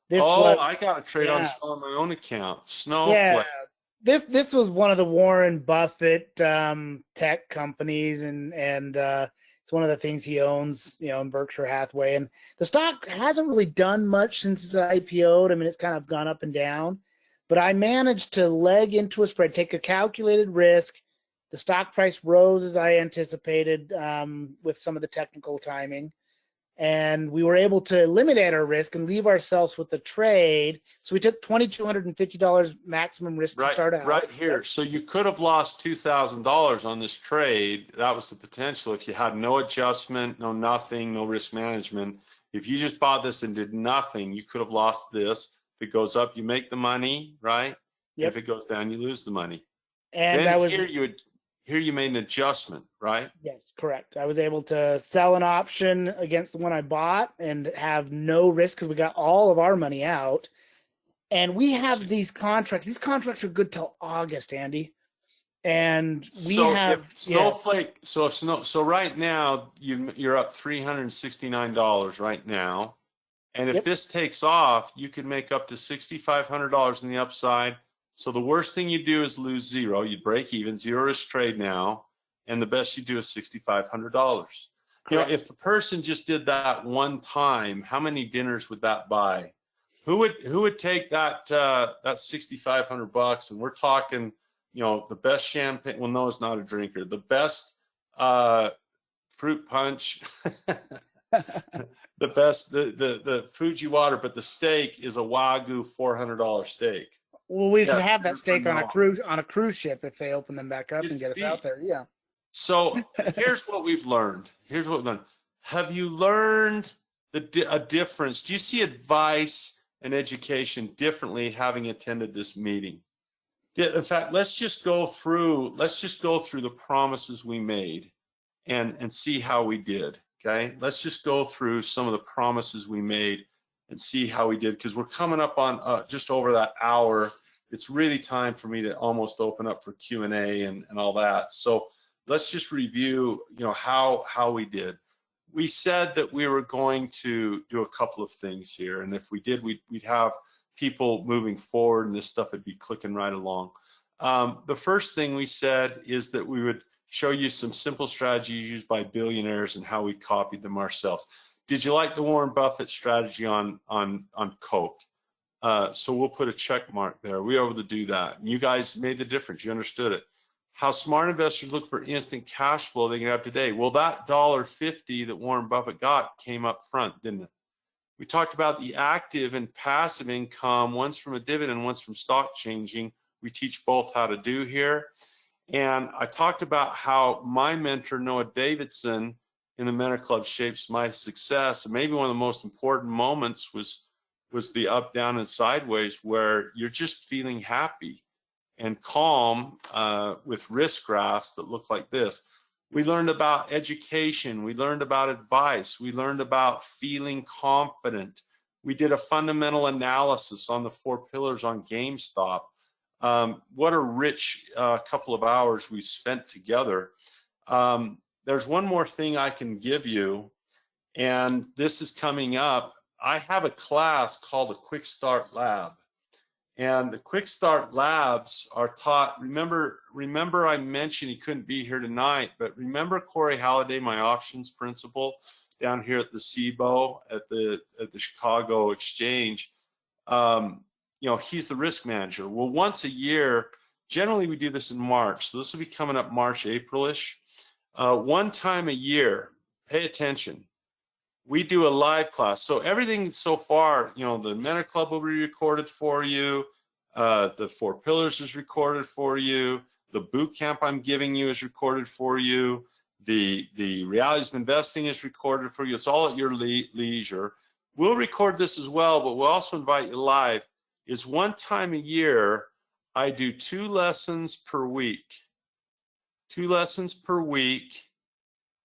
I got a trade on Snow on my own account. Snowflake.
Yeah. This was one of the Warren Buffett tech companies, and it's one of the things he owns, you know, in Berkshire Hathaway. And the stock hasn't really done much since it's IPO'd. I mean, it's kind of gone up and down. But I managed to leg into a spread, take a calculated risk. The stock price rose as I anticipated with some of the technical timing. And we were able to eliminate our risk and leave ourselves with the trade. So we took $2,250 maximum risk to start out.
Right here. So you could have lost $2,000 on this trade. That was the potential if you had no adjustment, no nothing, no risk management. If you just bought this and did nothing, you could have lost this. If If it goes up, you make the money, right?
Yep.
If it goes down, you lose the money.
And
then
I was
here you made an adjustment, right?
yes, correct. I was able to sell an option against the one I bought and have no risk because we got all of our money out. And we have these contracts. These contracts are good till August, Andy. And we have
if Snowflake. So right now you're up $369 right now, and if this takes off, you could make up to $6,500 in the upside. So the worst thing you do is lose zero. You break even, zero is trade now, and the best you do is $6,500. You know, if the person just did that one time, how many dinners would that buy? Who would take that $6,500? And we're talking, you know, the best champagne. Well, no, it's not a drinker. The best fruit punch, the best the Fuji water, but the steak is a Wagyu $400 steak.
Well, we can have that steak on a cruise ship if they open them back up and get us out there. Yeah.
So here's what we've learned. Have you learned a difference? Do you see advice and education differently having attended this meeting? In fact, let's just go through the promises we made and see how we did. Okay, let's just go through some of the promises we made and see how we did, because we're coming up on just over that hour. It's really time for me to almost open up for Q&A and all that. So let's just review, you know, how we did. We said that we were going to do a couple of things here, and if we did, we'd have people moving forward, and this stuff would be clicking right along. The first thing we said is that we would show you some simple strategies used by billionaires and how we copied them ourselves. Did you like the Warren Buffett strategy on Coke? So we'll put a check mark there. We were able to do that, and you guys made the difference. You understood it. How smart investors look for instant cash flow they can have today. Well, that $1.50 that Warren Buffett got came up front, didn't it? We talked about the active and passive income, one's from a dividend, one's from stock changing. We teach both how to do here. And I talked about how my mentor, Noah Davidson, in the Mentor Club shapes my success. And maybe one of the most important moments was the up, down, and sideways, where you're just feeling happy and calm with risk graphs that look like this. We learned about education. We learned about advice. We learned about feeling confident. We did a fundamental analysis on the 4 pillars on GameStop. What a rich couple of hours we spent together. There's one more thing I can give you, and this is coming up. I have a class called the Quick Start Lab. And the Quick Start Labs are taught, remember I mentioned he couldn't be here tonight, but remember Corey Halliday, my options principal, down here at the SIBO at the Chicago Exchange. You know, he's the risk manager. Well, once a year, generally we do this in March, so this will be coming up March, April-ish. One time a year, pay attention. We do a live class. So everything so far, you know, the Mentor Club will be recorded for you. The 4 pillars is recorded for you. The boot camp I'm giving you is recorded for you. The realities of investing is recorded for you. It's all at your leisure. We'll record this as well, but we'll also invite you live. Is one time a year, I do 2 lessons per week. 2 lessons per week.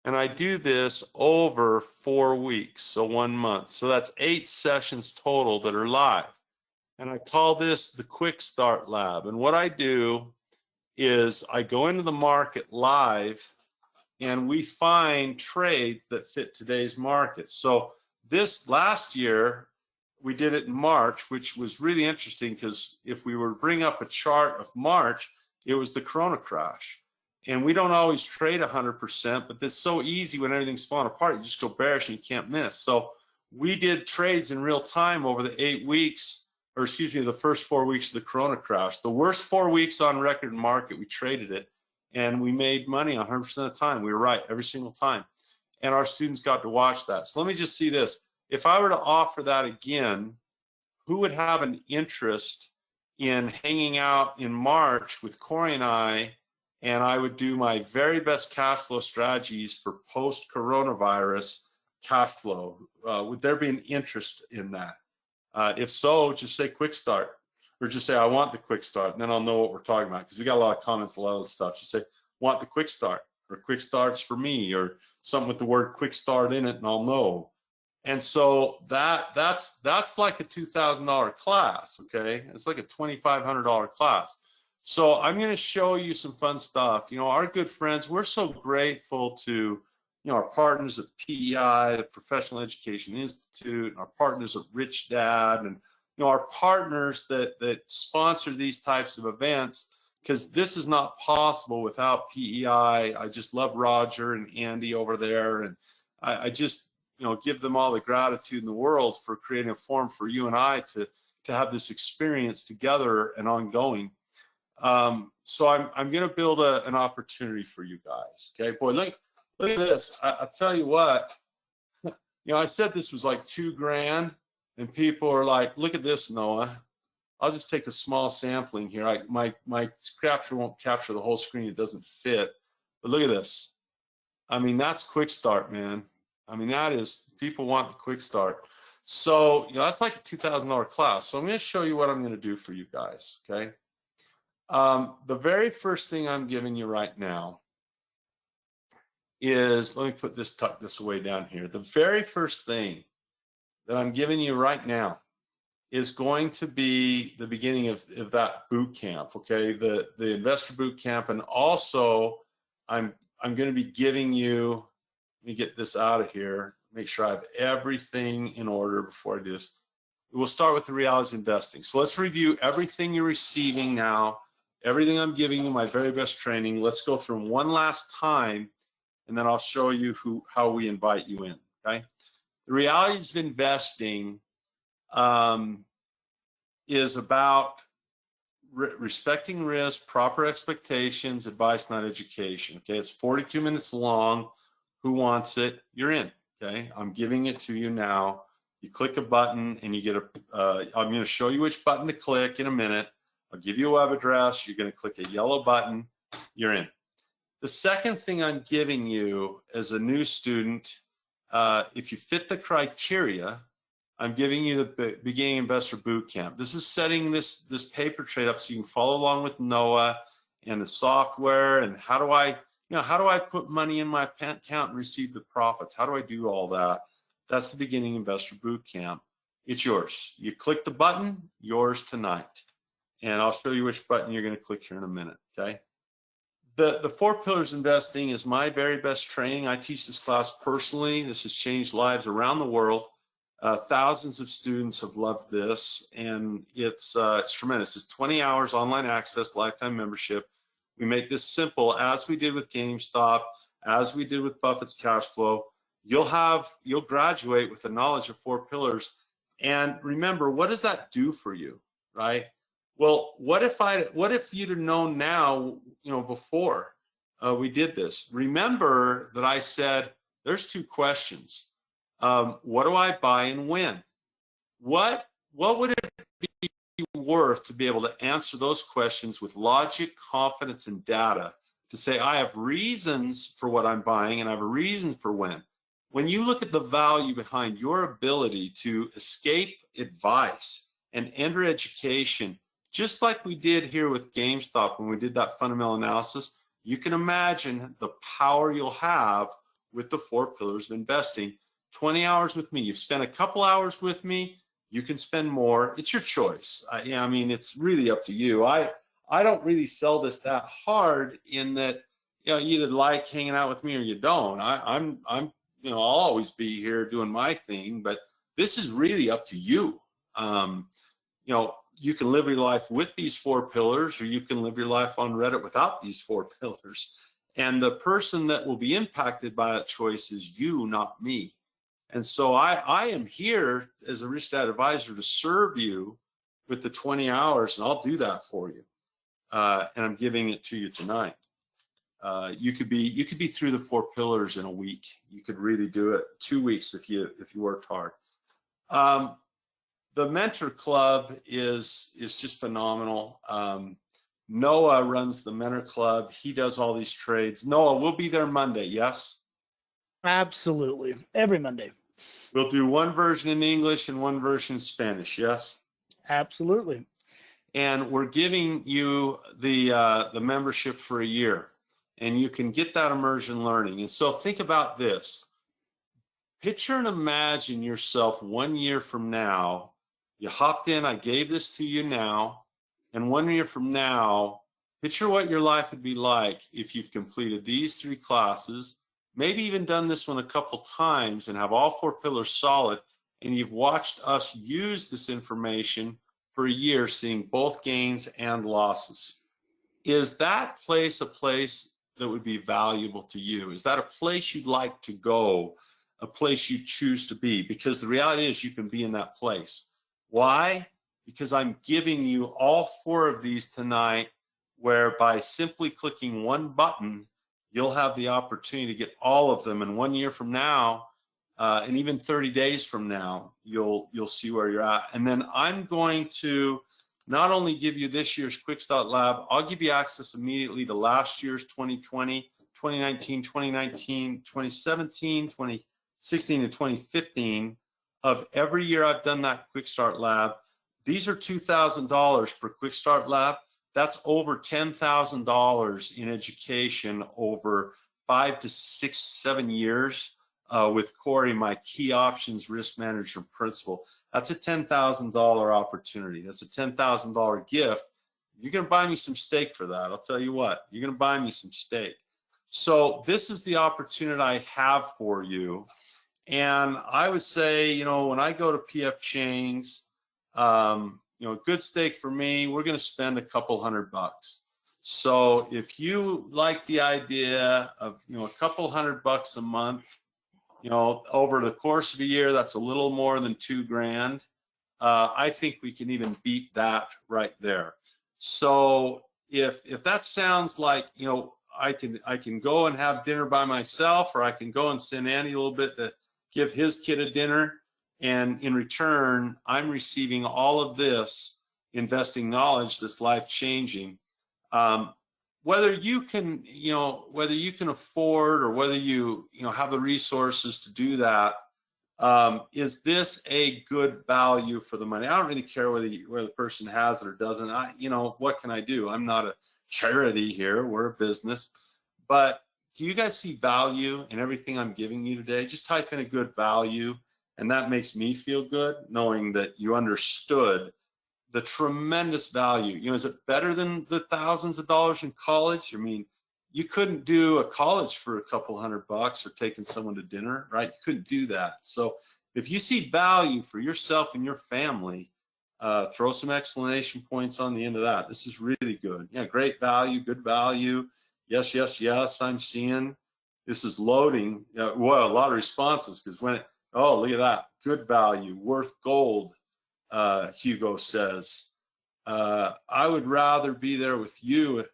And I do this over 4 weeks, so 1 month. So that's 8 sessions total that are live. And I call this the Quick Start Lab. And what I do is I go into the market live, and we find trades that fit today's market. So this last year, we did it in March, which was really interesting, because if we were to bring up a chart of March, it was the Corona crash. And we don't always trade 100%, but it's so easy when everything's falling apart. You just go bearish and you can't miss. So we did trades in real time over the 8 weeks, or excuse me, the first 4 weeks of the Corona crash. The worst 4 weeks on record in market, we traded it, and we made money 100% of the time. We were right every single time. And our students got to watch that. So let me just see this. If I were to offer that again, who would have an interest in hanging out in March with Corey and I would do my very best cash flow strategies for post-coronavirus cash flow? Would there be an interest in that? If so, just say quick start, or just say I want the quick start, and then I'll know what we're talking about, because we got a lot of comments, a lot of stuff. Just say want the quick start, or quick starts for me, or something with the word quick start in it, and I'll know. And so that's like a $2,000 class, okay? It's like a $2,500 class. So I'm going to show you some fun stuff. You know, our good friends, we're so grateful to, you know, our partners at PEI, the Professional Education Institute, and our partners at Rich Dad, and, you know, our partners that sponsor these types of events, because this is not possible without PEI. I just love Roger and Andy over there, and I just, you know, give them all the gratitude in the world for creating a forum for you and I to have this experience together and ongoing. So I'm going to build an opportunity for you guys. Okay, boy, look at this. I'll tell you what, you know, I said this was like $2,000, and people are like, look at this, Noah. I'll just take a small sampling here. My capture won't capture the whole screen. It doesn't fit. But look at this. I mean, that's quick start, man. I mean, that is, people want the quick start. So, you know, that's like a $2,000 class. So I'm going to show you what I'm going to do for you guys, okay? The very first thing I'm giving you right now is, let me put this, tuck this away down here. The very first thing that I'm giving you right now is going to be the beginning of that boot camp, okay? The investor boot camp, and also I'm going to be giving you, let me get this out of here, make sure I have everything in order before I do this. We'll start with the realities of investing. So let's review everything you're receiving now, everything I'm giving you, my very best training. Let's go through them one last time, and then I'll show you how we invite you in, okay? The realities of investing is about respecting risk, proper expectations, advice, not education, okay? It's 42 minutes long. Who wants it? You're in, okay? I'm giving it to you now. You click a button and you get I'm going to show you which button to click in a minute. I'll give you a web address. You're going to click a yellow button. You're in. The second thing I'm giving you as a new student, if you fit the criteria, I'm giving you the Beginning Investor Boot Camp. This is setting this paper trade up so you can follow along with Noah and the software, and how do I put money in my account and receive the profits? How do I do all that? That's the Beginning Investor Boot Camp. It's yours. You click the button, yours tonight. And I'll show you which button you're going to click here in a minute, okay? The 4 Pillars Investing is my very best training. I teach this class personally. This has changed lives around the world. Thousands of students have loved this, and it's tremendous. It's 20 hours online access, lifetime membership. We make this simple, as we did with GameStop, as we did with Buffett's cash flow. You'll graduate with the knowledge of 4 pillars. And remember, what does that do for you, right? Well, what if you'd have known now, you know, before we did this? Remember that I said there's 2 questions. What do I buy and when? What would it be worth to be able to answer those questions with logic, confidence, and data, to say I have reasons for what I'm buying and I have a reason for when? When you look at the value behind your ability to escape advice and enter education, just like we did here with GameStop when we did that fundamental analysis, you can imagine the power you'll have with the 4 pillars of investing. 20 hours with me. You've spent a couple hours with me. You can spend more. It's your choice. I mean, it's really up to you. I don't really sell this that hard, in that, you know, you either like hanging out with me or you don't. I'm you know, I'll always be here doing my thing, but this is really up to you. You know, you can live your life with these 4 pillars, or you can live your life on Reddit without these 4 pillars. And the person that will be impacted by that choice is you, not me. And so I am here as a Rich Dad advisor to serve you with the 20 hours, and I'll do that for you. And I'm giving it to you tonight. You could be through the 4 pillars in a week. You could really do it 2 weeks if you worked hard. The Mentor Club is just phenomenal. Noah runs the Mentor Club. He does all these trades. Noah, we'll be there Monday, yes?
Absolutely. Every Monday.
We'll do one version in English and one version in Spanish, yes?
Absolutely.
And we're giving you the membership for a year, and you can get that immersion learning. And so think about this. Picture and imagine yourself 1 year from now. You hopped in, I gave this to you now, and 1 year from now, picture what your life would be like if you've completed these 3 classes, maybe even done this one a couple times and have all 4 pillars solid, and you've watched us use this information for a year, seeing both gains and losses. Is that place a place that would be valuable to you? Is that a place you'd like to go, a place you choose to be? Because the reality is you can be in that place. Why? Because I'm giving you all 4 of these tonight, where by simply clicking one button, you'll have the opportunity to get all of them. And 1 year from now, and even 30 days from now, you'll see where you're at. And then I'm going to not only give you this year's Quick Start Lab, I'll give you access immediately to last year's 2020, 2019, 2019, 2017, 2016, and 2015 of every year I've done that Quick Start Lab. These are $2,000 per Quick Start Lab. That's over $10,000 in education over 5 to 6, 7 years with Corey, my key options risk manager principal. That's a $10,000 opportunity. That's a $10,000 gift. You're going to buy me some steak for that. I'll tell you what, you're going to buy me some steak. So this is the opportunity I have for you. And I would say, you know, when I go to PF Chang's, you know, good steak for me, we're going to spend a couple $100. So if you like the idea of, you know, a couple $100 a month, you know, over the course of a year, that's a little more than $2,000. I think we can even beat that right there. So if that sounds like, you know, I can go and have dinner by myself, or I can go and send Andy a little bit to give his kid a dinner, and in return, I'm receiving all of this investing knowledge that's life-changing. Whether you can, you know, whether you can afford, or whether you know, have the resources to do that, is this a good value for the money? I don't really care whether the person has it or doesn't. You know, what can I do? I'm not a charity here. We're a business. But do you guys see value in everything I'm giving you today? Just type in a good value, and that makes me feel good, knowing that you understood the tremendous value. You know, is it better than the thousands of dollars in college? I mean, you couldn't do a college for a couple $100 or taking someone to dinner, right? You couldn't do that. So if you see value for yourself and your family, throw some exclamation points on the end of that. This is really good. Yeah, great value, good value. Yes, yes, yes, I'm seeing. This is loading. Well, a lot of responses, because when it, oh, look at that. Good value, worth gold. Hugo says, I would rather be there with you.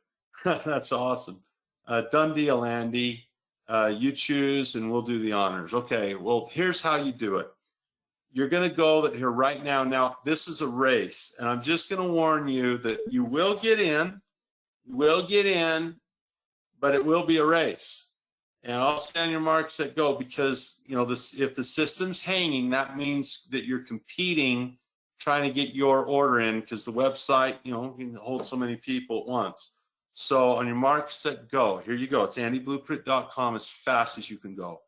That's awesome. Done deal, Andy. You choose and we'll do the honors. Okay, well, here's how you do it. You're going to go here right now. Now, this is a race, and I'm just going to warn you that you will get in. You will get in, but it will be a race. And I'll stand your mark, set, go, because, you know, this, if the system's hanging, that means that you're competing, trying to get your order in, because the website, you know, can hold so many people at once. So on your mark, set, go. Here you go. It's andyblueprint.com as fast as you can go.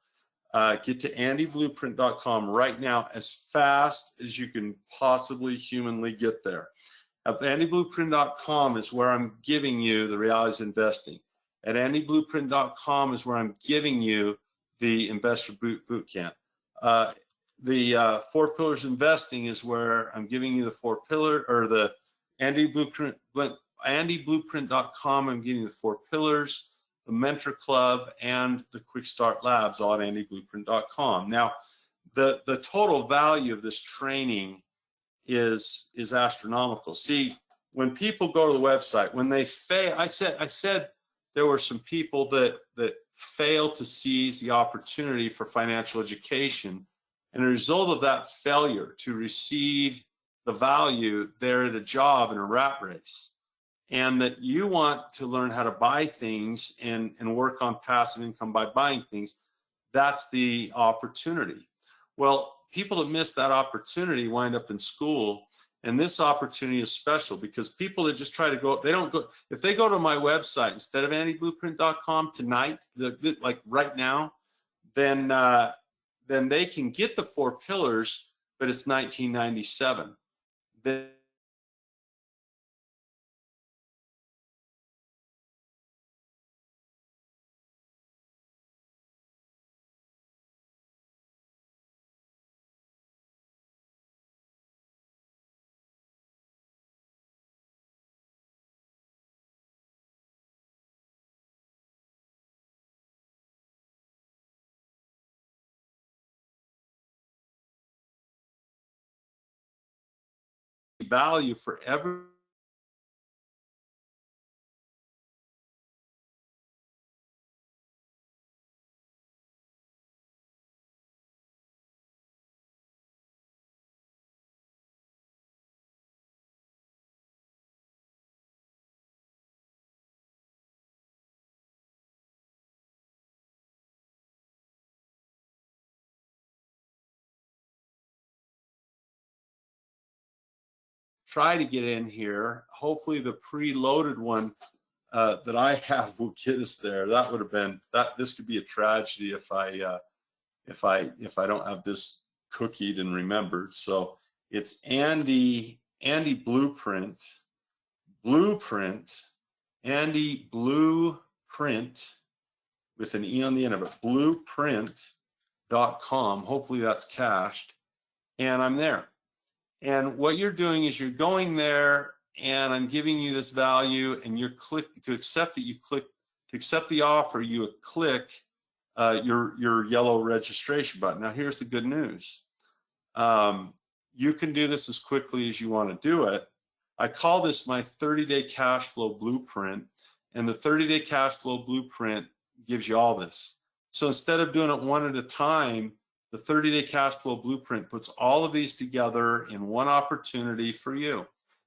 Get to andyblueprint.com right now as fast as you can possibly humanly get there. At andyblueprint.com is where I'm giving you the realities of investing. At andyblueprint.com is where I'm giving you the investor boot camp. The 4 pillars investing is where I'm giving you the 4 pillar, or the andyblueprint.com. I'm giving you the 4 pillars, the mentor club, and the quick start labs, all at andyblueprint.com. Now, the total value of this training is astronomical. See, when people go to the website, when they fail, I said there were some people that failed to seize the opportunity for financial education. And a result of that failure to receive the value, they're at a job in a rat race. And that you want to learn how to buy things and work on passive income by buying things. That's the opportunity. Well, people that miss that opportunity wind up in school. And this opportunity is special because people that just try to go, they don't go, if they go to my website instead of andyblueprint.com tonight, like right now, then they can get the 4 pillars, but it's $19.97. Then value for every try to get in here. Hopefully the preloaded one that I have will get us there. That would have been that. This could be a tragedy if I don't have this cookied and remembered. So it's Andy Blueprint, Andy Blueprint with an E on the end of it, blueprint.com. Hopefully that's cached, and I'm there. And what you're doing is you're going there, and I'm giving you this value, and you're click to accept it. You click to accept the offer. You click your yellow registration button. Now here's the good news. You can do this as quickly as you want to do it. I call this my 30-day cash flow blueprint, and the 30-day cash flow blueprint gives you all this. So instead of doing it one at a time, the 30-day cash flow blueprint puts all of these together in one opportunity for you.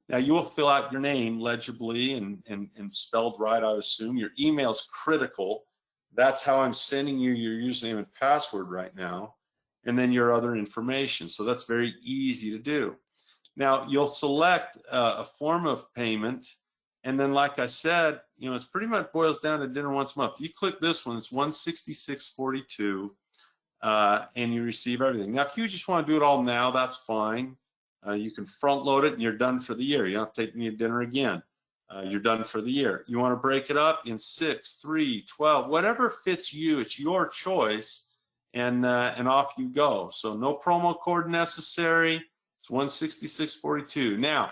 Now you will fill out your name legibly and spelled right, I assume. Your email is critical. That's how I'm sending you your username and password right now, and then your other information. So that's very easy to do. Now you'll select a form of payment, and then like I said, it's pretty much boils down to dinner once a month. You click this one, it's $166.42, and you receive everything. Now if you just want to do it all now, that's fine. You can front load it and you're done for the year. You don't have to take me to dinner again. You're done for the year. You want to break it up in 6, 3, 12, whatever fits you. It's your choice, and off you go. So no promo code necessary. It's $166.42. Now,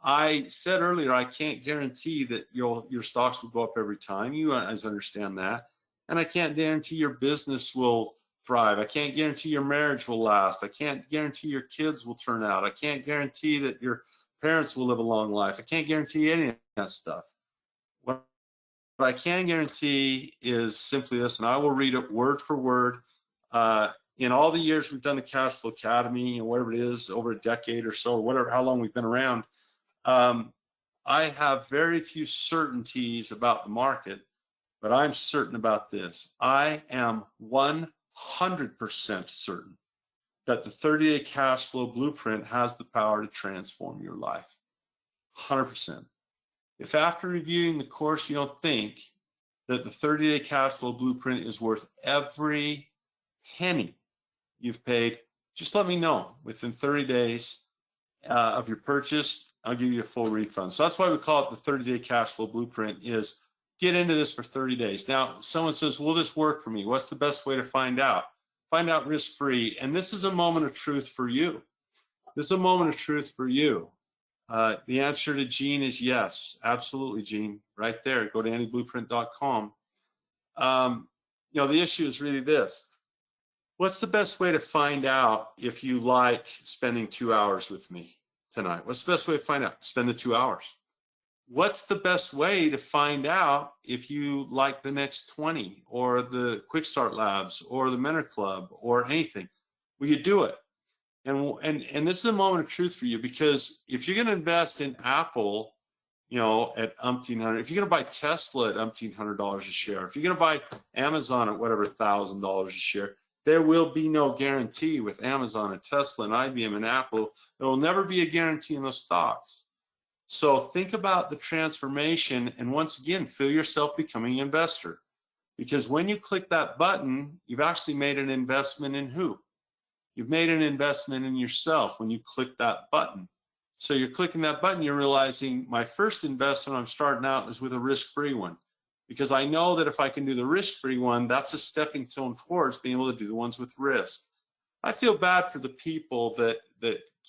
I said earlier I can't guarantee that your stocks will go up every time. You guys understand that, and I can't guarantee your business will thrive. I can't guarantee your marriage will last. I can't guarantee your kids will turn out. I can't guarantee that your parents will live a long life. I can't guarantee any of that stuff. What I can guarantee is simply this, and I will read it word for word. In all the years we've done the Cash Flow Academy, whatever it is, over a decade or so, or whatever, how long we've been around, I have very few certainties about the market, but I'm certain about this. I am 100% certain that the 30-day cash flow blueprint has the power to transform your life. 100%. If after reviewing the course you don't think that the 30-day cash flow blueprint is worth every penny you've paid, just let me know. Within 30 days of your purchase, I'll give you a full refund. So that's why we call it the 30-day cash flow blueprint, is get into this for 30 days. Now, someone says, will this work for me? What's the best way to find out? Find out risk-free. And this is a moment of truth for you. This is a moment of truth for you. The answer to Gene is yes. Absolutely, Gene. Right there. Go to andyblueprint.com. The issue is really this. What's the best way to find out if you like spending 2 hours with me tonight? What's the best way to find out? Spend the 2 hours. What's the best way to find out if you like the next 20 or the Quick Start Labs or the Mentor Club or anything? Well, you do it. And this is a moment of truth for you, because if you're going to invest in Apple, at umpteen hundred, if you're going to buy Tesla at umpteen $100 a share, if you're going to buy Amazon at whatever $1,000 a share, There will be no guarantee with Amazon and Tesla and IBM and Apple. There will never be a guarantee in those stocks. So think about the transformation, and once again, feel yourself becoming an investor. Because when you click that button, you've actually made an investment in who? You've made an investment in yourself when you click that button. So you're clicking that button, you're realizing my first investment I'm starting out is with a risk-free one. Because I know that if I can do the risk-free one, that's a stepping stone towards being able to do the ones with risk. I feel bad for the people that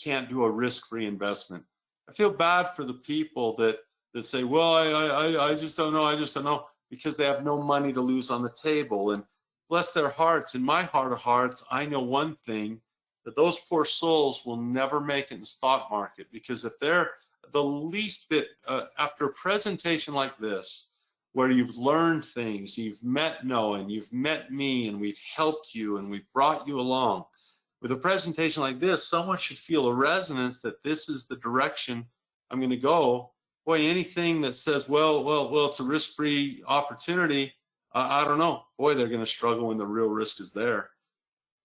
can't do a risk-free investment. I feel bad for the people that say, well, I just don't know, because they have no money to lose on the table. And bless their hearts, in my heart of hearts, I know one thing, that those poor souls will never make it in the stock market, because if they're the least bit, after a presentation like this, where you've learned things, you've met Noah, and you've met me, and we've helped you, and we've brought you along. With a presentation like this, someone should feel a resonance that this is the direction I'm going to go. Boy, anything that says, well, it's a risk-free opportunity, I don't know. Boy, they're going to struggle when the real risk is there.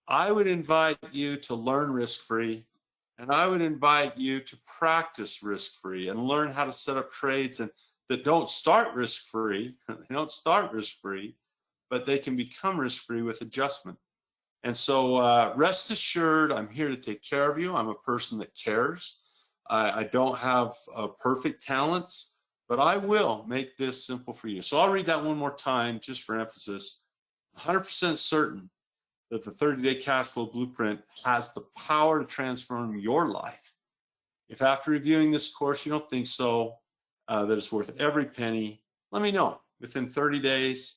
I would invite you to learn risk-free, and I would invite you to practice risk-free and learn how to set up trades and that don't start risk-free. They don't start risk-free, but they can become risk-free with adjustment. And so rest assured, I'm here to take care of you. I'm a person that cares. I don't have perfect talents, but I will make this simple for you. So I'll read that one more time just for emphasis. 100% certain that the 30-day cash flow blueprint has the power to transform your life. If after reviewing this course you don't think so, that it's worth every penny, let me know. Within 30 days,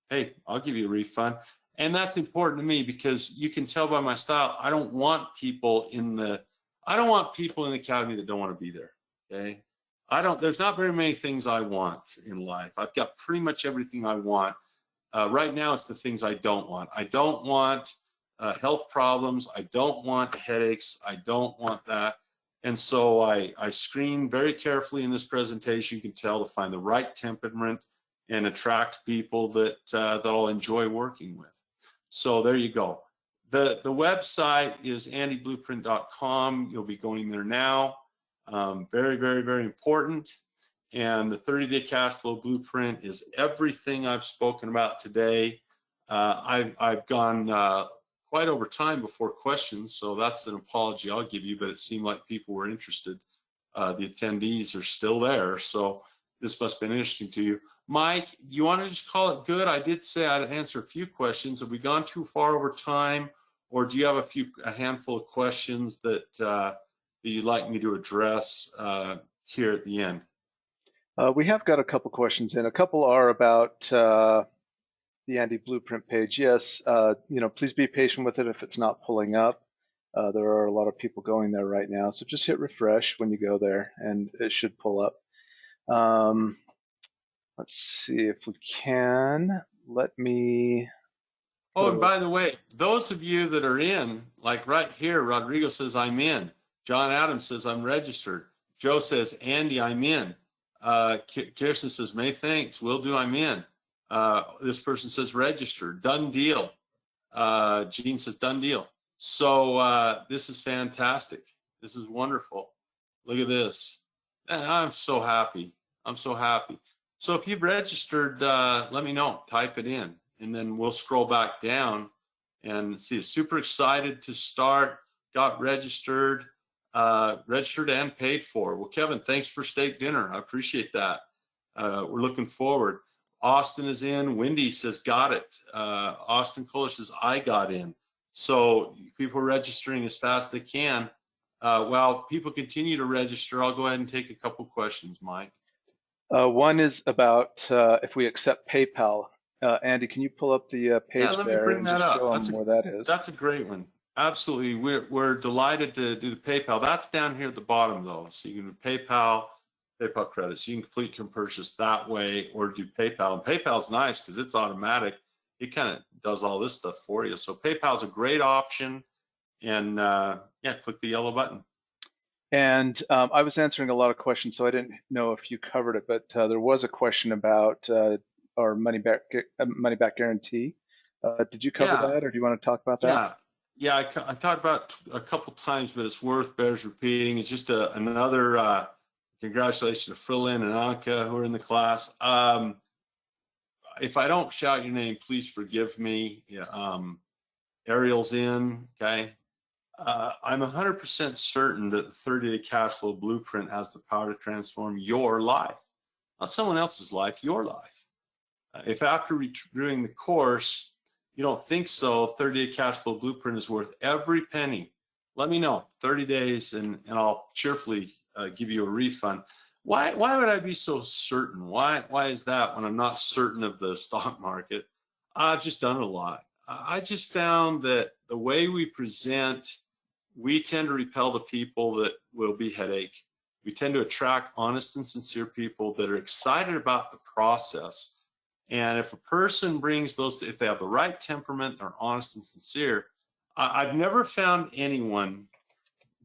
hey, I'll give you a refund. And that's important to me because you can tell by my style, I don't want people in the academy that don't want to be there. Okay. There's not very many things I want in life. I've got pretty much everything I want. Right now, it's the things I don't want. I don't want health problems. I don't want headaches. I don't want that. And so I screen very carefully in this presentation, you can tell, to find the right temperament and attract people that I'll enjoy working with. So there you go. The website is andyblueprint.com. You'll be going there now. Very, very, very important. And the 30-day cash flow blueprint is everything I've spoken about today. I've gone quite over time before questions, so that's an apology I'll give you, but it seemed like people were interested. The attendees are still there, so this must have been interesting to you. Mike, you want to just call it good? I did say I'd answer a few questions. Have we gone too far over time, or do you have a handful of questions that you'd like me to address here at the end?
We have got a couple questions in. A couple are about the Andy Blueprint page. Yes, please be patient with it if it's not pulling up. There are a lot of people going there right now, so just hit refresh when you go there, and it should pull up. Let's see if we can. Let me.
Oh, and by the way, those of you that are in, like right here, Rodrigo says, I'm in. John Adams says, I'm registered. Joe says, Andy, I'm in. Kirsten says, May, thanks. Will do, I'm in. This person says, registered. Done deal. Gene says, done deal. So this is fantastic. This is wonderful. Look at this. And I'm so happy. I'm so happy. So if you've registered, let me know. Type it in, and then we'll scroll back down and see. Super excited to start. Got registered, registered and paid for. Well, Kevin, thanks for steak dinner. I appreciate that. We're looking forward. Austin is in. Wendy says, got it. Austin Kohler says, I got in. So people are registering as fast as they can. While people continue to register, I'll go ahead and take a couple questions, Mike.
One is about if we accept PayPal. Andy, can you pull up the page
let me
there
bring
and
that
just
up.
show them where that is?
That's a great one. Absolutely. We're delighted to do the PayPal. That's down here at the bottom, though. So you can do PayPal credits. You can complete your purchase that way or do PayPal. And PayPal's nice because it's automatic. It kind of does all this stuff for you. So PayPal's a great option. And yeah, click the yellow button.
And I was answering a lot of questions, so I didn't know if you covered it, but there was a question about our money back guarantee. Did you cover
Yeah,
that, or do you want to talk about that?
yeah. I talked about a couple times, but it's bears repeating. It's just another congratulations to Frillin and Anka who are in the class. If I don't shout your name, please forgive me. Yeah, Ariel's in, okay? I'm 100% certain that the 30-day cash flow blueprint has the power to transform your life, not someone else's life, your life. If after doing the course, you don't think so, 30-day cash flow blueprint is worth every penny, let me know, 30 days, and I'll cheerfully give you a refund. Why would I be so certain? Why is that when I'm not certain of the stock market? I've just done it a lot. I just found that the way we present, we tend to repel the people that will be headache. We tend to attract honest and sincere people that are excited about the process. And if a person brings those, if they have the right temperament, they're honest and sincere, I've never found anyone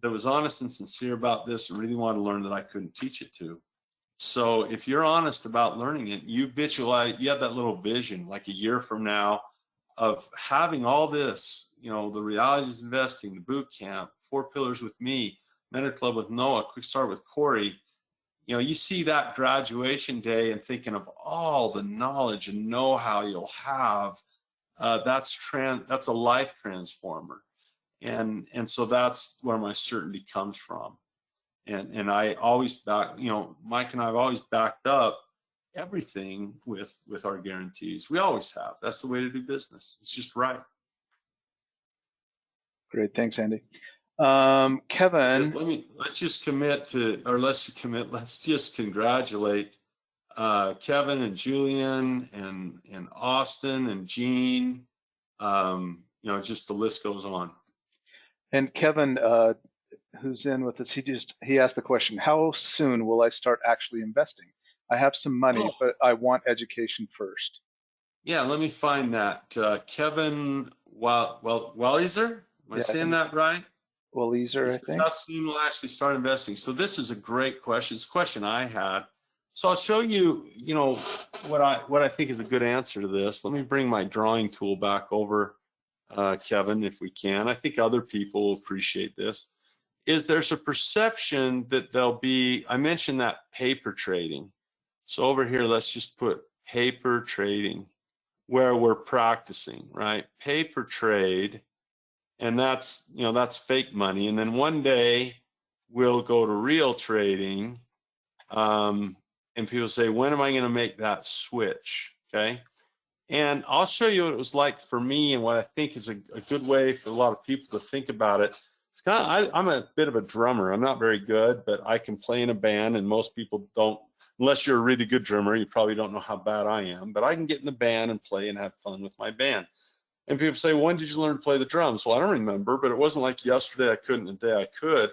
that was honest and sincere about this and really wanted to learn that I couldn't teach it to. So if you're honest about learning it, you visualize, you have that little vision, like a year from now, of having all this, you know, the realities of investing, the boot camp, 4 pillars with me, Mentor Club with Noah, Quick Start with Corey. You know, you see that graduation day and thinking of all the knowledge and know-how you'll have. That's a life transformer. And so that's where my certainty comes from. And I always Mike and I have always backed up everything with our guarantees. We always have. That's the way to do business. It's just right.
Great, thanks, Andy. Kevin,
Let's just congratulate Kevin and Julian and Austin and Gene. Just the list goes on.
And Kevin, who's in with us, he asked the question, how soon will I start actually investing? I have some money, but I want education first.
Yeah, let me find that. Kevin Wellizer, am I saying that right?
Wellizer, I think.
How soon will I actually start investing? So this is a great question. It's a question I had. So I'll show you, what I think is a good answer to this. Let me bring my drawing tool back over, Kevin, if we can. I think other people will appreciate this. There's a perception that there'll be, I mentioned that paper trading. So over here, let's just put paper trading where we're practicing, right? Paper trade, and that's fake money. And then one day we'll go to real trading, and people say, when am I going to make that switch? Okay. And I'll show you what it was like for me and what I think is a good way for a lot of people to think about it. It's I'm a bit of a drummer. I'm not very good, but I can play in a band, and most people don't. Unless you're a really good drummer, you probably don't know how bad I am, but I can get in the band and play and have fun with my band. And people say, when did you learn to play the drums? Well, I don't remember, but it wasn't like yesterday I couldn't, and the day I could.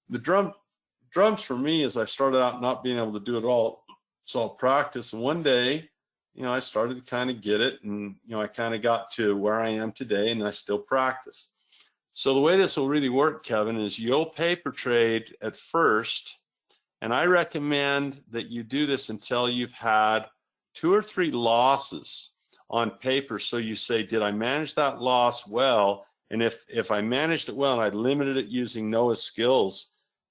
The drums for me, as I started out not being able to do it all, so I'll practice. And one day, I started to kind of get it, and I kind of got to where I am today, and I still practice. So the way this will really work, Kevin, is you'll paper trade at first, and I recommend that you do this until you've had 2 or 3 losses on paper. So you say, did I manage that loss well? And if I managed it well and I limited it using Noah's skills,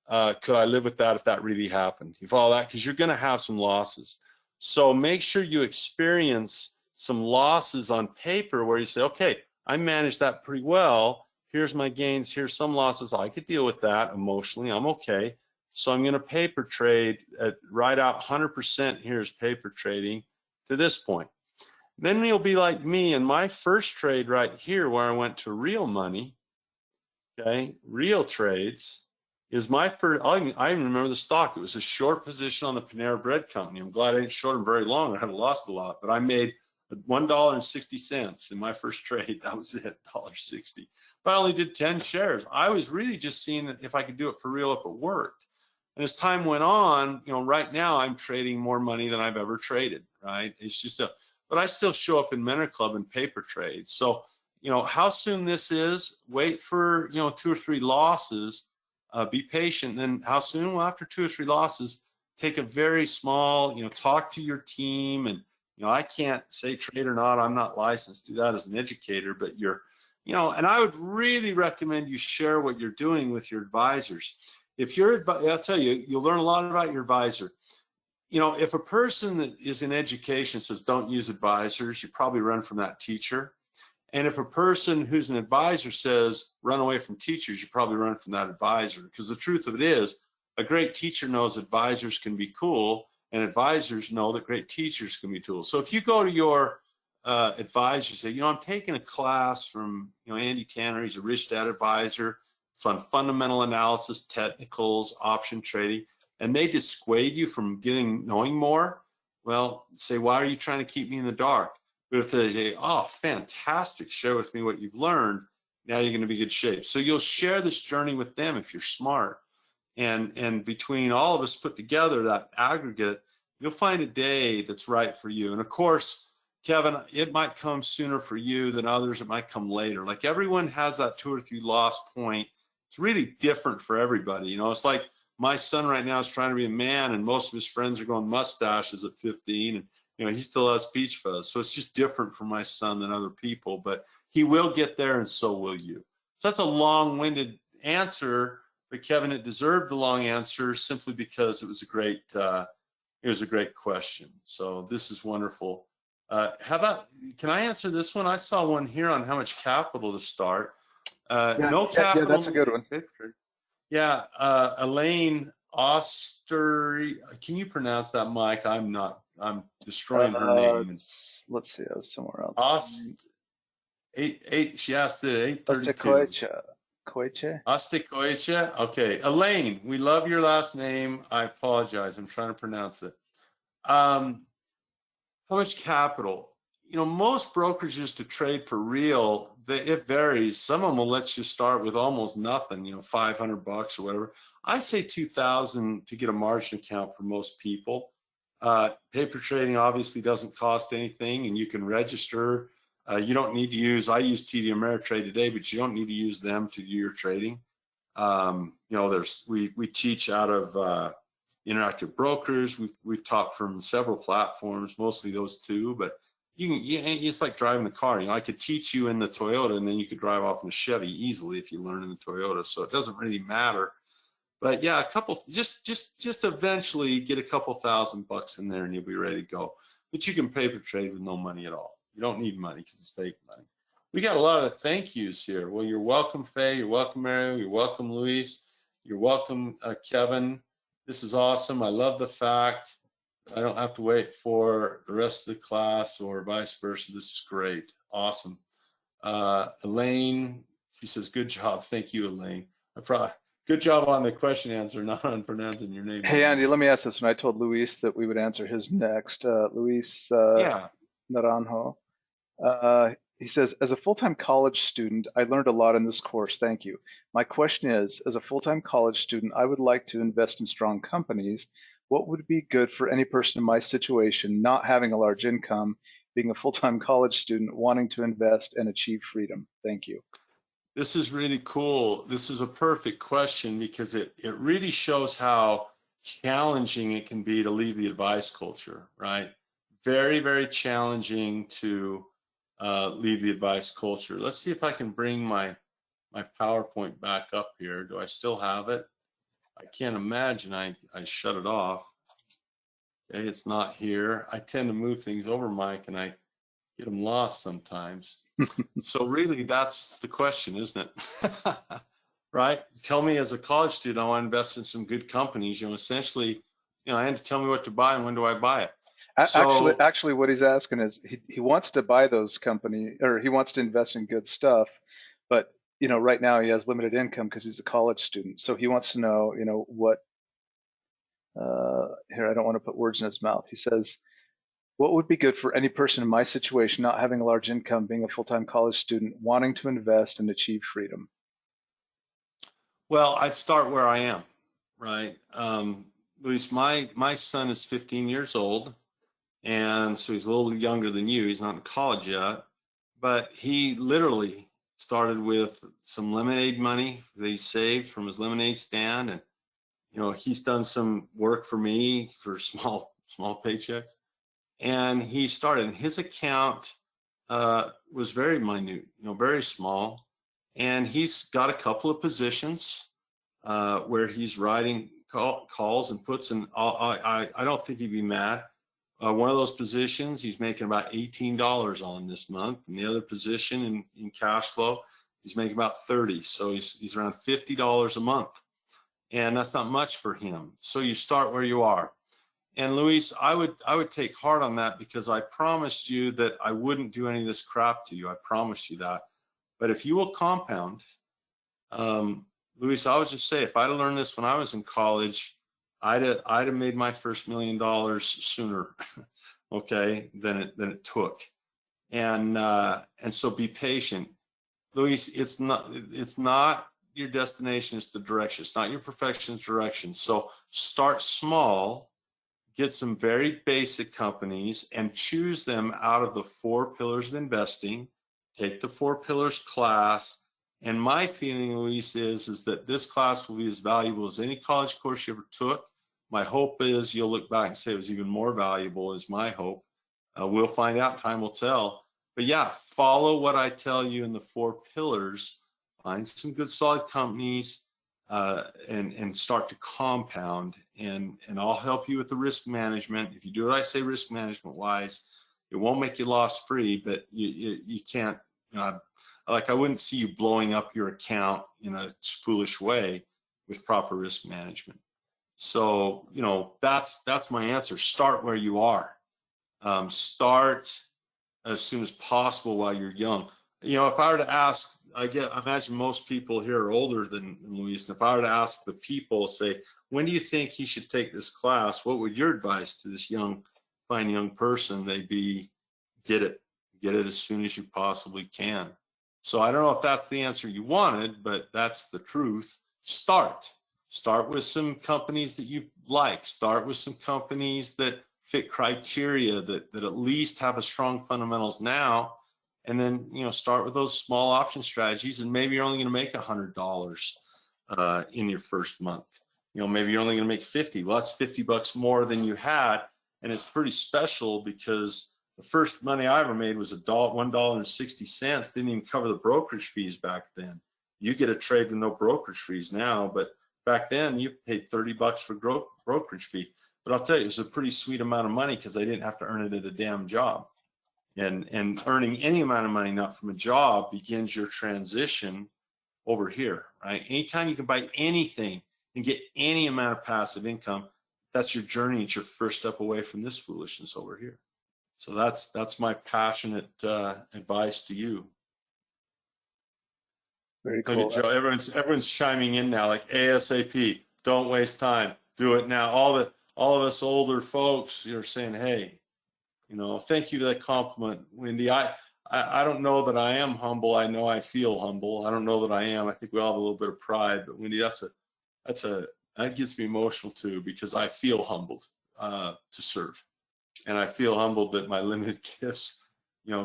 could I live with that if that really happened? You follow that? Because you're going to have some losses. So make sure you experience some losses on paper where you say, okay, I managed that pretty well. Here's my gains. Here's some losses. I could deal with that emotionally. I'm okay. So I'm going to paper trade right out 100%. Here's paper trading to this point. Then you'll be like me in my first trade right here where I went to real money. Okay, real trades is my first. I even remember the stock. It was a short position on the Panera Bread Company. I'm glad I didn't short them very long. I had lost a lot, but I made $1.60 in my first trade. That was it, $1.60. But I only did 10 shares. I was really just seeing if I could do it for real, if it worked. And as time went on, right now I'm trading more money than I've ever traded, right? It's just but I still show up in Mentor Club and paper trades. So, how soon this is, wait for, 2 or 3 losses, be patient. Then how soon? Well, after 2 or 3 losses, take a very small, talk to your team and You know, I can't say trade or not. I'm not licensed to do that as an educator, but you're, you know, and I would really recommend you share what you're doing with your advisors. If you're, I'll tell you, you'll learn a lot about your advisor. You know, if a person that is in education says don't use advisors, you probably run from that teacher. And if a person who's an advisor says run away from teachers, you probably run from that advisor. Because the truth of it is, a great teacher knows advisors can be cool, and advisors know that great teachers can be tools. So if you go to your advisor, say, you know, I'm taking a class from, you know, Andy Tanner, he's a rich dad advisor. It's on fundamental analysis, technicals, option trading, and they dissuade you from knowing more. Well, say, why are you trying to keep me in the dark? But if they say, oh, fantastic, share with me what you've learned, now you're going to be in good shape. So you'll share this journey with them if you're smart. And between all of us put together, that aggregate, you'll find a day that's right for you. And of course, Kevin, it might come sooner for you than others. It might come later. Like everyone has that 2 or 3 loss point. It's really different for everybody. You know, it's like my son right now is trying to be a man, and most of his friends are going mustaches at 15, and you know, he still has peach fuzz. So it's just different for my son than other people, but he will get there, and so will you. So that's a long-winded answer, but Kevin, it deserved the long answer simply because it was a great question. So this is wonderful. How about, can I answer this one? I saw one here on how much capital to start. No capital.
Yeah, that's a good one.
Yeah, Elaine Oster. Can you pronounce that, Mike? I'm destroying her name.
Let's see, I was somewhere else.
She asked it at 8:32. Ostekoicha. Okay, Elaine, we love your last name. I apologize. I'm trying to pronounce it. How much capital? You know, most brokerages to trade for real, it varies. Some of them will let you start with almost nothing, you know, $500 or whatever. I say 2,000 to get a margin account for most people. Paper trading obviously doesn't cost anything, and you can register. You don't need to use, I use TD Ameritrade today, but you don't need to use them to do your trading. You know, we teach out of Interactive Brokers. We've taught from several platforms, mostly those two, but it's like driving the car. You know, I could teach you in the Toyota, and then you could drive off in a Chevy easily if you learn in the Toyota. So it doesn't really matter. But yeah, just eventually get a couple $1,000 in there, and you'll be ready to go. But you can paper trade with no money at all. You don't need money because it's fake money. We got a lot of thank yous here. Well, you're welcome, Faye. You're welcome, Mario. You're welcome, Luis. You're welcome, Kevin. This is awesome. I love the fact I don't have to wait for the rest of the class or vice versa. This is great. Awesome. Elaine, she says, good job. Thank you, Elaine. Good job on the question answer, not on pronouncing your name.
Hey, Andy, let me ask this one. I told Luis that we would answer his next. Luis Naranjo. He says, as a full-time college student, I learned a lot in this course. Thank you. My question is, as a full-time college student, I would like to invest in strong companies. What would be good for any person in my situation, not having a large income, being a full-time college student, wanting to invest and achieve freedom? Thank you.
This is really cool. This is a perfect question because it really shows how challenging it can be to leave the advice culture, right? Very, very challenging to leave the advice culture. Let's see if I can bring my PowerPoint back up here. Do I still have it? I can't imagine I shut it off. Okay, it's not here. I tend to move things over, Mike, and I get them lost sometimes. So really, that's the question, isn't it? Right? Tell me as a college student, I want to invest in some good companies. You know, essentially, you know, and tell me what to buy and when do I buy it.
Actually, what he's asking is he wants to buy those companies, or he wants to invest in good stuff, but you know, right now he has limited income because he's a college student. So he wants to know, you know, what. Here, I don't want to put words in his mouth. He says, what would be good for any person in my situation, not having a large income, being a full-time college student, wanting to invest and achieve freedom?
Well, I'd start where I am, right? Luis, my son is 15 years old, and so he's a little younger than you. He's not in college yet, but he literally started with some lemonade money that he saved from his lemonade stand, and you know, he's done some work for me for small paychecks. and he started. His account was very minute, very small, and he's got a couple of positions where he's writing calls and puts in. I don't think he'd be mad. One of those positions he's making about $18 on this month, and the other position in cash flow he's making about 30. So he's around $50 a month, and that's not much for him. So you start where you are. And Luis, I would take heart on that, because I promised you that I wouldn't do any of this crap to you. I promised you that. But if you will compound, Luis, I would just say, if I'd have learned this when I was in college, I'd have made my first $1 million sooner, okay, than it took. And so be patient, Luis. It's not your destination, it's the direction. It's not your perfection's direction. So start small. Get some very basic companies and choose them out of the 4 pillars of investing. Take the 4 pillars class. And my feeling, Luis, is that this class will be as valuable as any college course you ever took. My hope is you'll look back and say it was even more valuable, is my hope. We'll find out, time will tell. But yeah, follow what I tell you in the 4 pillars. Find some good solid companies. And start to compound, and I'll help you with the risk management. If you do what I say risk management wise, it won't make you loss free, but you can't, like I wouldn't see you blowing up your account in a foolish way with proper risk management. So, that's my answer. Start where you are. Start as soon as possible while you're young. If I were to ask, I imagine most people here are older than Luis. And if I were to ask the people, say, when do you think he should take this class? What would your advice to this fine young person? They'd be, get it as soon as you possibly can. So I don't know if that's the answer you wanted, but that's the truth. Start with some companies that you like. Start with some companies that fit criteria, that at least have a strong fundamentals now. And then, start with those small option strategies, and maybe you're only going to make $100 in your first month. Maybe you're only going to make 50. Well, that's $50 more than you had, and it's pretty special, because the first money I ever made was $1.60. Didn't even cover the brokerage fees back then. You get a trade with no brokerage fees now, but back then you paid $30 for brokerage fee. But I'll tell you, it was a pretty sweet amount of money, because I didn't have to earn it at a damn job. And earning any amount of money not from a job begins your transition over here, right? Anytime you can buy anything and get any amount of passive income, that's your journey. It's your first step away from this foolishness over here. So that's my passionate advice to you.
Very cool.
Joe, everyone's chiming in now, like ASAP. Don't waste time. Do it now. All of us older folks, you're saying, hey. Thank you for that compliment, Wendy. I don't know that I am humble. I know I feel humble. I don't know that I am. I think we all have a little bit of pride, but Wendy, that gets me emotional too, because I feel humbled to serve, and I feel humbled that my limited gifts,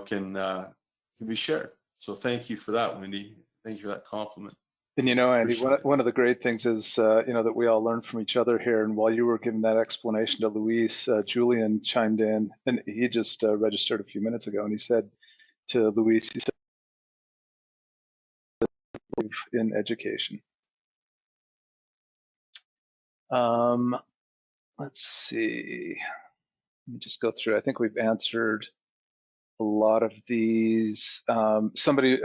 can be shared. So thank you for that, Wendy. Thank you for that compliment.
And Andy, one of the great things is, that we all learn from each other here. And while you were giving that explanation to Luis, Julian chimed in, and he just registered a few minutes ago, and he said to Luis, he said, in education. Let's see. Let me just go through. I think we've answered a lot of these. Somebody,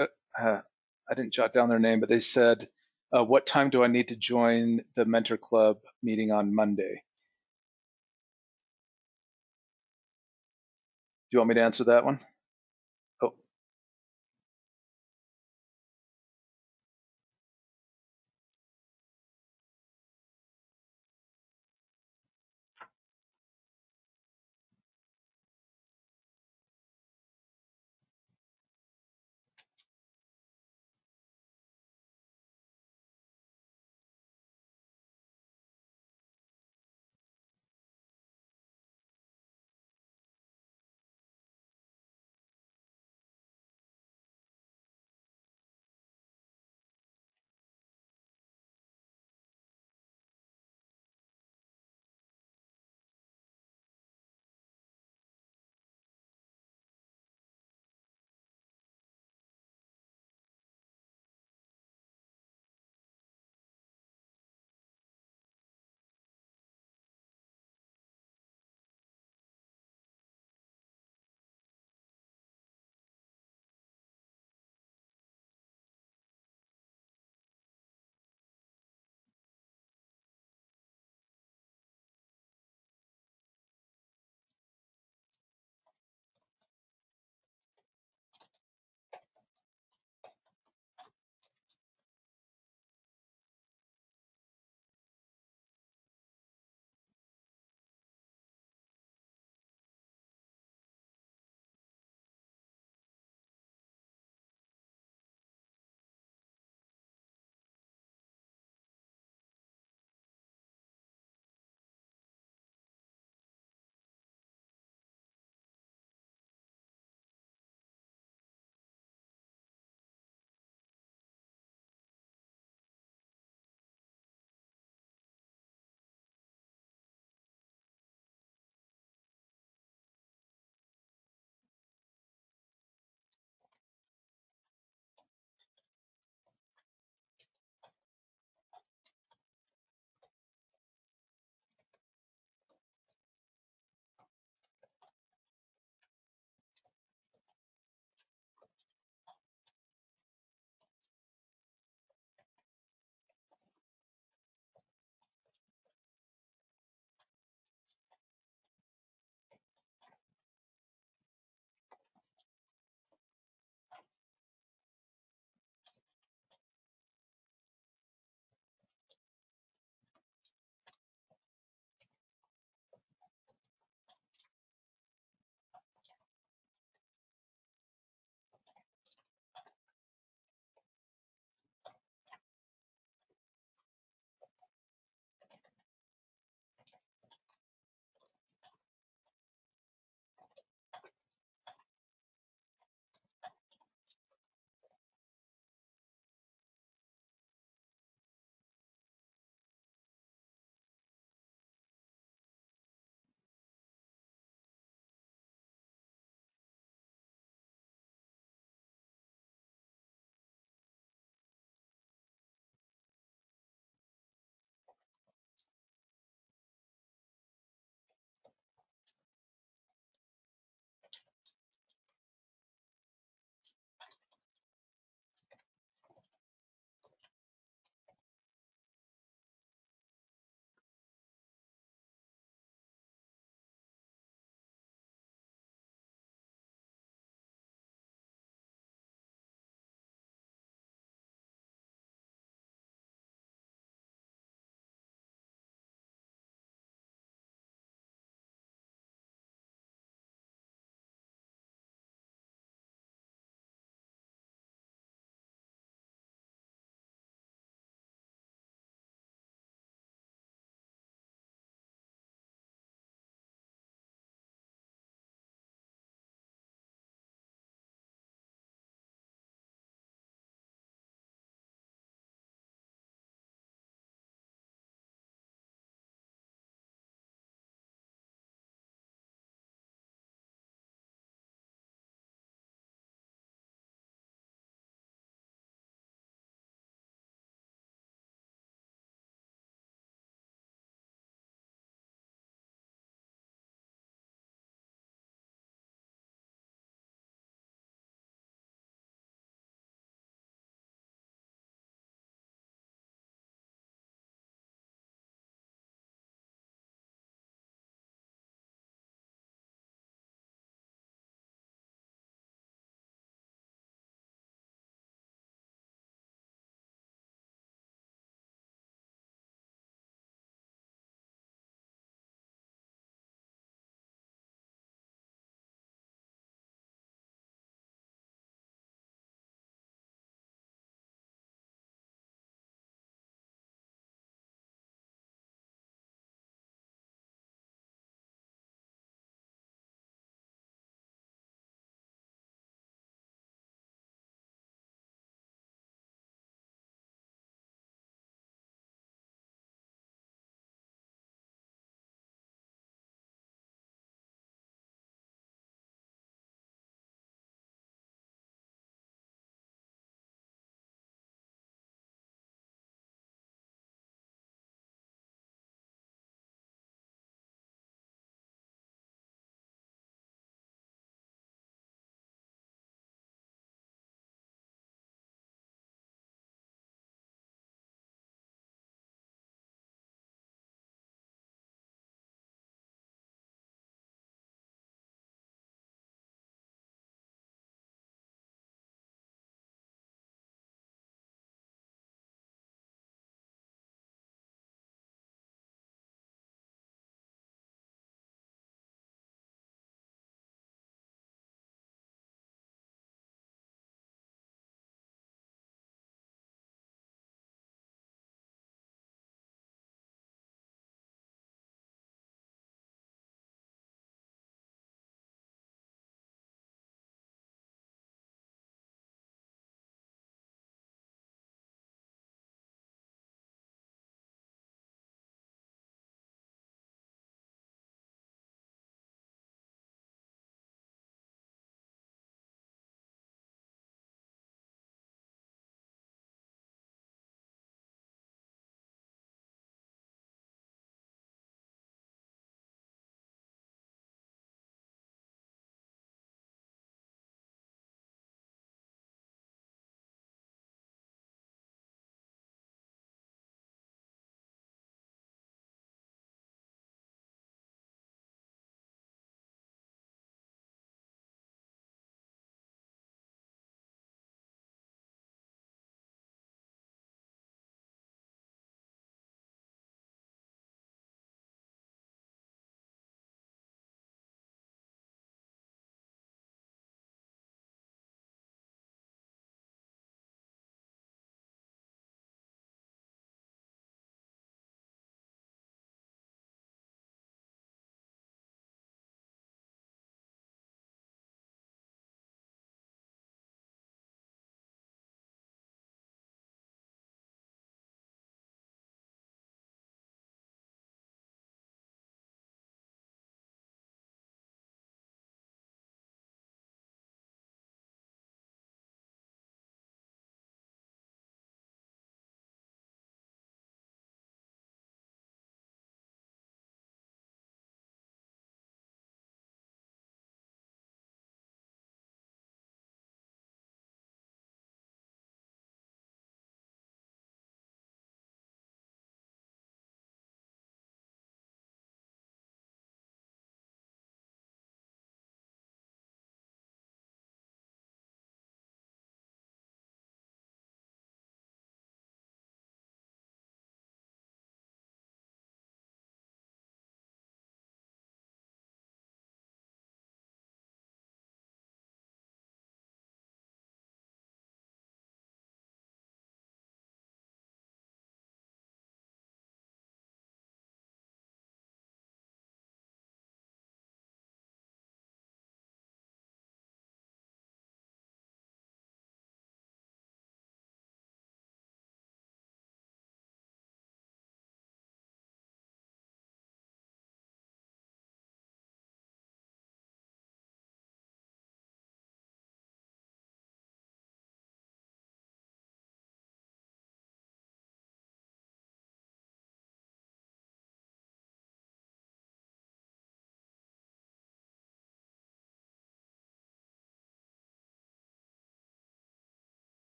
I didn't jot down their name, but they said, what time do I need to join the Mentor Club meeting on Monday? Do you want me to answer that one?